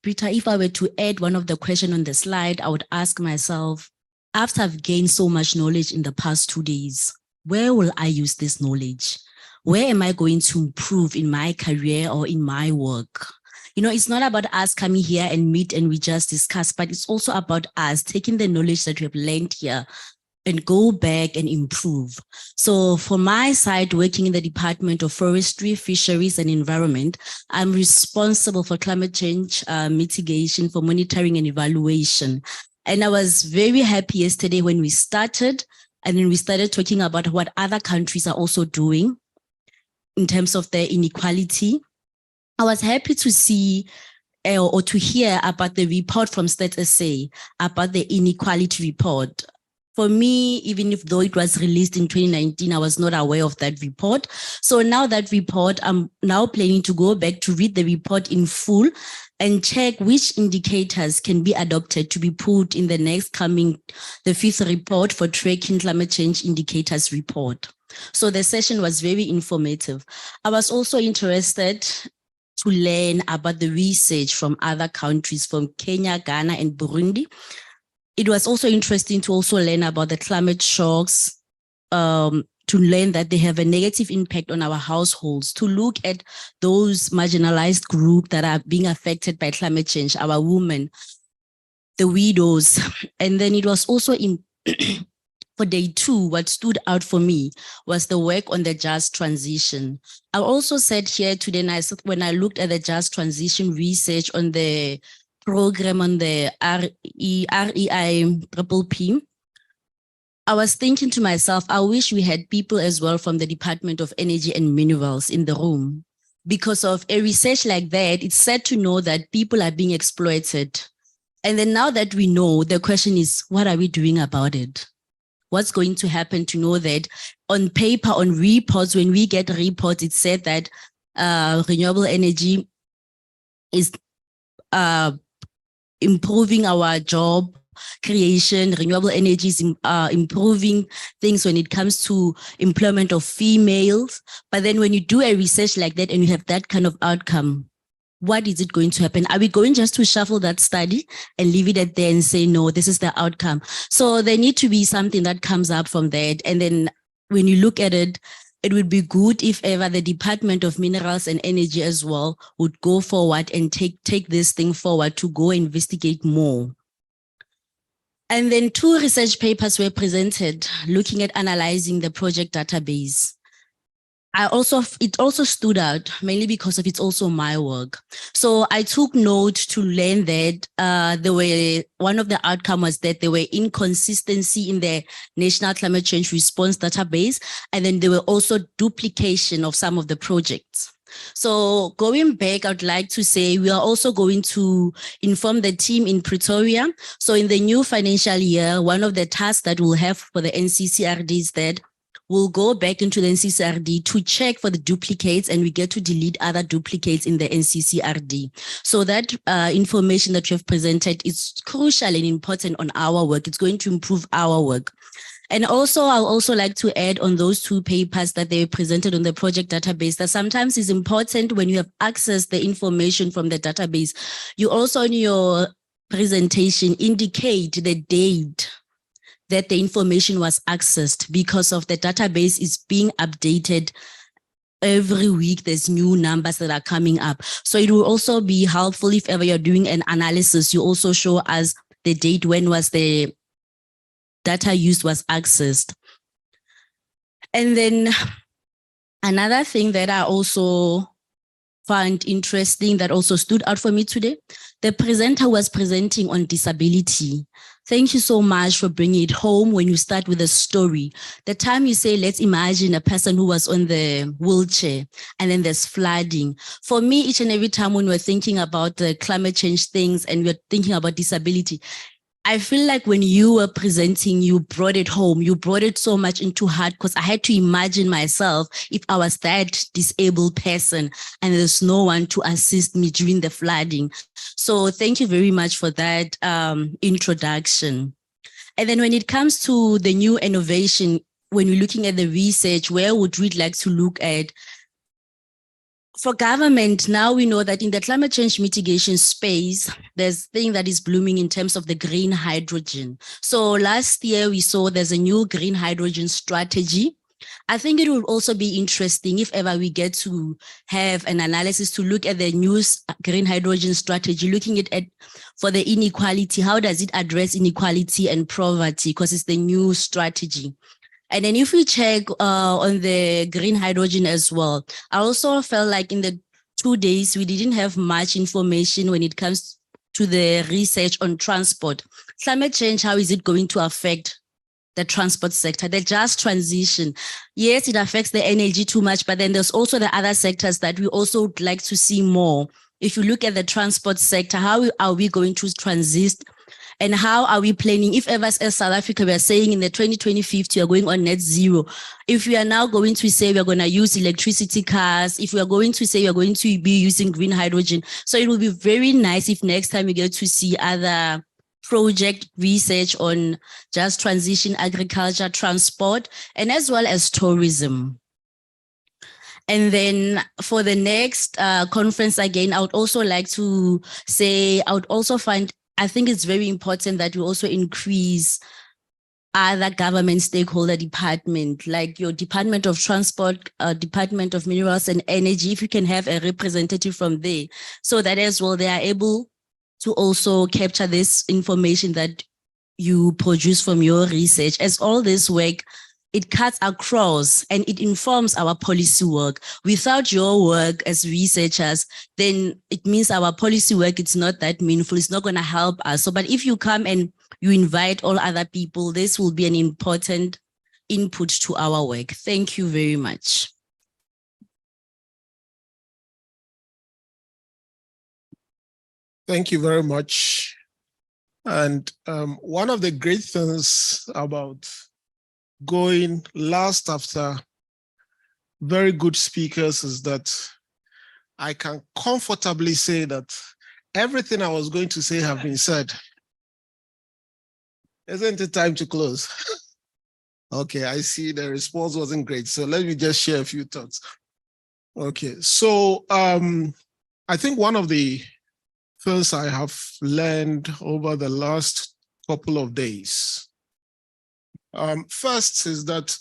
Peter, if I were to add one of the questions on the slide, I would ask myself, after I've gained so much knowledge in the past 2 days, where will I use this knowledge? Where am I going to improve in my career or in my work? It's not about us coming here and meet and we just discuss, but it's also about us taking the knowledge that we have learned here and go back and improve. So for my side, working in the Department of Forestry, Fisheries and Environment, I'm responsible for climate change mitigation, for monitoring and evaluation. And I was very happy yesterday when we started, and then we started talking about what other countries are also doing in terms of their inequality. I was happy to see or to hear about the report from Stats SA about the inequality report. For me, even though it was released in 2019, I was not aware of that report. So now that report, I'm now planning to go back to read the report in full and check which indicators can be adopted to be put in the next coming, the 5th report for tracking climate change indicators report. So the session was very informative. I was also interested to learn about the research from other countries, from Kenya, Ghana, and Burundi. It was also interesting to also learn about the climate shocks, to learn that they have a negative impact on our households, to look at those marginalized groups that are being affected by climate change, our women, the widows. And then it was also for day 2, what stood out for me was the work on the just transition. I also said here today, when I looked at the just transition research on the program on the REIPP, I was thinking to myself, I wish we had people as well from the Department of Energy and Minerals in the room. Because of a research like that, it's sad to know that people are being exploited. And then now that we know, the question is, what are we doing about it? What's going to happen to know that on paper, on reports, when we get reports, it said that renewable energy is improving our job creation, renewable energy is improving things when it comes to employment of females. But then when you do a research like that and you have that kind of outcome, what is it going to happen? Are we going just to shuffle that study and leave it at there and say, no, this is the outcome? So there need to be something that comes up from that. And then when you look at it, it would be good if ever the Department of Minerals and Energy as well would go forward and take this thing forward to go investigate more. And then 2 research papers were presented looking at analyzing the project database. It also stood out mainly because of it's also my work. So I took note to learn that one of the outcomes was that there were inconsistency in the National Climate Change Response Database, and then there were also duplication of some of the projects. So going back, I'd like to say we are also going to inform the team in Pretoria. So in the new financial year, one of the tasks that we'll have for the NCCRD is that we'll go back into the NCCRD to check for the duplicates, and we get to delete other duplicates in the NCCRD. So that information that you have presented is crucial and important on our work. It's going to improve our work. And also, I'll also like to add on those 2 papers that they presented on the project database that sometimes is important when you have accessed the information from the database. You also in your presentation indicate the date that the information was accessed, because of the database is being updated every week. There's new numbers that are coming up. So it will also be helpful if ever you're doing an analysis, you also show us the date when was the data used was accessed. And then another thing that I also found interesting that also stood out for me today, the presenter was presenting on disability. Thank you so much for bringing it home when you start with a story. The time you say, let's imagine a person who was on the wheelchair and then there's flooding. For me, each and every time when we're thinking about the climate change things and we're thinking about disability, I feel like when you were presenting, you brought it home. You brought it so much into heart, because I had to imagine myself if I was that disabled person and there's no one to assist me during the flooding. So thank you very much for that introduction. And then when it comes to the new innovation, when we're looking at the research, where would we like to look at? For government, now we know that in the climate change mitigation space, there's a thing that is blooming in terms of the green hydrogen. So last year we saw there's a new green hydrogen strategy. I think it will also be interesting if ever we get to have an analysis to look at the new green hydrogen strategy, looking at for the inequality, how does it address inequality and poverty, because it's the new strategy. And then if we check on the green hydrogen as well, I also felt like in the 2 days, we didn't have much information when it comes to the research on transport. Climate change, how is it going to affect the transport sector? The just transition, yes, it affects the energy too much, but then there's also the other sectors that we also would like to see more. If you look at the transport sector, how are we going to transit? And how are we planning? If ever as South Africa, we are saying in the 2050, we are going on net zero. If we are now going to say we're going to use electricity cars, if we are going to say we're going to be using green hydrogen. So it will be very nice if next time we get to see other project research on just transition, agriculture, transport, and as well as tourism. And then for the next conference, again, I would also like to say, I think it's very important that we also increase other government stakeholder department, like your Department of Transport, Department of Minerals and Energy, if you can have a representative from there, so that as well they are able to also capture this information that you produce from your research, as all this work, it cuts across and it informs our policy work. Without your work as researchers, then it means our policy work, it's not that meaningful. It's not going to help us. So, but if you come and you invite all other people, this will be an important input to our work. Thank you very much. Thank you very much. And one of the great things about going last after very good speakers is that I can comfortably say that everything I was going to say have been said. Isn't it time to close? Okay, I see the response wasn't great. So let me just share a few thoughts. Okay, so I think one of the things I have learned over the last couple of days, first is that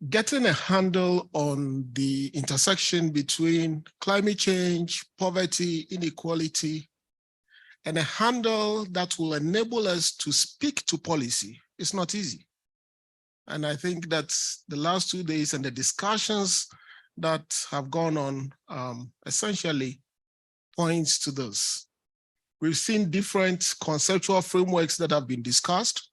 getting a handle on the intersection between climate change, poverty, inequality, and a handle that will enable us to speak to policy is not easy. And I think that the last 2 days and the discussions that have gone on essentially points to this. We've seen different conceptual frameworks that have been discussed,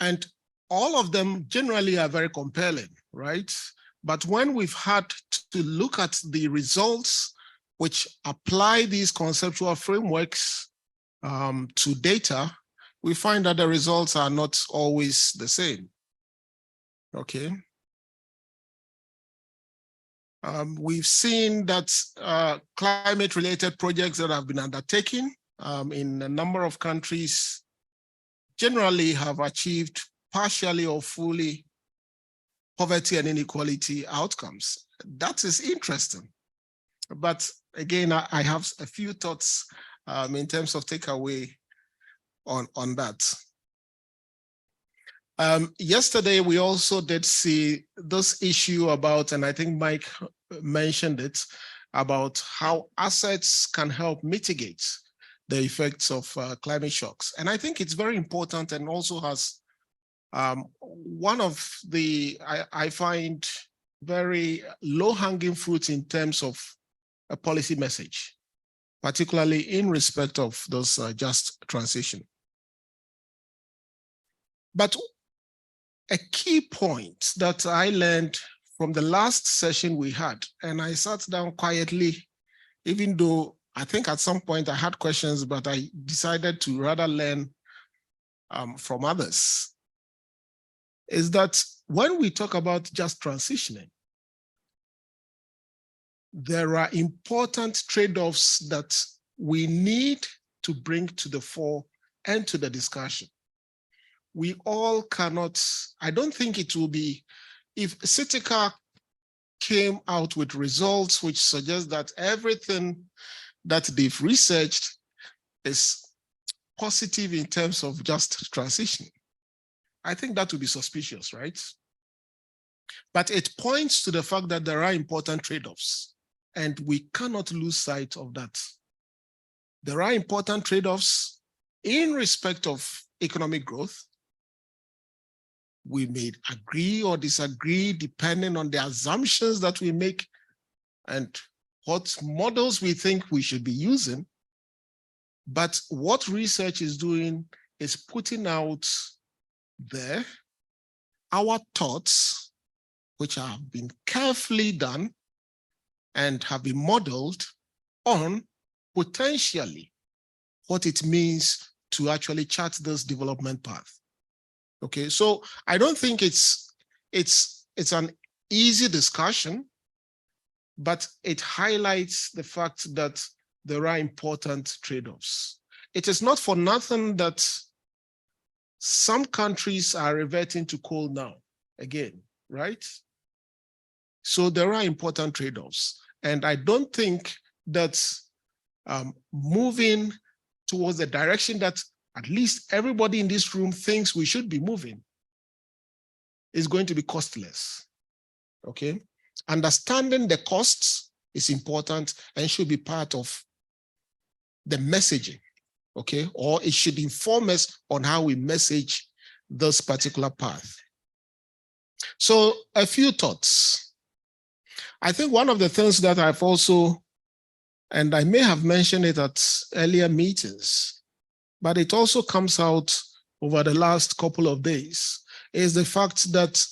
and all of them generally are very compelling, right? But when we've had to look at the results which apply these conceptual frameworks to data, we find that the results are not always the same, okay? We've seen that climate-related projects that have been undertaken in a number of countries generally have achieved partially or fully poverty and inequality outcomes. That is interesting. But again, I have a few thoughts in terms of takeaway on that. Yesterday, we also did see this issue about, and I think Mike mentioned it, about how assets can help mitigate the effects of climate shocks. And I think it's very important and also has one of the, I find, very low-hanging fruit in terms of a policy message, particularly in respect of those just transition. But a key point that I learned from the last session we had, and I sat down quietly, even though I think at some point I had questions, but I decided to rather learn from others, is that when we talk about just transitioning, there are important trade-offs that we need to bring to the fore and to the discussion. We all cannot, I don't think it will be, if TSITICA came out with results which suggest that everything that they've researched is positive in terms of just transition, I think that would be suspicious, right? But it points to the fact that there are important trade-offs, and we cannot lose sight of that. There are important trade-offs in respect of economic growth. We may agree or disagree depending on the assumptions that we make and what models we think we should be using. But what research is doing is putting out there our thoughts, which have been carefully done and have been modeled on potentially what it means to actually chart this development path. Okay, so I don't think it's an easy discussion, but it highlights the fact that there are important trade-offs. It is not for nothing that some countries are reverting to coal now, again, right? So there are important trade-offs. And I don't think that moving towards the direction that at least everybody in this room thinks we should be moving is going to be costless, okay? Understanding the costs is important and should be part of the messaging, okay? Or it should inform us on how we message this particular path. So a few thoughts. I think one of the things that I've also, and I may have mentioned it at earlier meetings, but it also comes out over the last couple of days, is the fact that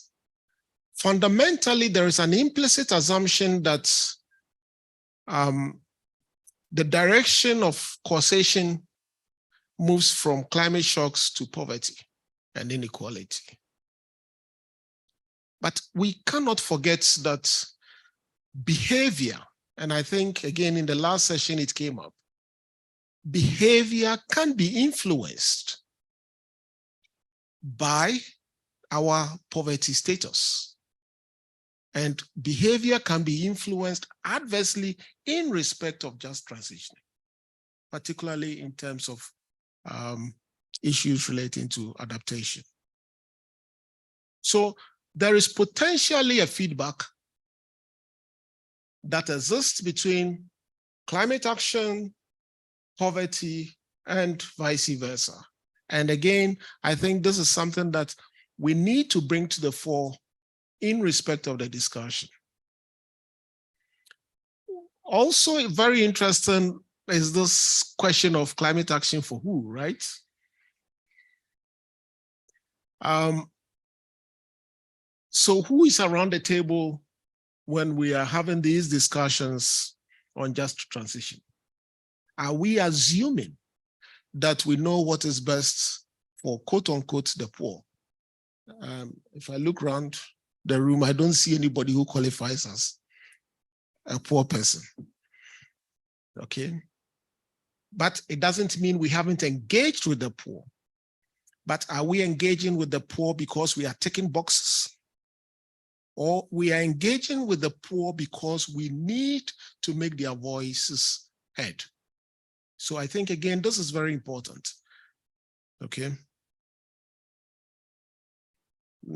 fundamentally there is an implicit assumption that the direction of causation moves from climate shocks to poverty and inequality. But we cannot forget that behavior, and I think again in the last session it came up, behavior can be influenced by our poverty status. And behavior can be influenced adversely in respect of just transitioning, particularly in terms of issues relating to adaptation. So there is potentially a feedback that exists between climate action, poverty, and vice versa. And again, I think this is something that we need to bring to the fore in respect of the discussion. Also very interesting is this question of climate action for who, right? So who is around the table when we are having these discussions on just transition? Are we assuming that we know what is best for quote unquote the poor? If I look around the room, I don't see anybody who qualifies as a poor person. Okay. But it doesn't mean we haven't engaged with the poor. But are we engaging with the poor because we are ticking boxes? Or we are engaging with the poor because we need to make their voices heard? So I think, again, this is very important. Okay.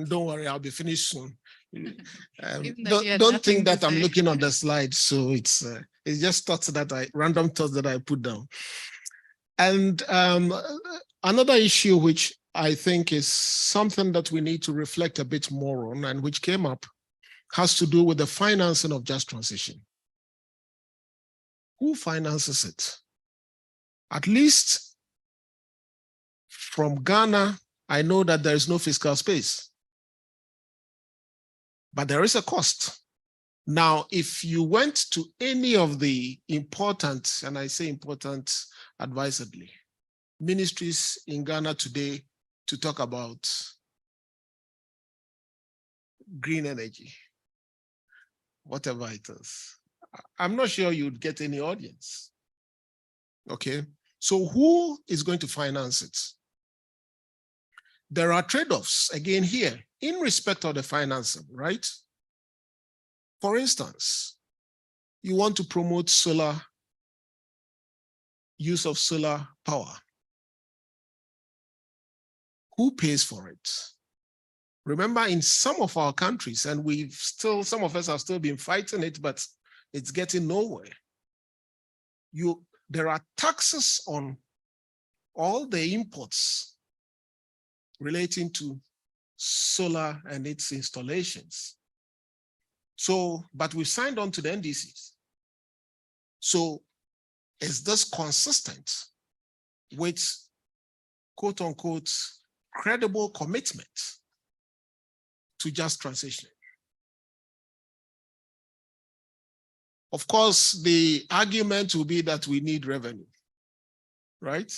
Don't worry, I'll be finished soon. Don't think that I'm looking on the slide. So it's just thoughts that random thoughts that I put down. And another issue which I think is something that we need to reflect a bit more on, and which came up, has to do with the financing of just transition. Who finances it? At least from Ghana, I know that there is no fiscal space, but there is a cost. Now, if you went to any of the important, and I say important advisedly, ministries in Ghana today to talk about green energy, whatever it is, I'm not sure you'd get any audience. Okay, so who is going to finance it? There are trade-offs, again here, in respect of the financing, right? For instance, you want to promote use of solar power. Who pays for it? Remember, in some of our countries, and some of us have still been fighting it, but it's getting nowhere. There are taxes on all the imports relating to solar and its installations. So, but we signed on to the NDCs. So is this consistent with quote unquote credible commitment to just transition? Of course, the argument will be that we need revenue, right?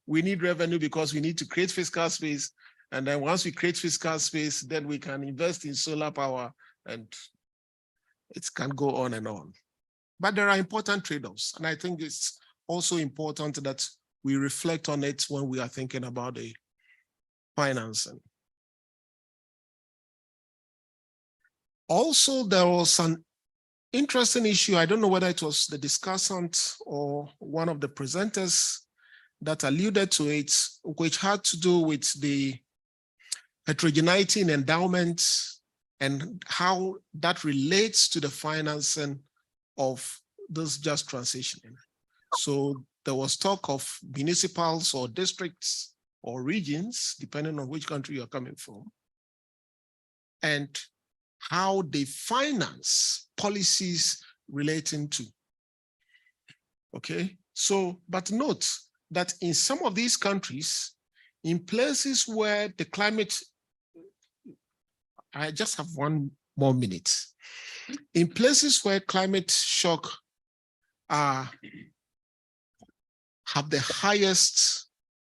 We need revenue because we need to create fiscal space. And then once we create fiscal space, then we can invest in solar power, and it can go on and on. But there are important trade-offs. And I think it's also important that we reflect on it when we are thinking about the financing. Also, there was an interesting issue. I don't know whether it was the discussant or one of the presenters that alluded to it, which had to do with the heterogeneity in endowment and how that relates to the financing of this just transitioning. So there was talk of municipals or districts or regions, depending on which country you're coming from, and how they finance policies relating to. Okay, so, but note that in some of these countries, in places where the climate, I just have 1 more minute. In places where climate shock have the highest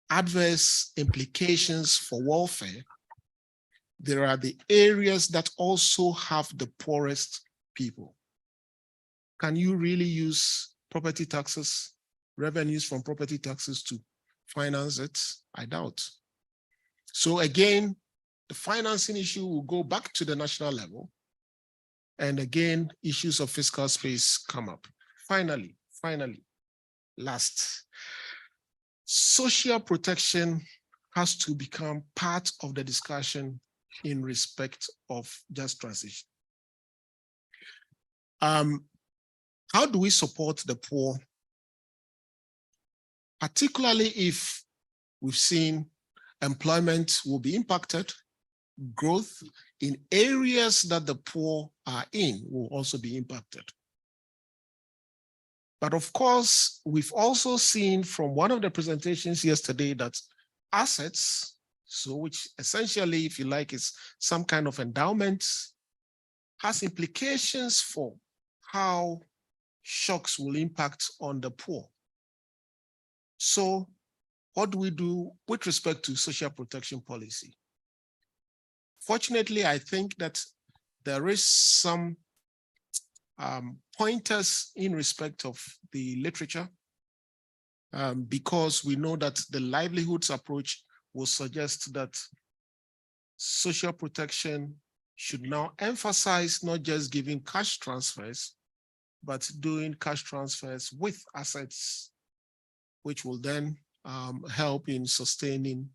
adverse implications for welfare, there are the areas that also have the poorest people. Can you really use property taxes, revenues from property taxes to finance it? I doubt. So again, the financing issue will go back to the national level. And again, issues of fiscal space come up. Finally, last, social protection has to become part of the discussion in respect of just transition. How do we support the poor, particularly if we've seen employment will be impacted, growth in areas that the poor are in will also be impacted. But of course, we've also seen from one of the presentations yesterday that assets, so which essentially, if you like, is some kind of endowment, has implications for how shocks will impact on the poor. So what do we do with respect to social protection policy? Fortunately, I think that there is some pointers in respect of the literature, because we know that the livelihoods approach will suggest that social protection should now emphasize not just giving cash transfers, but doing cash transfers with assets, which will then help in sustaining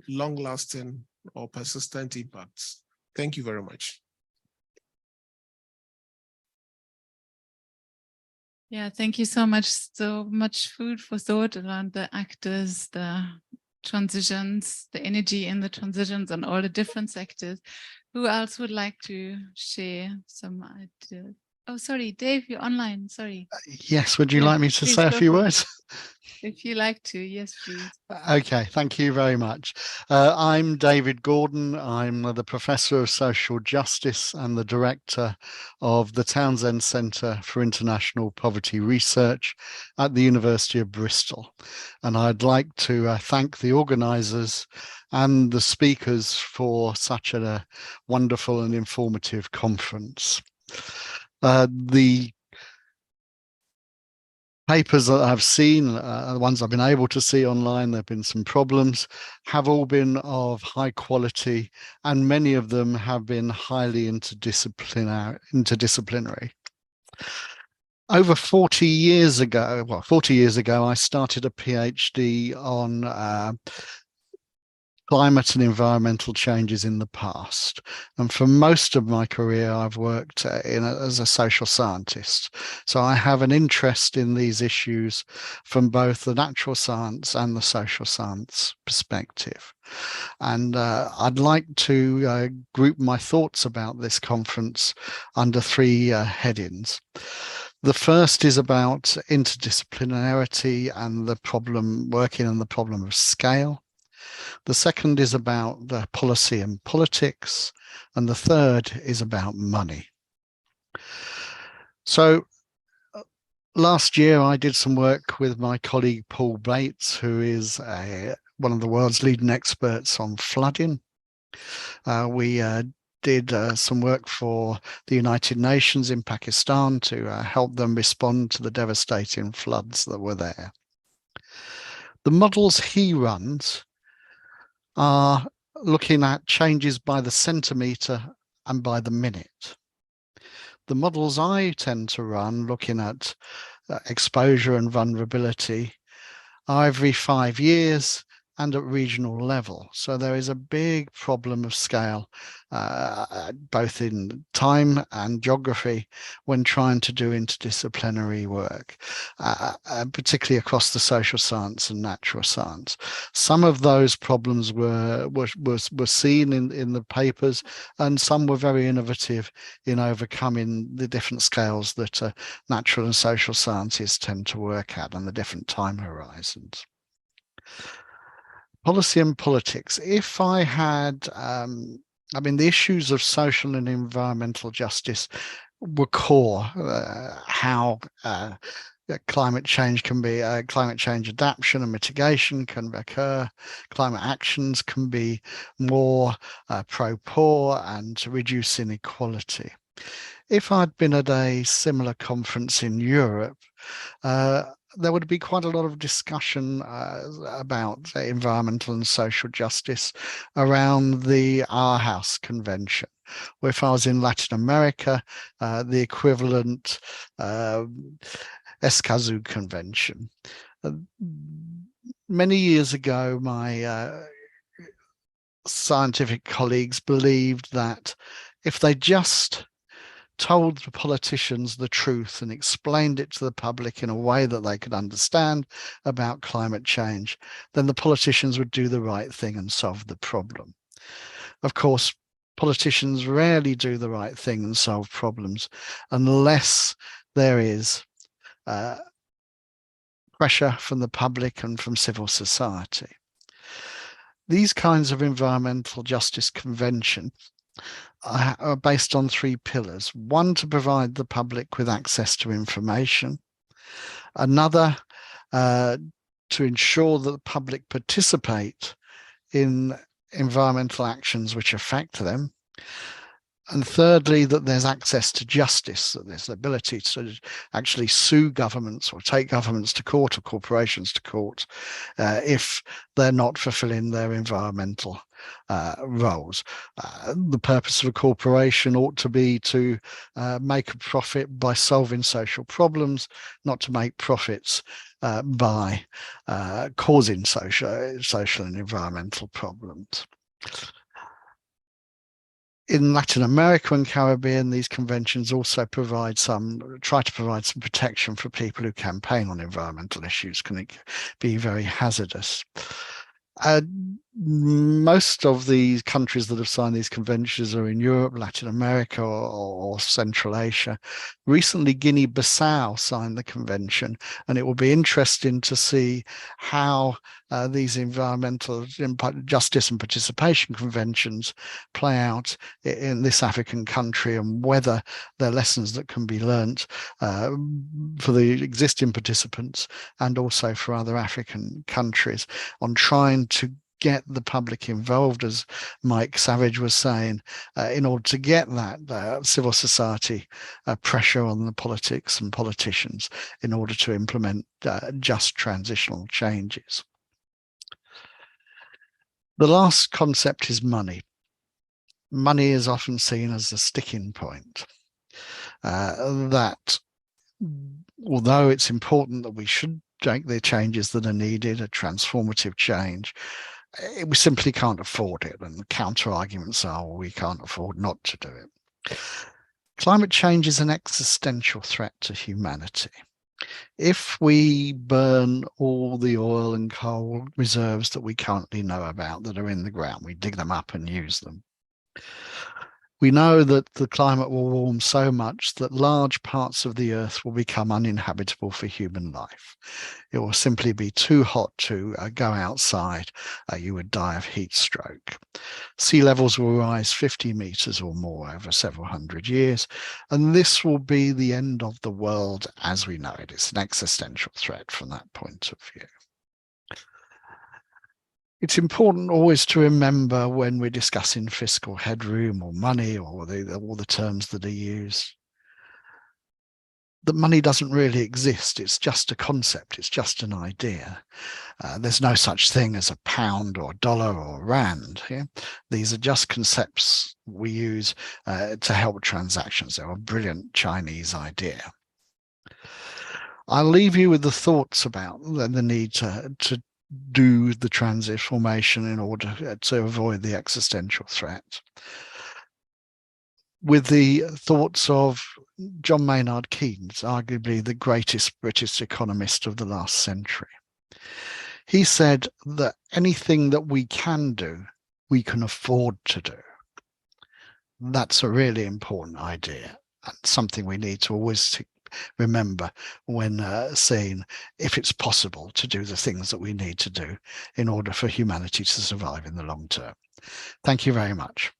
long-lasting or persistent impacts. Thank you very much. Yeah, thank you so much. So much food for thought around the actors, the transitions, the energy in the transitions and all the different sectors. Who else would like to share some ideas? Oh, sorry, Dave, you're online. Sorry. Yes, would you like me to say a few words? If you like to, yes, please. Okay, thank you very much. I'm David Gordon. I'm the Professor of Social Justice and the Director of the Townsend Centre for International Poverty Research at the University of Bristol. And I'd like to thank the organisers and the speakers for such a wonderful and informative conference. The papers that I've seen, the ones I've been able to see online, there have been some problems, have all been of high quality, and many of them have been highly interdisciplinary. Over 40 years ago, I started a PhD on climate and environmental changes in the past. And for most of my career, I've worked as a social scientist. So I have an interest in these issues from both the natural science and the social science perspective. And I'd like to group my thoughts about this conference under 3 headings. The first is about interdisciplinarity and the problem, working on the problem of scale. The second is about the policy and politics, and the third is about money. So last year I did some work with my colleague Paul Bates, who is one of the world's leading experts on flooding. We did some work for the United Nations in Pakistan to help them respond to the devastating floods that were there. The models he runs are looking at changes by the centimetre and by the minute. The models I tend to run, looking at exposure and vulnerability, are every 5 years and at regional level. So there is a big problem of scale, both in time and geography, when trying to do interdisciplinary work, particularly across the social science and natural science. Some of those problems were seen in the papers, and some were very innovative in overcoming the different scales that natural and social sciences tend to work at and the different time horizons. Policy and politics. If I had, I mean, the issues of social and environmental justice were core. How climate change can be, climate change adaptation and mitigation can occur. Climate actions can be more pro-poor and to reduce inequality. If I'd been at a similar conference in Europe, there would be quite a lot of discussion about environmental and social justice around the Aarhus Convention. Or if I was in Latin America, the equivalent Escazú Convention. Many years ago, my scientific colleagues believed that if they just told the politicians the truth and explained it to the public in a way that they could understand about climate change, then the politicians would do the right thing and solve the problem. Of course, politicians rarely do the right thing and solve problems unless there is pressure from the public and from civil society. These kinds of environmental justice conventions are based on three pillars. One, to provide the public with access to information. Another, to ensure that the public participate in environmental actions which affect them. And thirdly, that there's access to justice, that there's the ability to actually sue governments or take governments to court or corporations to court if they're not fulfilling their environmental roles. The purpose of a corporation ought to be to make a profit by solving social problems, not to make profits by causing social and environmental problems. In Latin America and Caribbean, these conventions also try to provide some protection for people who campaign on environmental issues. Can be very hazardous. Most of the countries that have signed these conventions are in Europe, Latin America, or Central Asia. Recently, Guinea-Bissau signed the convention, and it will be interesting to see how these environmental justice and participation conventions play out in this African country, and whether there are lessons that can be learnt for the existing participants and also for other African countries on trying to get the public involved, as Mike Savage was saying, in order to get that civil society pressure on the politics and politicians in order to implement just transitional changes. The last concept is money. Money is often seen as a sticking point. That although it's important that we should make the changes that are needed, a transformative change, we simply can't afford it. And the counter arguments are, well, we can't afford not to do it. Climate change is an existential threat to humanity. If we burn all the oil and coal reserves that we currently know about that are in the ground, we dig them up and use them, we know that the climate will warm so much that large parts of the earth will become uninhabitable for human life. It will simply be too hot to go outside. You would die of heat stroke. Sea levels will rise 50 meters or more over several hundred years, and this will be the end of the world as we know it. It's an existential threat from that point of view. It's important always to remember when we're discussing fiscal headroom or money or all the terms that are used, that money doesn't really exist. It's just a concept. It's just an idea. There's no such thing as a pound or dollar or rand. Yeah? These are just concepts we use to help transactions. They're a brilliant Chinese idea. I'll leave you with the thoughts about the need to do the transformation in order to avoid the existential threat. With the thoughts of John Maynard Keynes, arguably the greatest British economist of the last century. He said that anything that we can do, we can afford to do. That's a really important idea and something we need to always remember when saying if it's possible to do the things that we need to do in order for humanity to survive in the long term. Thank you very much.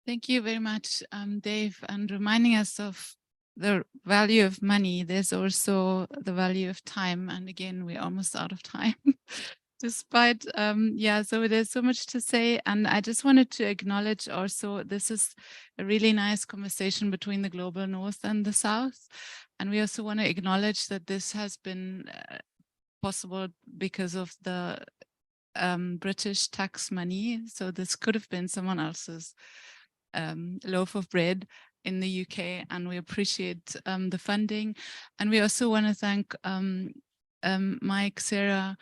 Thank you very much, Dave, and reminding us of the value of money. There's also the value of time. And again, we're almost out of time. Despite, so there's so much to say. And I just wanted to acknowledge also, this is a really nice conversation between the global north and the south. And we also want to acknowledge that this has been possible because of the British tax money. So this could have been someone else's loaf of bread in the UK, and we appreciate the funding. And we also want to thank Mike, Sarah,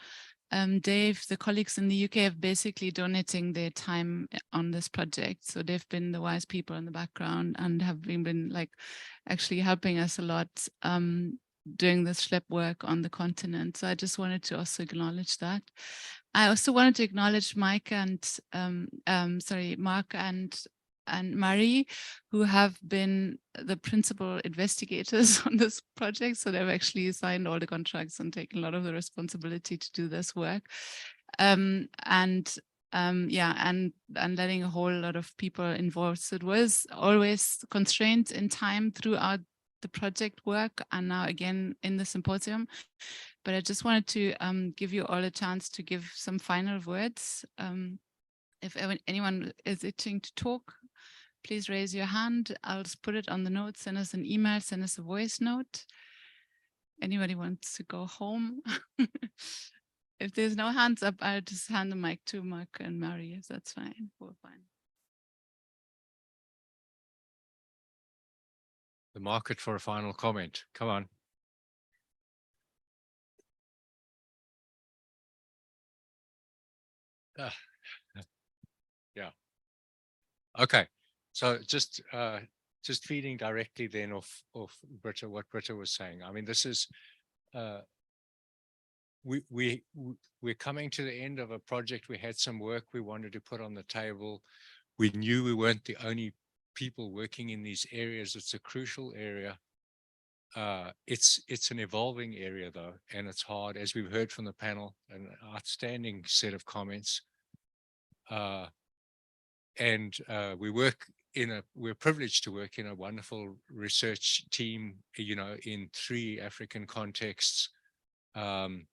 Dave, the colleagues in the UK have basically donating their time on this project. So they've been the wise people in the background and have been like actually helping us a lot doing this schlep work on the continent. So I just wanted to also acknowledge that. I also wanted to acknowledge Mark and Marie, who have been the principal investigators on this project. So they've actually signed all the contracts and taken a lot of the responsibility to do this work. And letting a whole lot of people involved. So it was always constrained in time throughout the project work and now again in the symposium. But I just wanted to give you all a chance to give some final words. If anyone is itching to talk, please raise your hand. I'll just put it on the notes, send us an email, send us a voice note. Anybody wants to go home? If there's no hands up, I'll just hand the mic to Mark and Mary, if that's fine. We're fine. The market for a final comment. Come on. Yeah. Okay. So just feeding directly then off Britta, what Britta was saying. I mean, this is we're coming to the end of a project. We had some work we wanted to put on the table. We knew we weren't the only people working in these areas. It's a crucial area. It's an evolving area though, and it's hard, as we've heard from the panel, an outstanding set of comments. We're privileged to work in a wonderful research team, you know, in 3 African contexts. And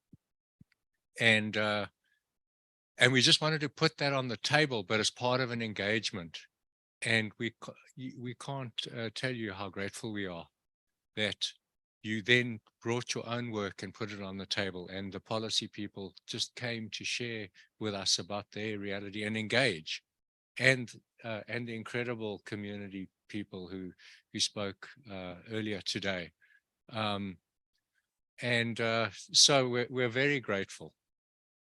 we just wanted to put that on the table, but as part of an engagement. And we can't tell you how grateful we are that you then brought your own work and put it on the table, and the policy people just came to share with us about their reality and engage, and the incredible community people who spoke earlier today. So we're very grateful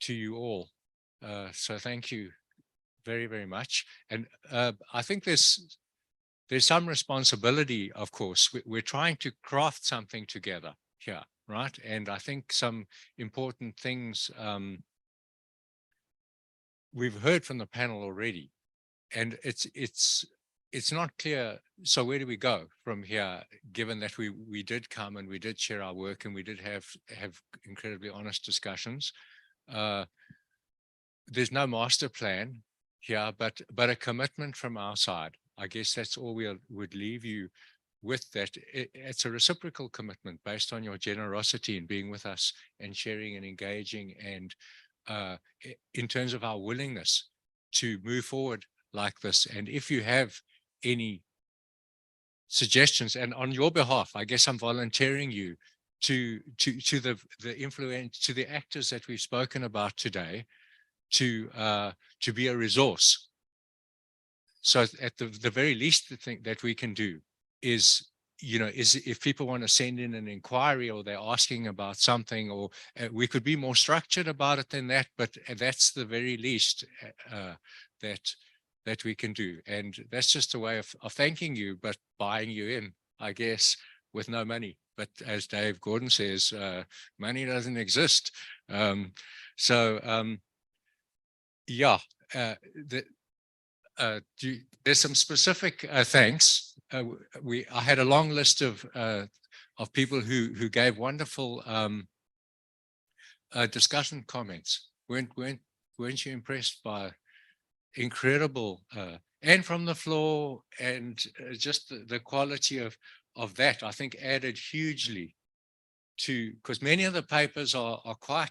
to you all. So thank you very, very much. And I think there's some responsibility, of course. We're trying to craft something together here, right? And I think some important things we've heard from the panel already, and it's not clear. So where do we go from here, given that we did come and we did share our work and we did have incredibly honest discussions? There's no master plan here, but a commitment from our side. I guess that's all we would leave you with, that it's a reciprocal commitment based on your generosity in being with us and sharing and engaging, and in terms of our willingness to move forward like this. And if you have any suggestions, and on your behalf, I guess I'm volunteering you to the influence, to the actors that we've spoken about today, to be a resource. So at the very least, the thing that we can do is you know, if people want to send in an inquiry or they're asking about something, or we could be more structured about it than that, but that's the very least that we can do. And that's just a way of thanking you, but buying you in, I guess, with no money. But as Dave Gordon says, money doesn't exist. Yeah, there's some specific thanks. I had a long list of people who gave wonderful discussion comments. Weren't you impressed by incredible and from the floor, and just the quality of that, I think, added hugely to, because many of the papers are quite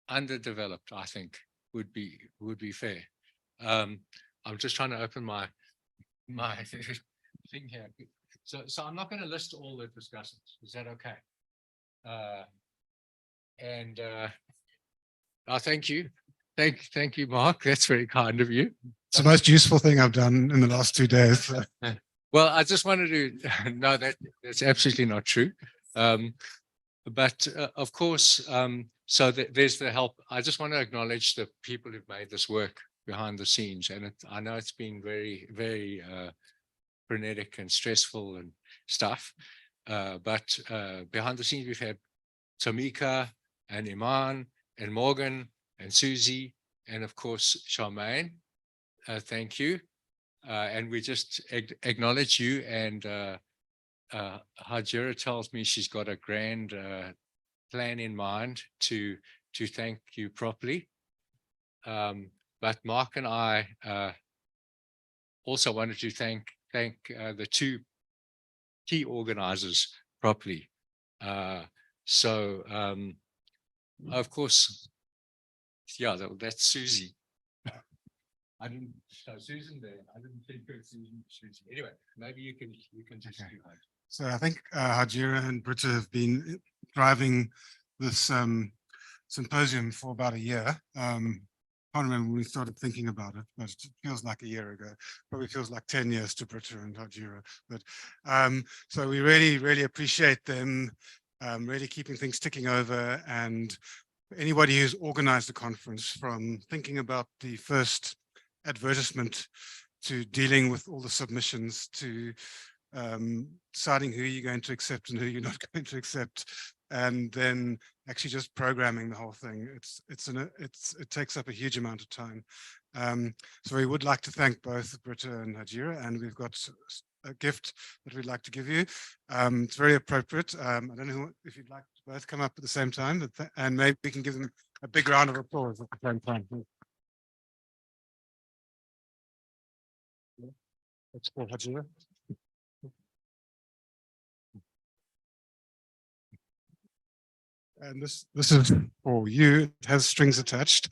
underdeveloped, I think would be fair. I'm just trying to open my thing here. So I'm not going to list all the discussions. Is that okay? Thank you. Thank you, Mark. That's very kind of you. It's the most useful thing I've done in the last 2 days. Well, I just wanted to, no, that's absolutely not true. But of course, so there's the help. I just want to acknowledge the people who've made this work behind the scenes. And I know it's been very, very frenetic and stressful and stuff. But behind the scenes, we've had Tamika and Iman and Morgan and Susie, and of course, Charmaine. Thank you. And we just acknowledge you. And Hajira tells me she's got a grand plan in mind to thank you properly. But Mark and I also wanted to thank the two key organizers properly. Of course, yeah, that's Susie. I didn't show Susan there. I didn't think of Susie. Anyway, maybe you can just do that. So I think Hajira and Britta have been driving this symposium for about a year. I can't remember when we started thinking about it, but it feels like a year ago. Probably feels like 10 years to Britta and Hajira. But so we really appreciate them really keeping things ticking over, and anybody who's organized the conference, from thinking about the first advertisement to dealing with all the submissions to deciding who you're going to accept and who you're not going to accept, and then actually just programming the whole thing. It takes up a huge amount of time. So we would like to thank both Britta and Hajira, and we've got a gift that we'd like to give you. It's very appropriate. I don't know if you'd like to both come up at the same time, and maybe we can give them a big round of applause at the same time. Let's call Hajira. And this is for you. It has strings attached.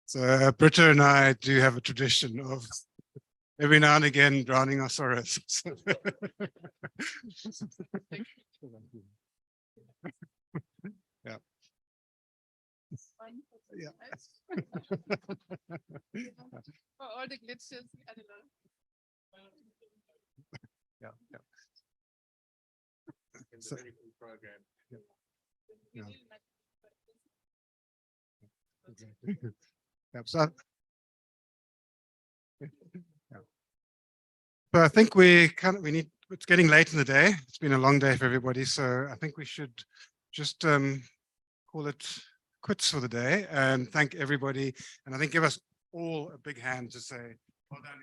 So Britta and I do have a tradition of every now and again drowning our sorrows. Yeah. Yeah. For all the glitches. Yeah. It's a very cool program. Yeah. Yeah. So I think we need, it's getting late in the day. It's been a long day for everybody. So I think we should just call it quits for the day and thank everybody. And I think give us all a big hand to say, well done.